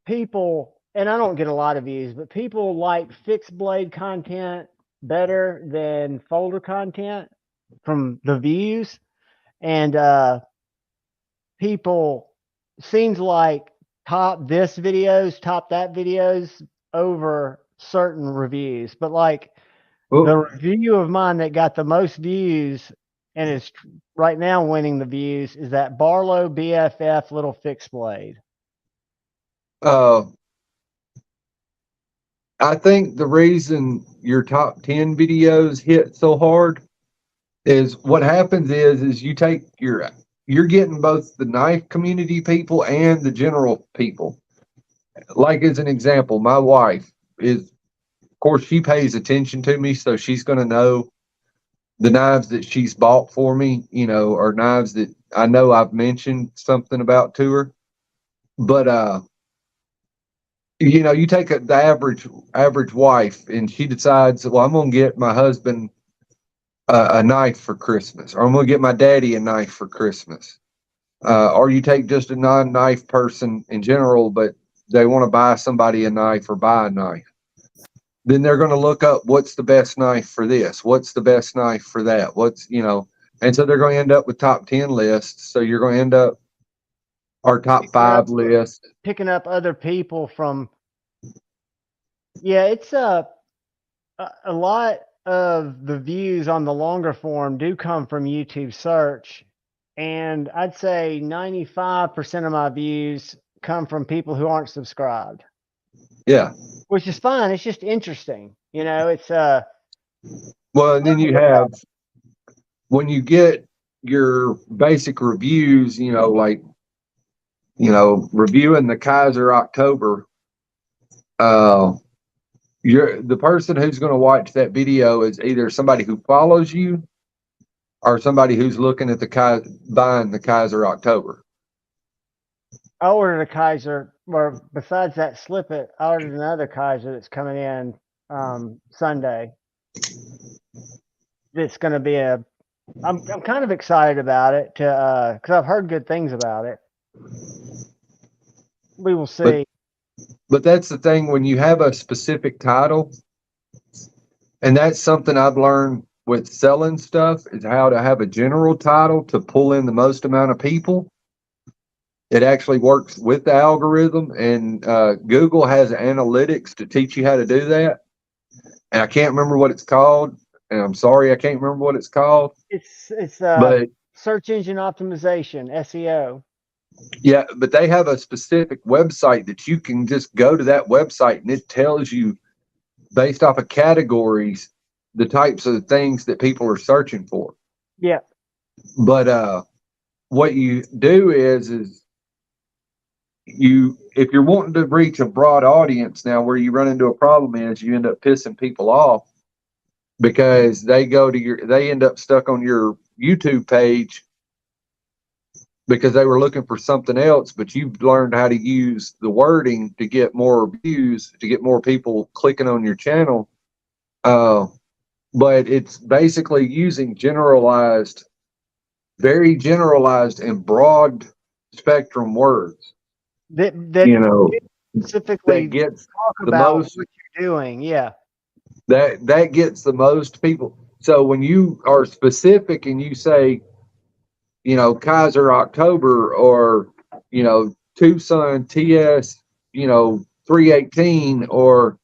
people, and I don't get a lot of views, but people like fixed blade content better than folder content from the views. And people, seems like top this videos, top that videos over certain reviews. But like the Well, review of mine that got the most views and is right now winning the views is that Barlow BFF little fixed blade. uh, I think the reason your top 10 videos hit so hard is what happens is you take you're getting both the knife community people and the general people. Like as an example, my wife is, of course, she pays attention to me, so she's going to know the knives that she's bought for me, are knives that I know I've mentioned something about to her. But you take the average wife, and she decides, well, I'm going to get my husband a knife for Christmas, or I'm going to get my daddy a knife for Christmas. Or you take just a non-knife person in general, but they want to buy somebody a knife or buy a knife. Then they're going to look up what's the best knife for this, what's the best knife for that, and so they're going to end up with top 10 lists. So you're going to end up our top 5 list. Picking up other people from, yeah, it's a lot of the views on the longer form do come from YouTube search. And I'd say 95% of my views come from people who aren't subscribed. Yeah. Which is fine. It's just interesting. It's Well, and then you have, when you get your basic reviews, reviewing the Kaiser October, the person who's going to watch that video is either somebody who follows you or somebody who's looking at buying the Kaiser October. I ordered a Kaiser, or besides that slip it, I ordered another Kaiser that's coming in Sunday. It's going to be I'm kind of excited about it because I've heard good things about it. We will see. But that's the thing, when you have a specific title, and that's something I've learned with selling stuff, is how to have a general title to pull in the most amount of people. It actually works with the algorithm, and Google has analytics to teach you how to do that. And I can't remember what it's called, and I'm sorry I can't remember what it's called. It's but search engine optimization, SEO. Yeah, but they have a specific website that you can just go to that website, and it tells you based off of categories the types of things that people are searching for. Yeah. But what you do is if you're wanting to reach a broad audience, now where you run into a problem is you end up pissing people off because they end up stuck on your YouTube page because they were looking for something else, but you've learned how to use the wording to get more views, to get more people clicking on your channel. But it's basically using very generalized and broad spectrum words. That specifically that gets talk the about most, what you're doing. Yeah. That gets the most people. So when you are specific and you say, Kaiser October, or, Tucson TS, 318, or,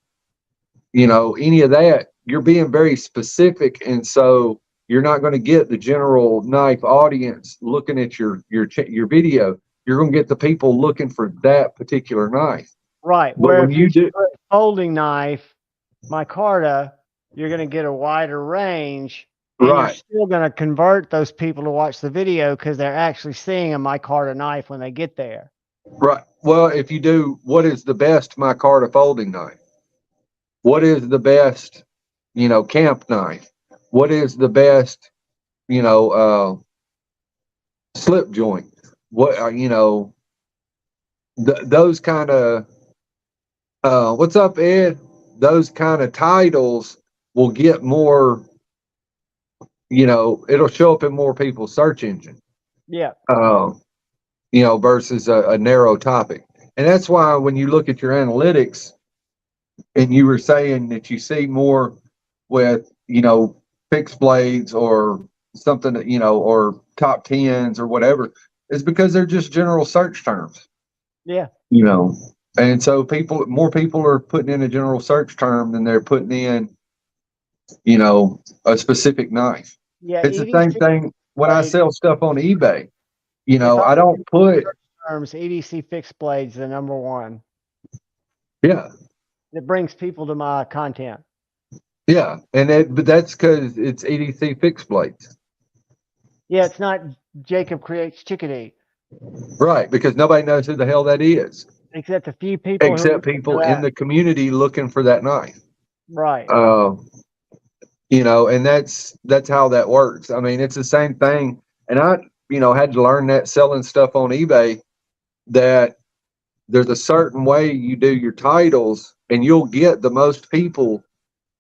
any of that, you're being very specific. And so you're not going to get the general knife audience looking at your video. You're going to get the people looking for that particular knife. Right. But where when if you do folding knife, micarta, you're going to get a wider range. And right, you're still going to convert those people to watch the video because they're actually seeing a micarta knife when they get there. right. Well, if you do, what is the best micarta folding knife? What is the best, camp knife? What is the best, slip joint? What, those kind of, what's up, Ed? Those kind of titles will get more, it'll show up in more people's search engine. Yeah. Versus a narrow topic. And that's why when you look at your analytics, and you were saying that you see more with, fixed blades or something, or top 10s or whatever, is because they're just general search terms. Yeah. you know. And so more people are putting in a general search term than they're putting in, a specific knife. Yeah, It's the same EDC thing when I blade. sell stuff on eBay. If I I look don't at put, search terms, EDC fixed blades the number one. yeah, It brings people to my content. yeah. But that's because it's EDC fixed blades. Yeah, it's not Jacob Creates Chickadee, Right. Because nobody knows who the hell that is except a few people who are except looking for people in that. the community looking for that knife. Right. Uh, and that's how that works. I mean, it's the same thing. And I, had to learn that selling stuff on eBay that there's a certain way you do your titles and you'll get the most people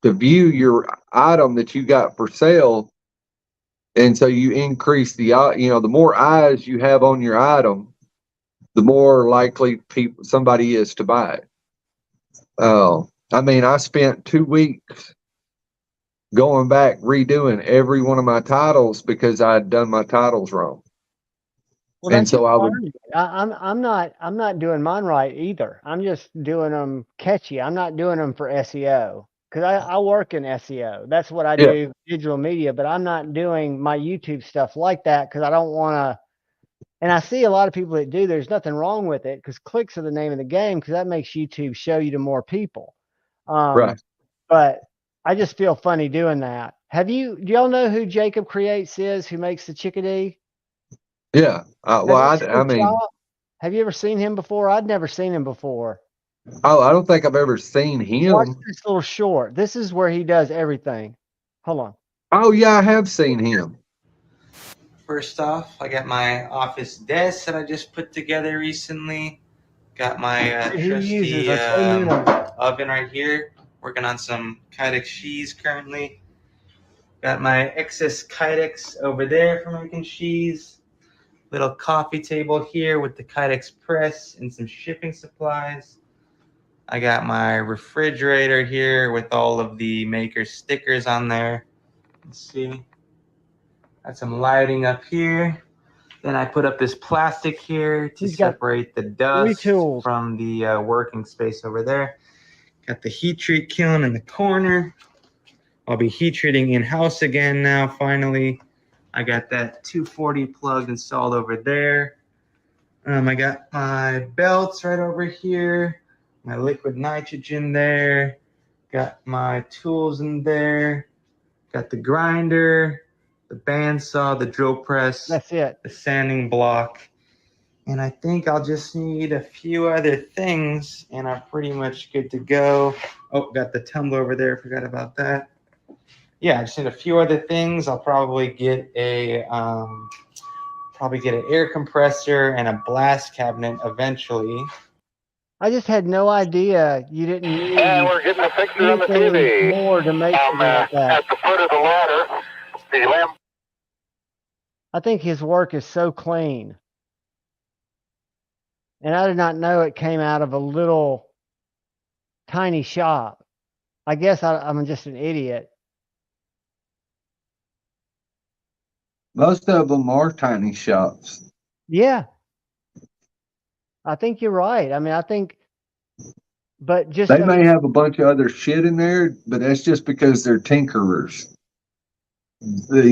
to view your item that you got for sale. And so you increase the more eyes you have on your item, the more likely somebody is to buy it. I mean, I spent 2 weeks going back redoing every one of my titles because I had done my titles wrong. Well, And that's so just I would, learning. I'm not doing mine right either. I'm just doing them catchy. I'm not doing them for SEO because I work in SEO. That's what I yeah, do, digital media. But I'm not doing my YouTube stuff like that because I don't want to. And I see a lot of people that do. There's nothing wrong with it because clicks are the name of the game because that makes YouTube show you to more people. right. But I just feel funny doing that. Do y'all know who Jacob Creates is? Who makes the chickadee? Yeah. Have you I, seen I him mean, shop? Have you ever seen him before? I'd never seen him before. I don't think I've ever seen Watch him. this little short. This is where he does everything. Hold on. Oh, yeah, I have seen him. First off, I got my office desk that I just put together recently. Got my He uses trusty are so minimal. oven right here. Working on some Kydex cheese currently. Got my excess Kydex over there for making cheese. Little coffee table here with the Kydex press and some shipping supplies. I got my refrigerator here with all of the maker stickers on there. Let's see. Got some lighting up here. Then I put up this plastic here to He's got separate the 3 dust tools. from the working space over there. Got the heat treat kiln in the corner. I'll be heat treating in-house again now, finally. I got that 240 plug installed over there. I got my belts right over here, my liquid nitrogen there, got my tools in there, got the grinder, the bandsaw, the drill press, That's it. the sanding block, and I think I'll just need a few other things and I'm pretty much good to go. Oh, got the tumbler over there, forgot about that. Yeah, I just need a few other things. I'll probably get an air compressor and a blast cabinet eventually. I just had no idea you didn't And need we're getting a picture on the anything TV. more to make something like that. At the foot of the ladder, the lamp. I think his work is so clean. And I did not know it came out of a little tiny shop. I guess I'm just an idiot. Most of them are tiny shops. Yeah, I think you're right. I mean, but just, They may have a bunch of other shit in there, but that's just because they're tinkerers. But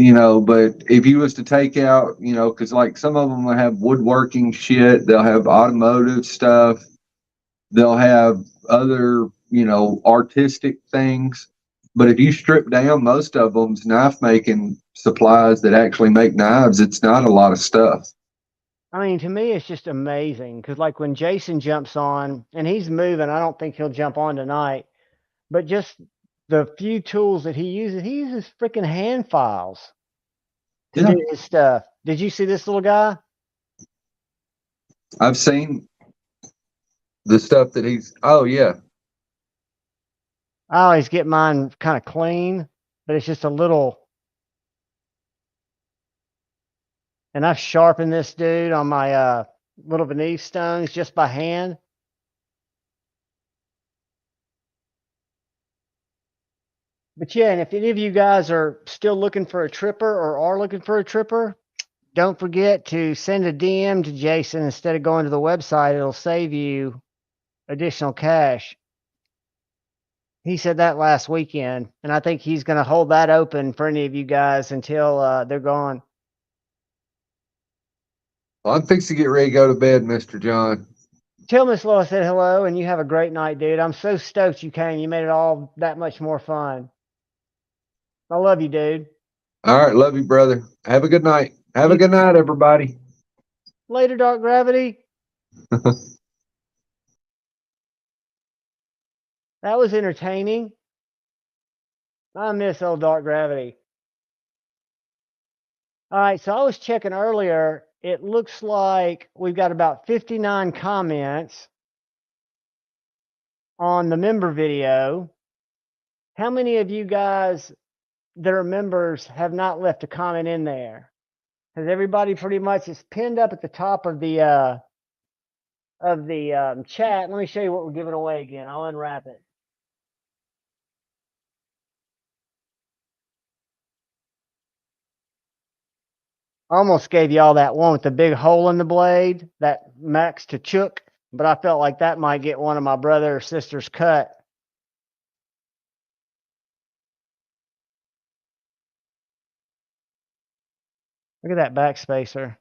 if you was to take out, because like some of them will have woodworking shit, they'll have automotive stuff, they'll have other, artistic things. But if you strip down most of them's knife making supplies that actually make knives, it's not a lot of stuff. I mean, to me, it's just amazing because, like, when Jason jumps on and he's moving, I don't think he'll jump on tonight, but just the few tools that he uses freaking hand files to Yeah. do his stuff. Did you see this little guy? I've seen the stuff that oh, yeah. I always get mine kind of clean, but it's just a little. And I've sharpened this dude on my little Venetian stones just by hand. But yeah, and if any of you guys are still looking for a tripper or are looking for a tripper, don't forget to send a DM to Jason instead of going to the website. It'll save you additional cash. He said that last weekend, and I think he's going to hold that open for any of you guys until they're gone. Well, I'm fixing to get ready to go to bed, Mr. John. Tell Miss Lois I said hello, and you have a great night, dude. I'm so stoked you came. You made it all that much more fun. I love you, dude. All right, love you, brother. Have a good night. Have a You- good night, everybody. Later, Dark Gravity. That was entertaining. I miss old Dark Gravity. All right, so I was checking earlier. It looks like we've got about 59 comments on the member video. How many of you guys that are members have not left a comment in there? Because everybody pretty much is pinned up at the top of the chat. Let me show you what we're giving away again. I'll unwrap it. Almost gave y'all that one with the big hole in the blade, that Max to Chook, but I felt like that might get one of my brother or sister's cut. Look at that backspacer.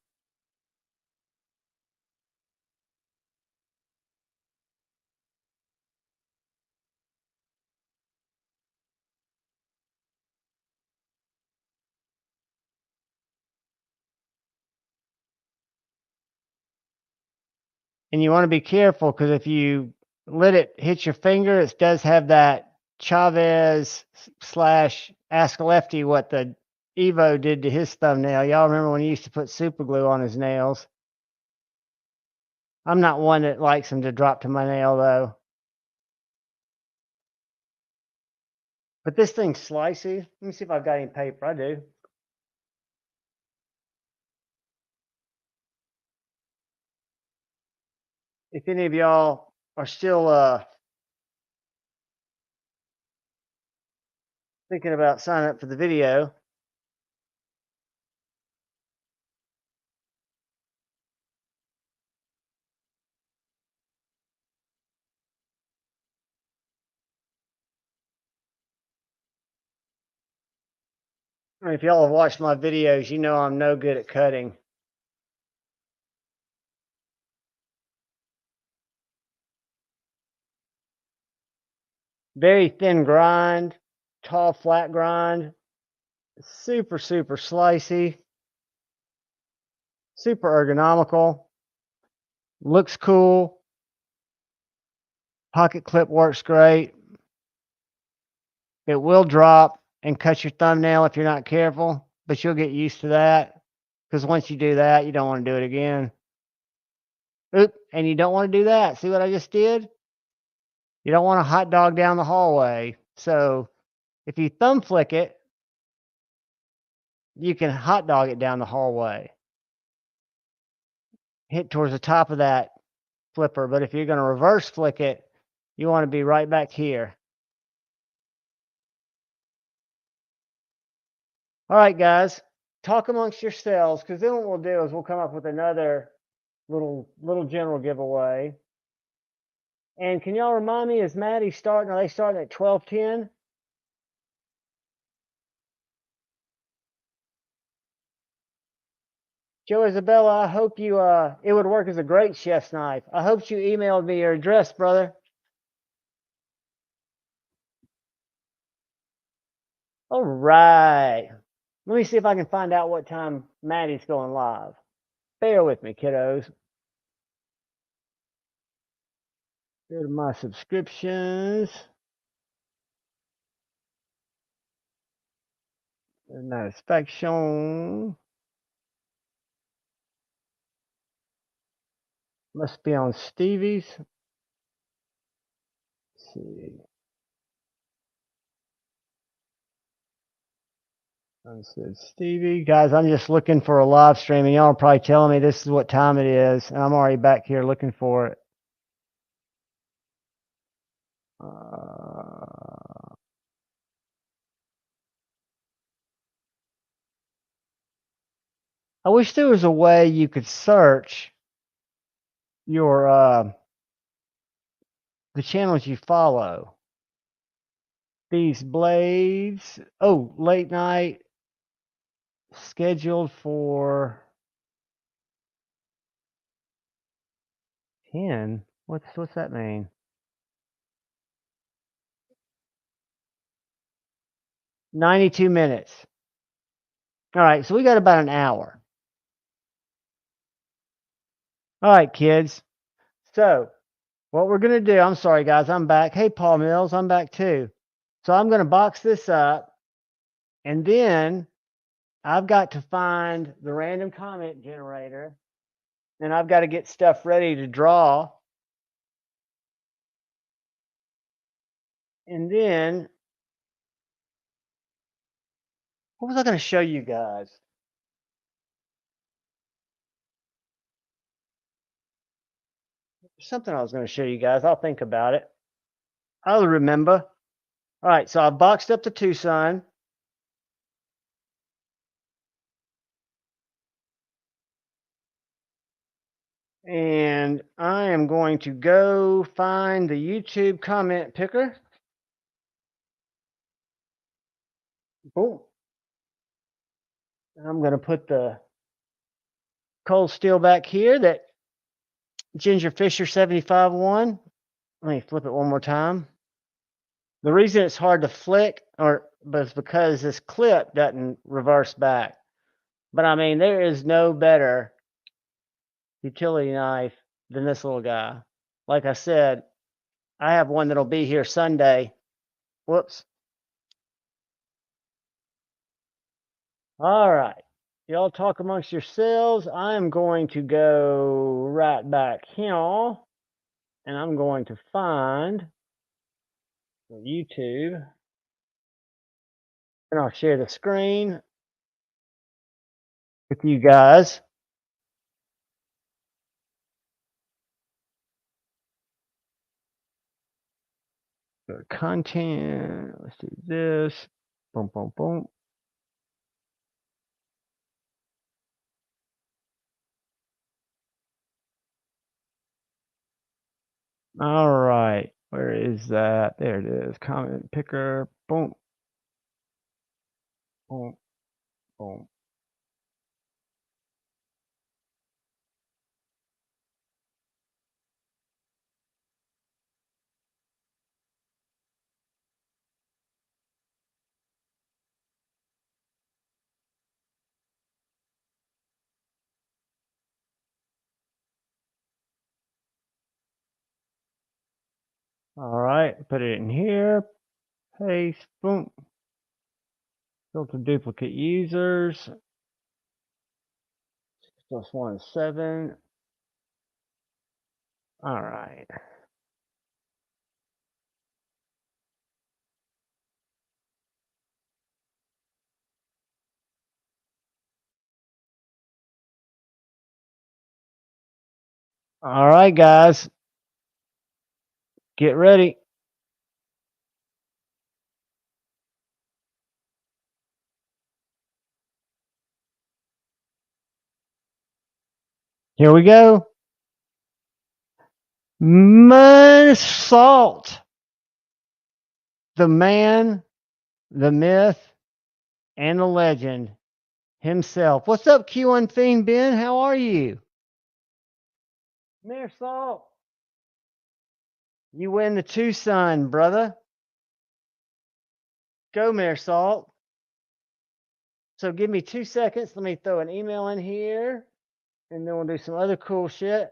And you want to be careful because if you let it hit your finger, it does have that Chavez slash Ask Lefty what the Evo did to his thumbnail. Y'all remember when he used to put super glue on his nails? I'm not one that likes them to drop to my nail though. But this thing's slicey. Let me see if I've got any paper. I do. If any of y'all are still thinking about signing up for the video, I mean, if y'all have watched my videos, you know I'm no good at cutting. Very thin grind, tall flat grind, super slicey, super ergonomical, looks cool. Pocket clip works great. It will drop and cut your thumbnail if you're not careful, but you'll get used to that because once you do that, you don't want to do it again. Oop, and you don't want to do that. See what I just did? You don't want a hot dog down the hallway. So if you thumb flick it, you can hot dog it down the hallway. Hit towards the top of that flipper. But if you're going to reverse flick it, you want to be right back here. All right, guys, talk amongst yourselves because then what we'll do is we'll come up with another little general giveaway. And can y'all remind me, is Maddie starting? Are they starting at 12:10? Joe Isabella, I hope you it would work as a great chef's knife. I hope you emailed me your address, brother. All right. Let me see if I can find out what time Maddie's going live. Bear with me, kiddos. Go to my subscriptions. Satisfaction. Must be on Stevie's. Let's see. I said Stevie. Guys, I'm just looking for a live stream, and y'all are probably telling me this is what time it is, and I'm already back here looking for it. I wish there was a way you could search your the channels you follow. These blades. Oh, late night scheduled for 10. What's that mean? 92 minutes. All right, so we got about an hour. All right, kids. So what we're gonna do, I'm sorry guys, I'm back. Hey Paul Mills, I'm back too. So I'm gonna box this up, and then I've got to find the random comment generator, and I've got to get stuff ready to draw. And then, what was I going to show you guys? There's something I was going to show you guys. I'll think about it. I'll remember. All right, so I boxed up the Tucson. And I am going to go find the YouTube comment picker. Boom. I'm going to put the cold steel back here that Ginger Fisher 75 won. Let me flip it one more time. The reason it's hard to flick is because this clip doesn't reverse back. But I mean, there is no better utility knife than this little guy. Like I said, I have one that'll be here Sunday. Whoops. All right. Y'all talk amongst yourselves. I'm going to go right back here, and I'm going to find YouTube, and I'll share the screen with you guys. Go to content. Let's do this. Boom, boom, boom. All right. Where is that? There it is. Comment picker. Boom. Boom. Boom. All right. Put it in here. Paste. Boom. Filter duplicate users. +1 7. All right. All right, guys. Get ready. Here we go. Minus Salt. The man, the myth, and the legend himself. What's up, Q1 Fiend Ben? How are you? Mayor Salt. You win the Tucson, brother. Go, Mayor Salt. So give me 2 seconds. Let me throw an email in here, and then we'll do some other cool shit.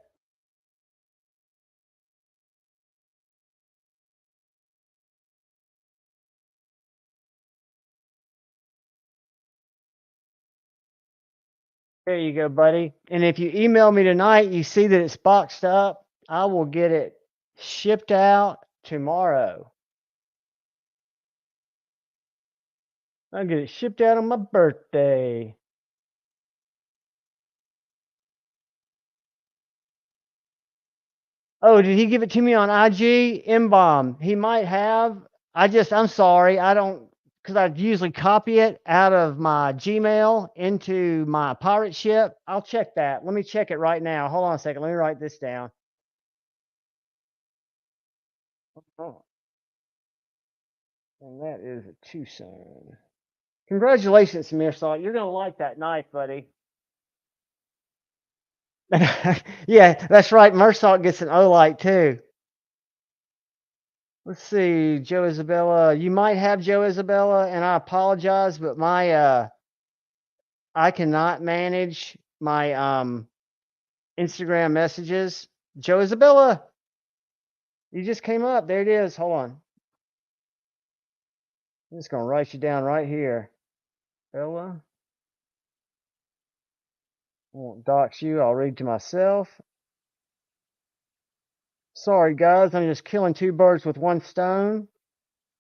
There you go, buddy. And if you email me tonight, you see that it's boxed up, I will get it shipped out tomorrow. I'll get it shipped out on my birthday. Oh, did he give it to me on IG? M-Bomb. He might have. I'm sorry. I don't because I usually copy it out of my Gmail into my pirate ship. I'll check that. Let me check it right now. Hold on a second. Let me write this down. Oh, and that is a Tucson. Congratulations, Mirsal. You're going to like that knife, buddy. Yeah, that's right. Mersalt gets an Olight too. Let's see, Joe Isabella. You might have Joe Isabella, and I apologize, but my I cannot manage my Instagram messages. Joe Isabella, you just came up. There it is. Hold on. I'm just gonna write you down right here. Bella. I won't dox you. I'll read to myself. Sorry, guys. I'm just killing two birds with one stone.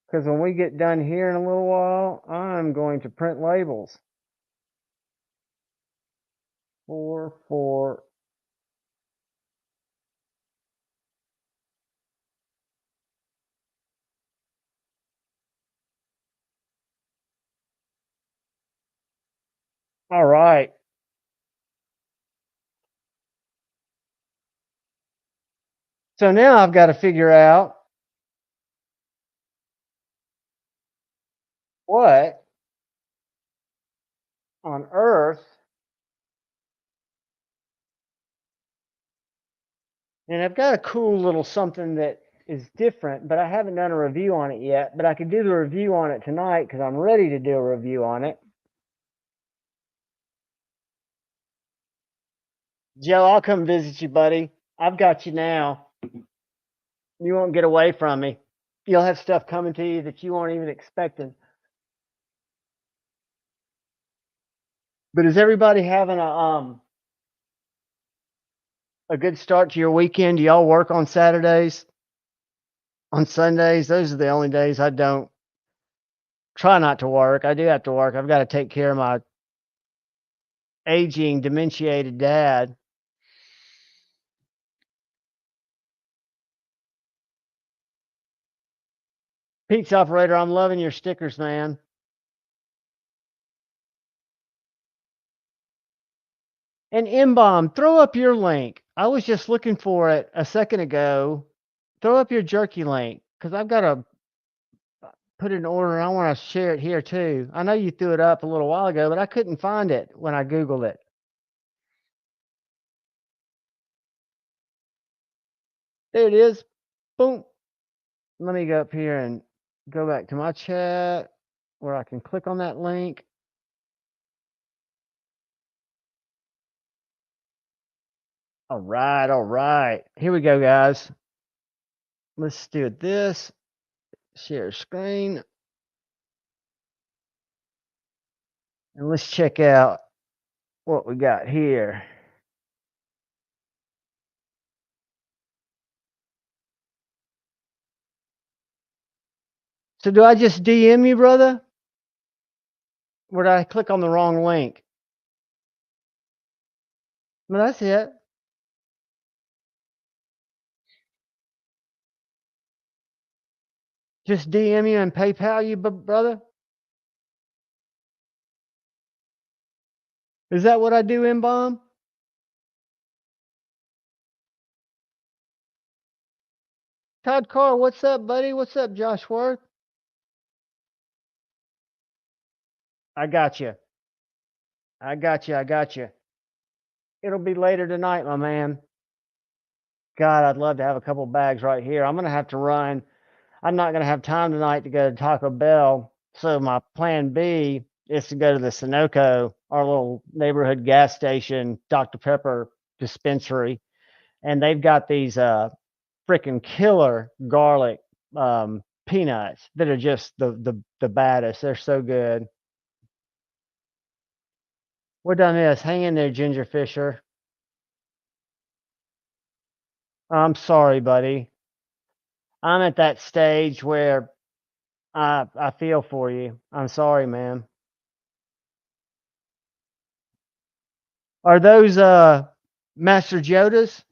Because when we get done here in a little while, I'm going to print labels. 4. All right. So now I've got to figure out what on earth, and I've got a cool little something that is different, but I haven't done a review on it yet, but I could do the review on it tonight because I'm ready to do a review on it. Joe, I'll come visit you, buddy. I've got you now. You won't get away from me. You'll have stuff coming to you that you weren't even expecting. But is everybody having a good start to your weekend? Do y'all work on Saturdays? On Sundays? Those are the only days I don't try not to work. I do have to work. I've got to take care of my aging, dementiated dad. Pizza operator, I'm loving your stickers, man. And M-Bomb, throw up your link. I was just looking for it a second ago. Throw up your jerky link because I've got to put it in order. I want to share it here too. I know you threw it up a little while ago, but I couldn't find it when I Googled it. There it is. Boom. Let me go up here and go back to my chat where I can click on that link. All right, all right. Here we go, guys. Let's do this. Share screen. And let's check out what we got here. So do I just DM you, brother? Or did I click on the wrong link? No, that's it. Just DM you and PayPal you, brother? Is that what I do, M-Bomb? Todd Carr, what's up, buddy? What's up, Josh Worth? I got you. I got you. I got you. It'll be later tonight, my man. God, I'd love to have a couple bags right here. I'm going to have to run. I'm not going to have time tonight to go to Taco Bell. So my plan B is to go to the Sunoco, our little neighborhood gas station, Dr. Pepper dispensary. And they've got these freaking killer garlic peanuts that are just the baddest. They're so good. We're done this. Hang in there, Ginger Fisher. I'm sorry, buddy. I'm at that stage where I feel for you. I'm sorry, man. Are those Master Yodas?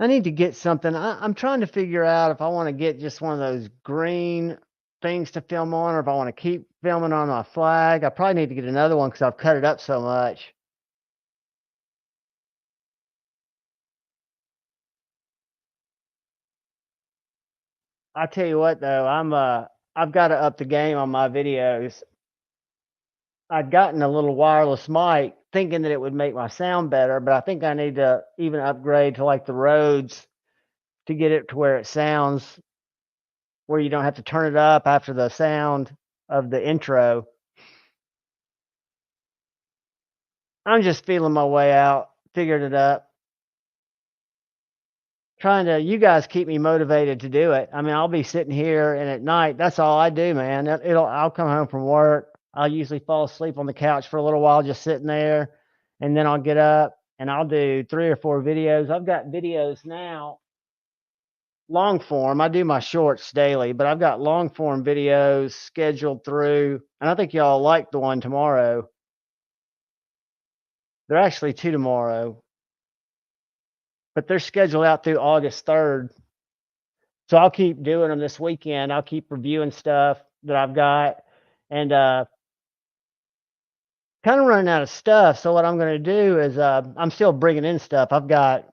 I need to get something. I'm trying to figure out if I want to get just one of those green things to film on, or if I want to keep filming on my flag. I probably need to get another one because I've cut it up so much. I tell you what though, I've got to up the game on my videos. I'd gotten a little wireless mic thinking that it would make my sound better, but I think I need to even upgrade to like the Rhodes to get it to where it sounds where you don't have to turn it up after the sound of the intro. I'm just feeling my way out, figured it up. Trying to, you guys keep me motivated to do it. I mean, I'll be sitting here and at night, that's all I do, man. I'll come home from work. I'll usually fall asleep on the couch for a little while, just sitting there. And then I'll get up and I'll do 3 or 4 videos. I've got videos now, long form. I do my shorts daily, but I've got long form videos scheduled through. And I think y'all like the one tomorrow. They're actually 2 tomorrow, but they're scheduled out through August 3rd. So I'll keep doing them this weekend. I'll keep reviewing stuff that I've got and kind of running out of stuff. So what I'm going to do is I'm still bringing in stuff. I've bought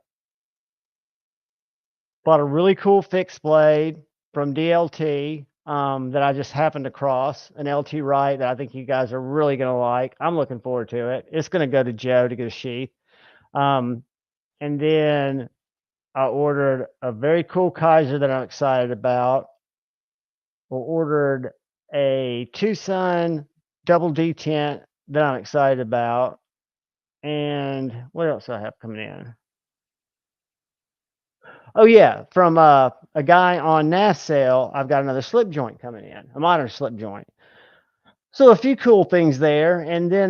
a really cool fixed blade from DLT that I just happened to cross, an LT Wright that I think you guys are really going to like. I'm looking forward to it. It's going to go to Joe to get a sheath. And then I ordered a very cool Kaiser that I'm excited about. I ordered a Tucson double detent that I'm excited about. And what else do I have coming in? Oh yeah, from a guy on NAS sale, I've got another slip joint coming in, a modern slip joint. So a few cool things there, and then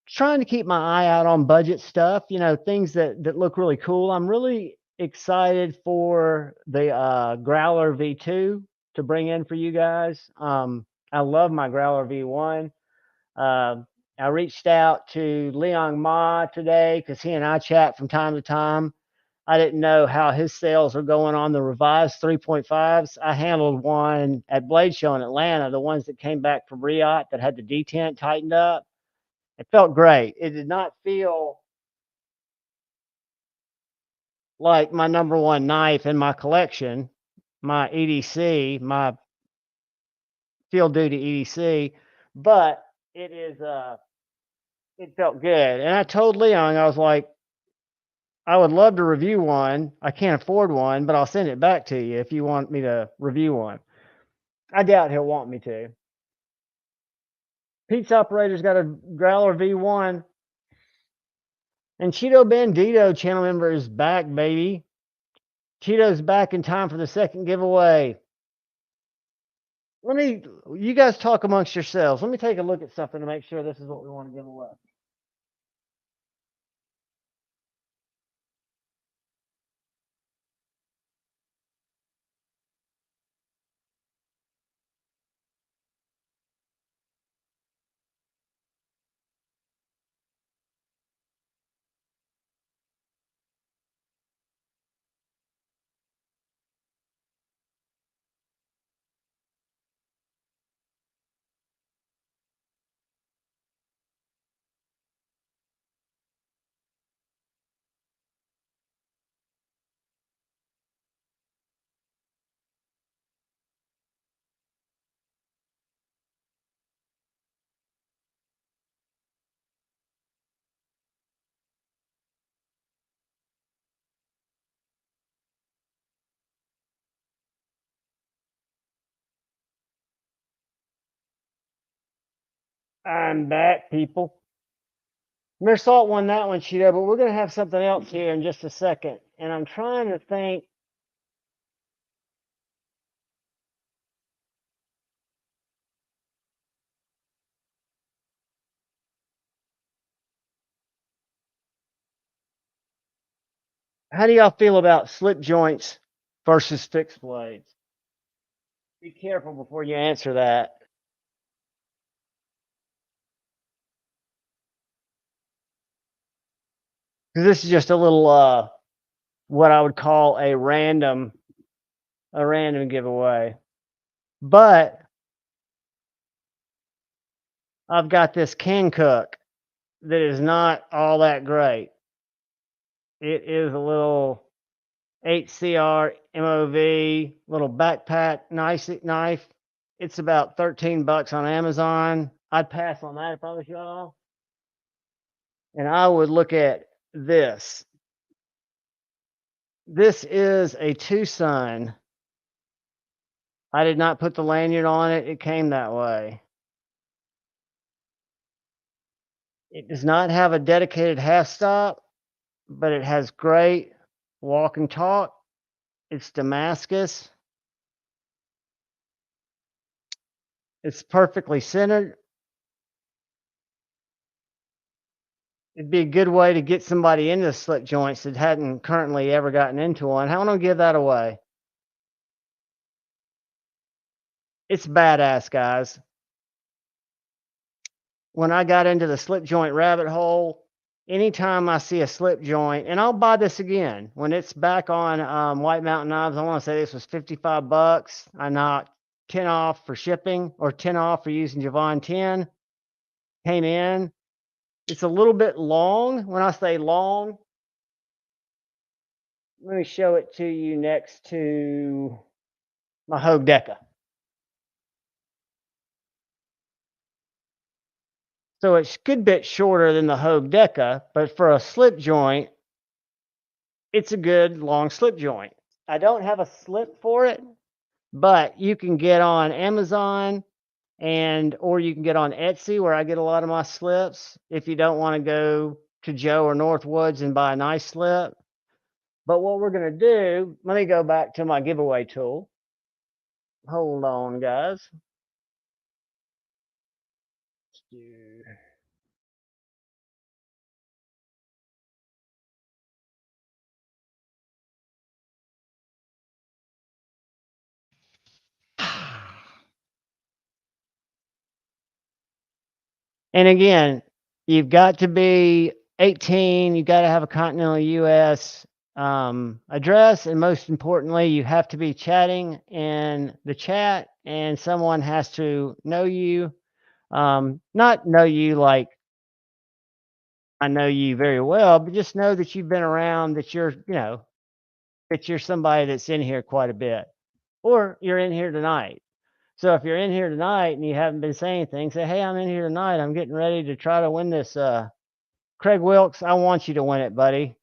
trying to keep my eye out on budget stuff. You know, things that look really cool. I'm really excited for the Growler V2 to bring in for you guys. I love my Growler V1. I reached out to Leon Ma today because he and I chat from time to time. I didn't know how his sales are going on the revised 3.5s. I handled one at Blade Show in Atlanta, the ones that came back from Riot that had the detent tightened up. It felt great. It did not feel like my number one knife in my collection, my EDC, my field duty EDC, but it is it felt good. And I told Leon, I was like, I would love to review one. I can't afford one, but I'll send it back to you if you want me to review one. I doubt he'll want me to. Pete's operator's got a Growler V1. And Cheeto Bandito channel member is back, baby. Cheeto's back in time for the second giveaway. You guys talk amongst yourselves. Let me take a look at something to make sure this is what we want to give away. I'm back, people. Salt won that one, Cheeto, but we're going to have something else here in just a second. And I'm trying to think. How do y'all feel about slip joints versus fixed blades? Be careful before you answer that. Because this is just a little what I would call a random giveaway. But I've got this can cook that is not all that great. It is a little HCR MOV little backpack knife. It's about $13 on Amazon. I'd pass on that if I was y'all. And I would look at this. This is a Tucson. I did not put the lanyard on it. It came that way. It does not have a dedicated half stop, but it has great walk and talk. It's Damascus. It's perfectly centered. It'd be a good way to get somebody into slip joints that hadn't currently ever gotten into one. How am I gonna give that away? It's badass, guys. When I got into the slip joint rabbit hole, anytime I see a slip joint, and I'll buy this again when it's back on White Mountain Knives. I want to say this was $55. I knocked 10 off for shipping, or 10 off for using Javon 10. Came in. It's a little bit long. When I say long, let me show it to you next to my Hogue Deca. So it's a good bit shorter than the Hogue Deca, but for a slip joint, it's a good long slip joint. I don't have a slip for it, but you can get on Amazon or you can get on Etsy, where I get a lot of my slips, if you don't want to go to Joe or Northwoods and buy a nice slip. But what we're going to do, let me go back to my giveaway tool. Hold on, guys. And again, you've got to be 18. You've got to have a continental U.S. Address. And most importantly, you have to be chatting in the chat, and someone has to know you. Not know you like I know you very well, but just know that you've been around, that you're somebody that's in here quite a bit, or you're in here tonight. So if you're in here tonight and you haven't been saying anything, say, hey, I'm in here tonight. I'm getting ready to try to win this. Craig Wilkes, I want you to win it, buddy.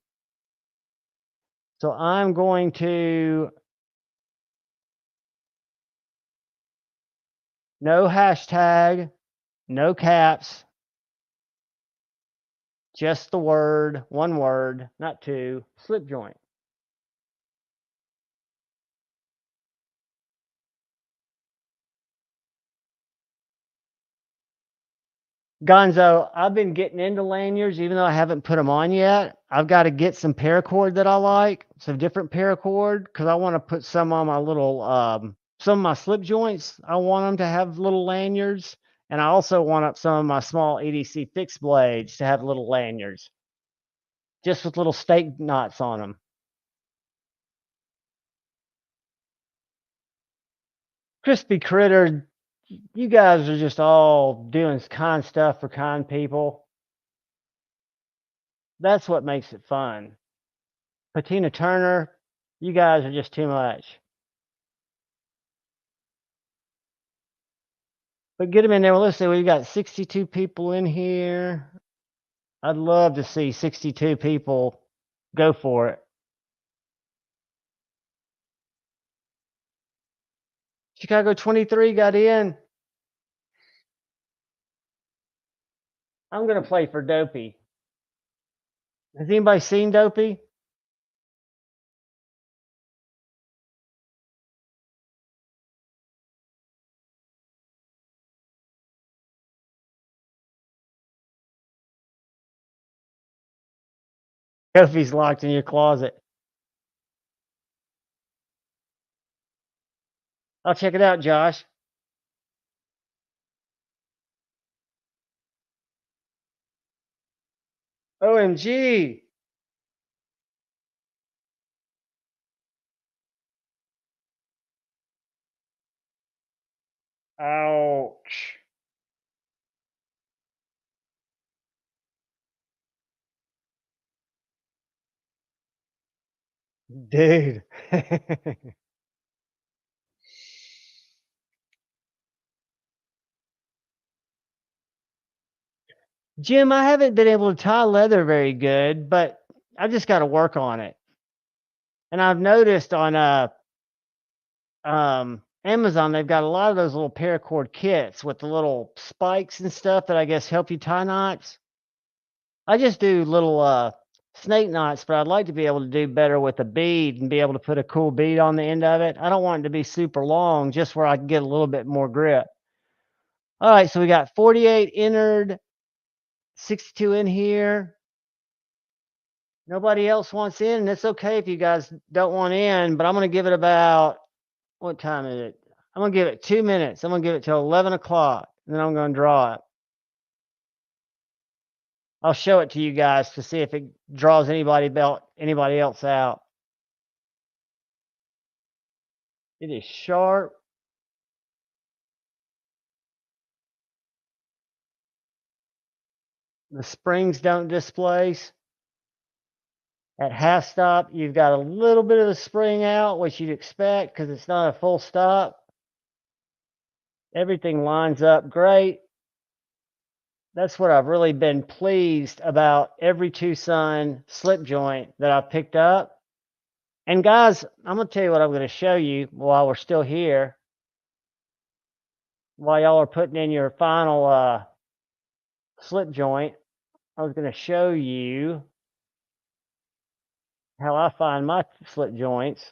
So I'm going to no hashtag, no caps, just the word, one word, not two, slip joint. Gonzo, I've been getting into lanyards, even though I haven't put them on yet. I've got to get some paracord that I like, some different paracord, because I want to put some on my little, some of my slip joints. I want them to have little lanyards, and I also want up some of my small EDC fixed blades to have little lanyards, just with little stake knots on them. Crispy Critter, you guys are just all doing kind stuff for kind people. That's what makes it fun. Patina Turner, you guys are just too much. But get them in there. Well, let's see, we've got 62 people in here. I'd love to see 62 people go for it. Chicago 23 got in. I'm going to play for Dopey. Has anybody seen Dopey? Dopey's locked in your closet. I'll check it out, Josh. OMG. Ouch. Dude. Jim, I haven't been able to tie leather very good, but I've just got to work on it. And I've noticed on Amazon, they've got a lot of those little paracord kits with the little spikes and stuff that I guess help you tie knots. I just do little snake knots, but I'd like to be able to do better with a bead and be able to put a cool bead on the end of it. I don't want it to be super long, just where I can get a little bit more grip. All right, so we got 48 entered, 62 in here. Nobody else wants in, and it's okay if you guys don't want in, but I'm going to give it about, what time is it? I'm going to give it 2 minutes. I'm going to give it till 11 o'clock, and then I'm going to draw it. I'll show it to you guys to see if it draws anybody else out. It is sharp. The springs don't displace. At half stop, you've got a little bit of the spring out, which you'd expect because it's not a full stop. Everything lines up great. That's what I've really been pleased about every Tucson slip joint that I've picked up. And guys, I'm going to tell you what I'm going to show you while we're still here. While y'all are putting in your final slip joint, I was going to show you how I find my slip joints.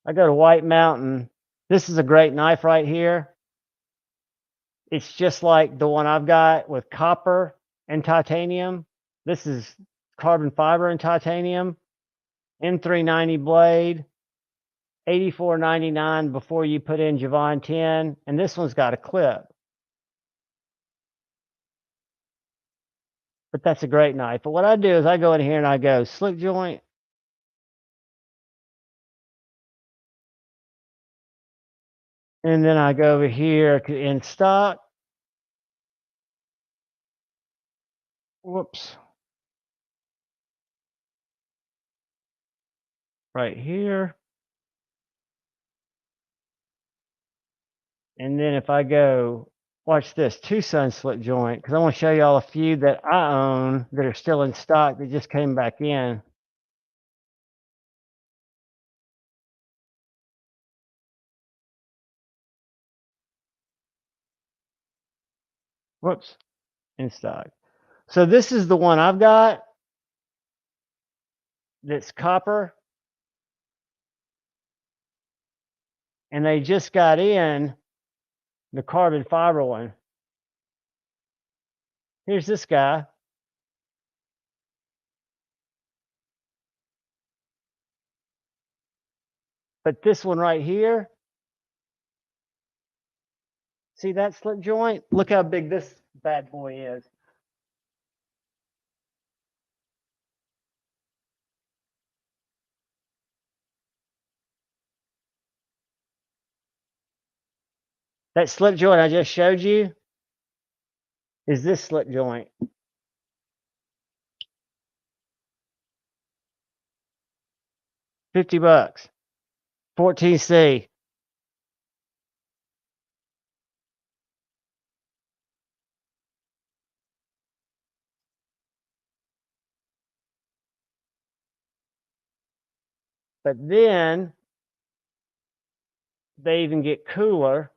I go to White Mountain. This is a great knife right here. It's just like the one I've got with copper and titanium. This is carbon fiber and titanium. M390 blade. $84.99 before you put in Javon 10. And this one's got a clip. But that's a great knife. But what I do is I go in here and I go slip joint. And then I go over here in stock. Whoops. Right here. And then if I go, watch this, Tucson slip joint, because I want to show y'all a few that I own that are still in stock that just came back in. Whoops, in stock. So this is the one I've got that's copper. And they just got in the carbon fiber one. Here's this guy. But this one right here, see that slip joint? Look how big this bad boy is. That slip joint I just showed you is this slip joint. $50. 14C. But then they even get cooler.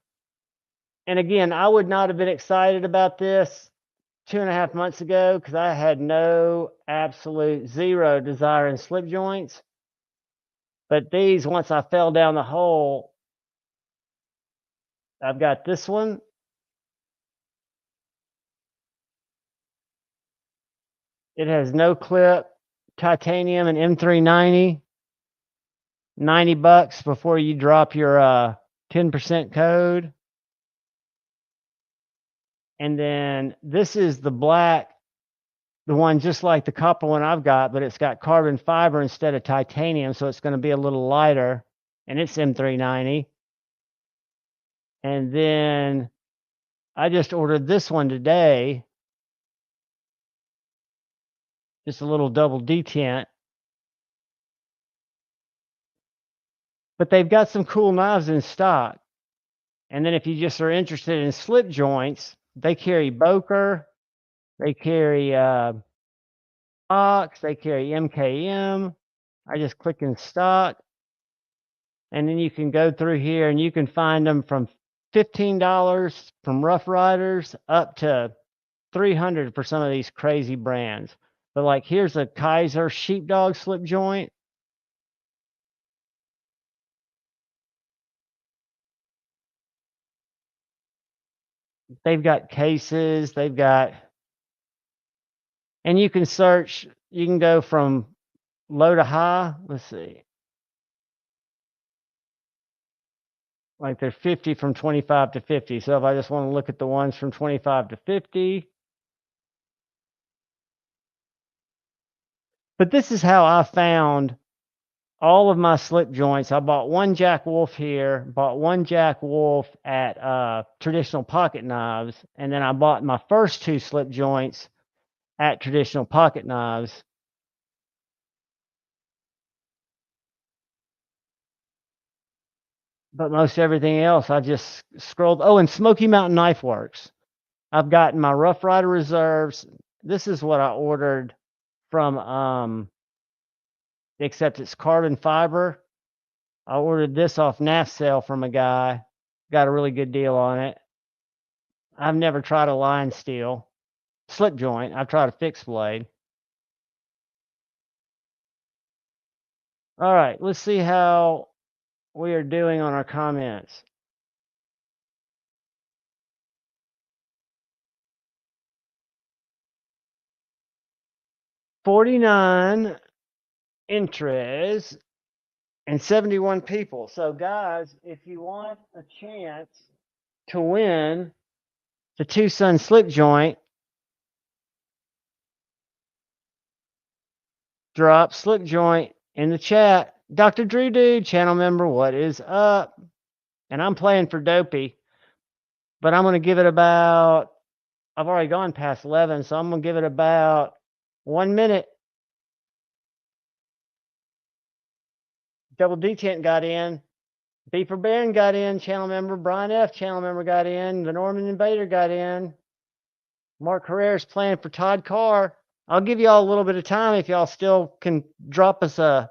And again, I would not have been excited about this 2.5 months ago because I had no absolute zero desire in slip joints. But these, once I fell down the hole, I've got this one. It has no clip, titanium and M390. $90 before you drop your 10% code. And then this is the black, the one just like the copper one I've got, but it's got carbon fiber instead of titanium, so it's going to be a little lighter, and it's M390. And then I just ordered this one today. Just a little double detent. But they've got some cool knives in stock. And then if you just are interested in slip joints, they carry Boker, they carry Fox, they carry MKM. I just click in stock. And then you can go through here and you can find them from $15 from Rough Riders up to $300 for some of these crazy brands. But like here's a Kaiser sheepdog slip joint. They've got cases, they've got, and you can search, you can go from low to high. Let's see. Like they're 50 from 25 to 50. So if I just want to look at the ones from 25 to 50. But this is how I found all of my slip joints. I bought one Jack Wolf here, bought one Jack Wolf at Traditional Pocket Knives, and then I bought my first two slip joints at Traditional Pocket Knives. But most everything else, I just scrolled. Oh, and Smoky Mountain Knife Works. I've gotten my Rough Rider Reserves. This is what I ordered from, except it's carbon fiber. I ordered this off NAF sale from a guy. Got a really good deal on it. I've never tried a line steel slip joint. I've tried a fixed blade. All right, let's see how we are doing on our comments. $49 entries and 71 people. So guys, if you want a chance to win the Two Sun slip joint, drop slip joint in the chat. Dr. Drew Dude, channel member, what is up? And I'm playing for Dopey, but I'm going to give it about, I've already gone past 11, so I'm going to give it about 1 minute. Double Detent got in. B for Baron got in, channel member. Brian F, channel member, got in. The Norman Invader got in. Mark Herrera's playing for Todd Carr. I'll give y'all a little bit of time if y'all still can drop us a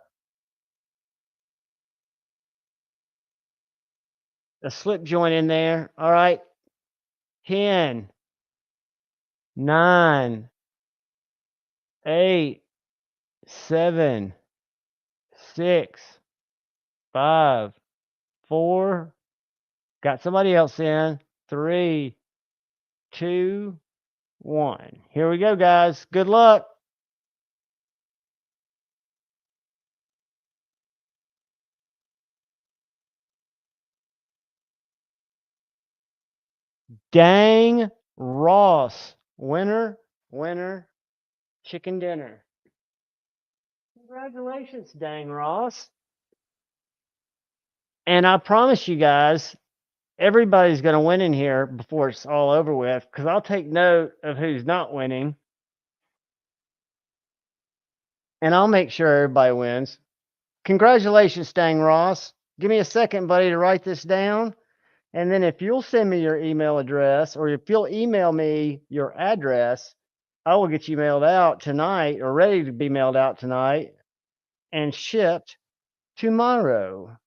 slip joint in there. All right. 10, 9, 8, 7, 6, 5, 4. Got somebody else in. 3, 2, 1. Here we go, guys. Good luck. Dang Ross. Winner, winner, chicken dinner. Congratulations, Dang Ross. And I promise you guys, everybody's going to win in here before it's all over with, because I'll take note of who's not winning. And I'll make sure everybody wins. Congratulations, Dang Ross. Give me a second, buddy, to write this down. And then if you'll send me your email address, or if you'll email me your address, I will get you mailed out tonight, or ready to be mailed out tonight and shipped tomorrow.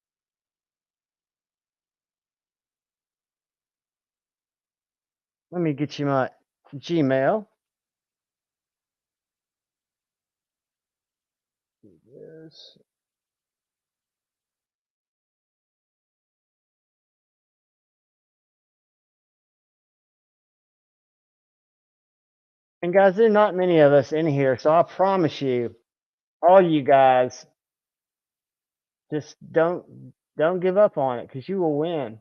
Let me get you my Gmail. Yes. And guys, there are not many of us in here, so I promise you, all you guys, just don't give up on it, because you will win.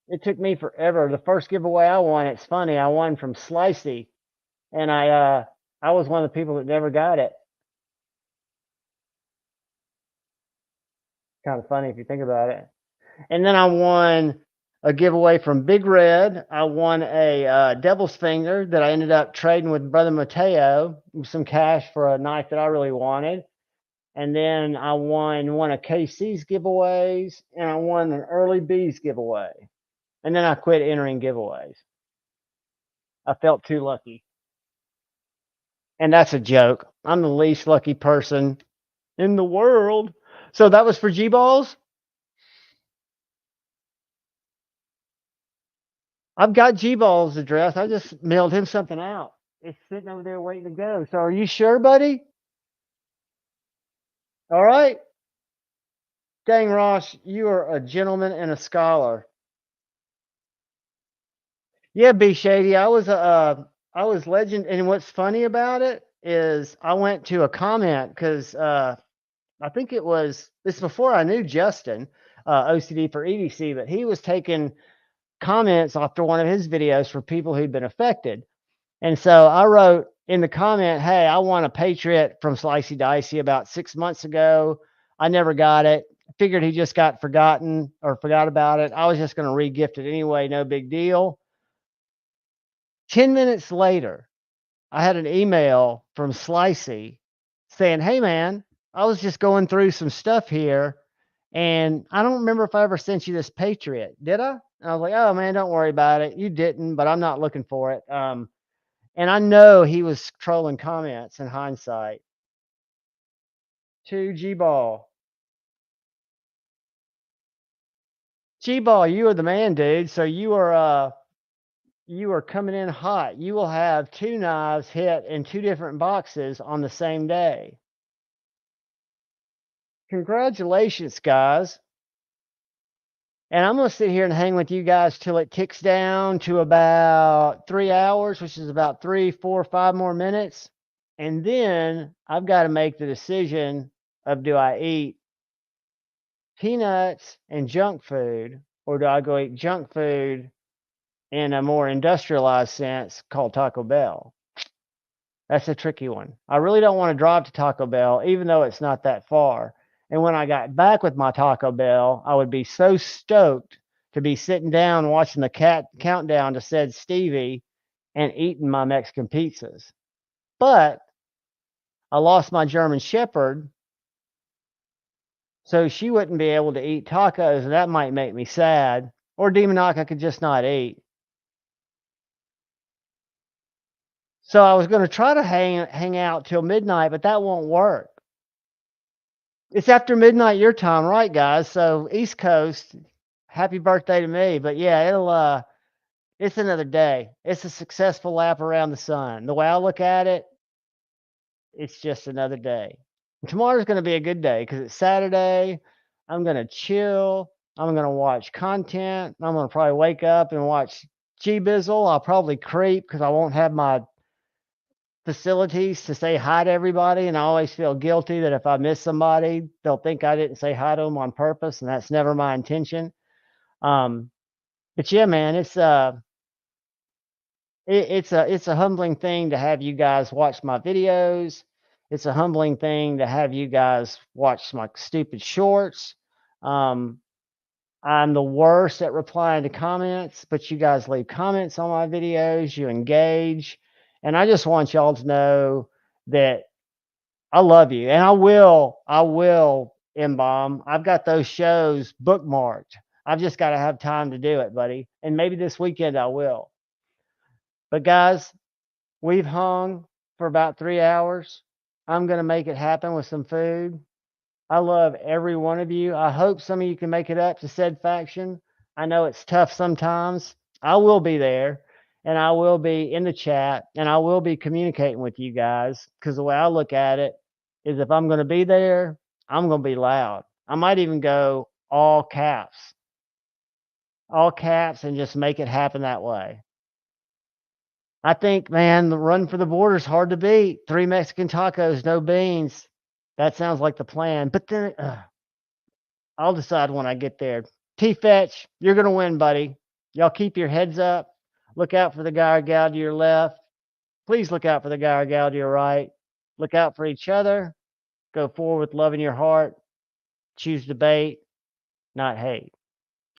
It took me forever. The first giveaway I won, it's funny, I won from Slicey, and I was one of the people that never got it. Kind of funny if you think about it. And then I won a giveaway from Big Red. I won a Devil's Finger that I ended up trading with Brother Mateo, some cash for a knife that I really wanted. And then I won one of KC's giveaways, and I won an early B's giveaway. And then I quit entering giveaways. I felt too lucky. And that's a joke. I'm the least lucky person in the world. So that was for G-Balls. I've got G-Ball's address. I just mailed him something out. It's sitting over there waiting to go. So are you sure, buddy? All right. Dang, Ross, you are a gentleman and a scholar. Yeah, B Shady. I was legend, and what's funny about it is I went to a comment because I think it's before I knew Justin, OCD for EDC, but he was taking comments after one of his videos for people who'd been affected. And so I wrote in the comment, hey, I won a Patriot from Slicey Dicey about 6 months ago. I never got it. Figured he just got forgotten or forgot about it. I was just going to re-gift it anyway. No big deal. 10 minutes later, I had an email from Slicey saying, hey, man, I was just going through some stuff here. And I don't remember if I ever sent you this Patriot. Did I? And I was like, oh, man, don't worry about it. You didn't, but I'm not looking for it. And I know he was trolling comments in hindsight. To G-Ball. G-Ball, you are the man, dude. So you are coming in hot. You will have 2 knives hit in 2 different boxes on the same day. Congratulations, guys. And I'm going to sit here and hang with you guys till it ticks down to about 3 hours, which is about 3, 4, 5 more minutes. And then I've got to make the decision of, do I eat peanuts and junk food, or do I go eat junk food in a more industrialized sense called Taco Bell? That's a tricky one. I really don't want to drive to Taco Bell, even though it's not that far. And when I got back with my Taco Bell, I would be so stoked to be sitting down watching the countdown to said Stevie and eating my Mexican pizzas. But I lost my German Shepherd, so she wouldn't be able to eat tacos, and that might make me sad. Or Demonoc I could just not eat. So I was going to try to hang out till midnight, but that won't work. It's after midnight your time, right, guys? So East Coast, happy birthday to me. But yeah, it's another day. It's a successful lap around the sun. The way I look at it, it's just another day. And tomorrow's going to be a good day because it's Saturday. I'm going to chill. I'm going to watch content. I'm going to probably wake up and watch G-Bizzle. I'll probably creep because I won't have my facilities to say hi to everybody, and I always feel guilty that if I miss somebody, they'll think I didn't say hi to them on purpose, and that's never my intention. But yeah, man, it's a humbling thing to have you guys watch my videos. It's a humbling thing to have you guys watch my stupid shorts. I'm the worst at replying to comments, but you guys leave comments on my videos, you engage, and I just want y'all to know that I love you, and I will, M-Bomb. I've got those shows bookmarked. I've just got to have time to do it, buddy. And maybe this weekend I will. But guys, we've hung for about 3 hours. I'm going to make it happen with some food. I love every one of you. I hope some of you can make it up to said faction. I know it's tough sometimes. I will be there, and I will be in the chat, and I will be communicating with you guys, because the way I look at it is, if I'm going to be there, I'm going to be loud. I might even go all caps, and just make it happen that way. I think, man, the run for the border is hard to beat. 3 Mexican tacos, no beans. That sounds like the plan. But then I'll decide when I get there. T-Fetch, you're going to win, buddy. Y'all keep your heads up. Look out for the guy or gal to your left. Please look out for the guy or gal to your right. Look out for each other. Go forward with love in your heart. Choose debate, not hate.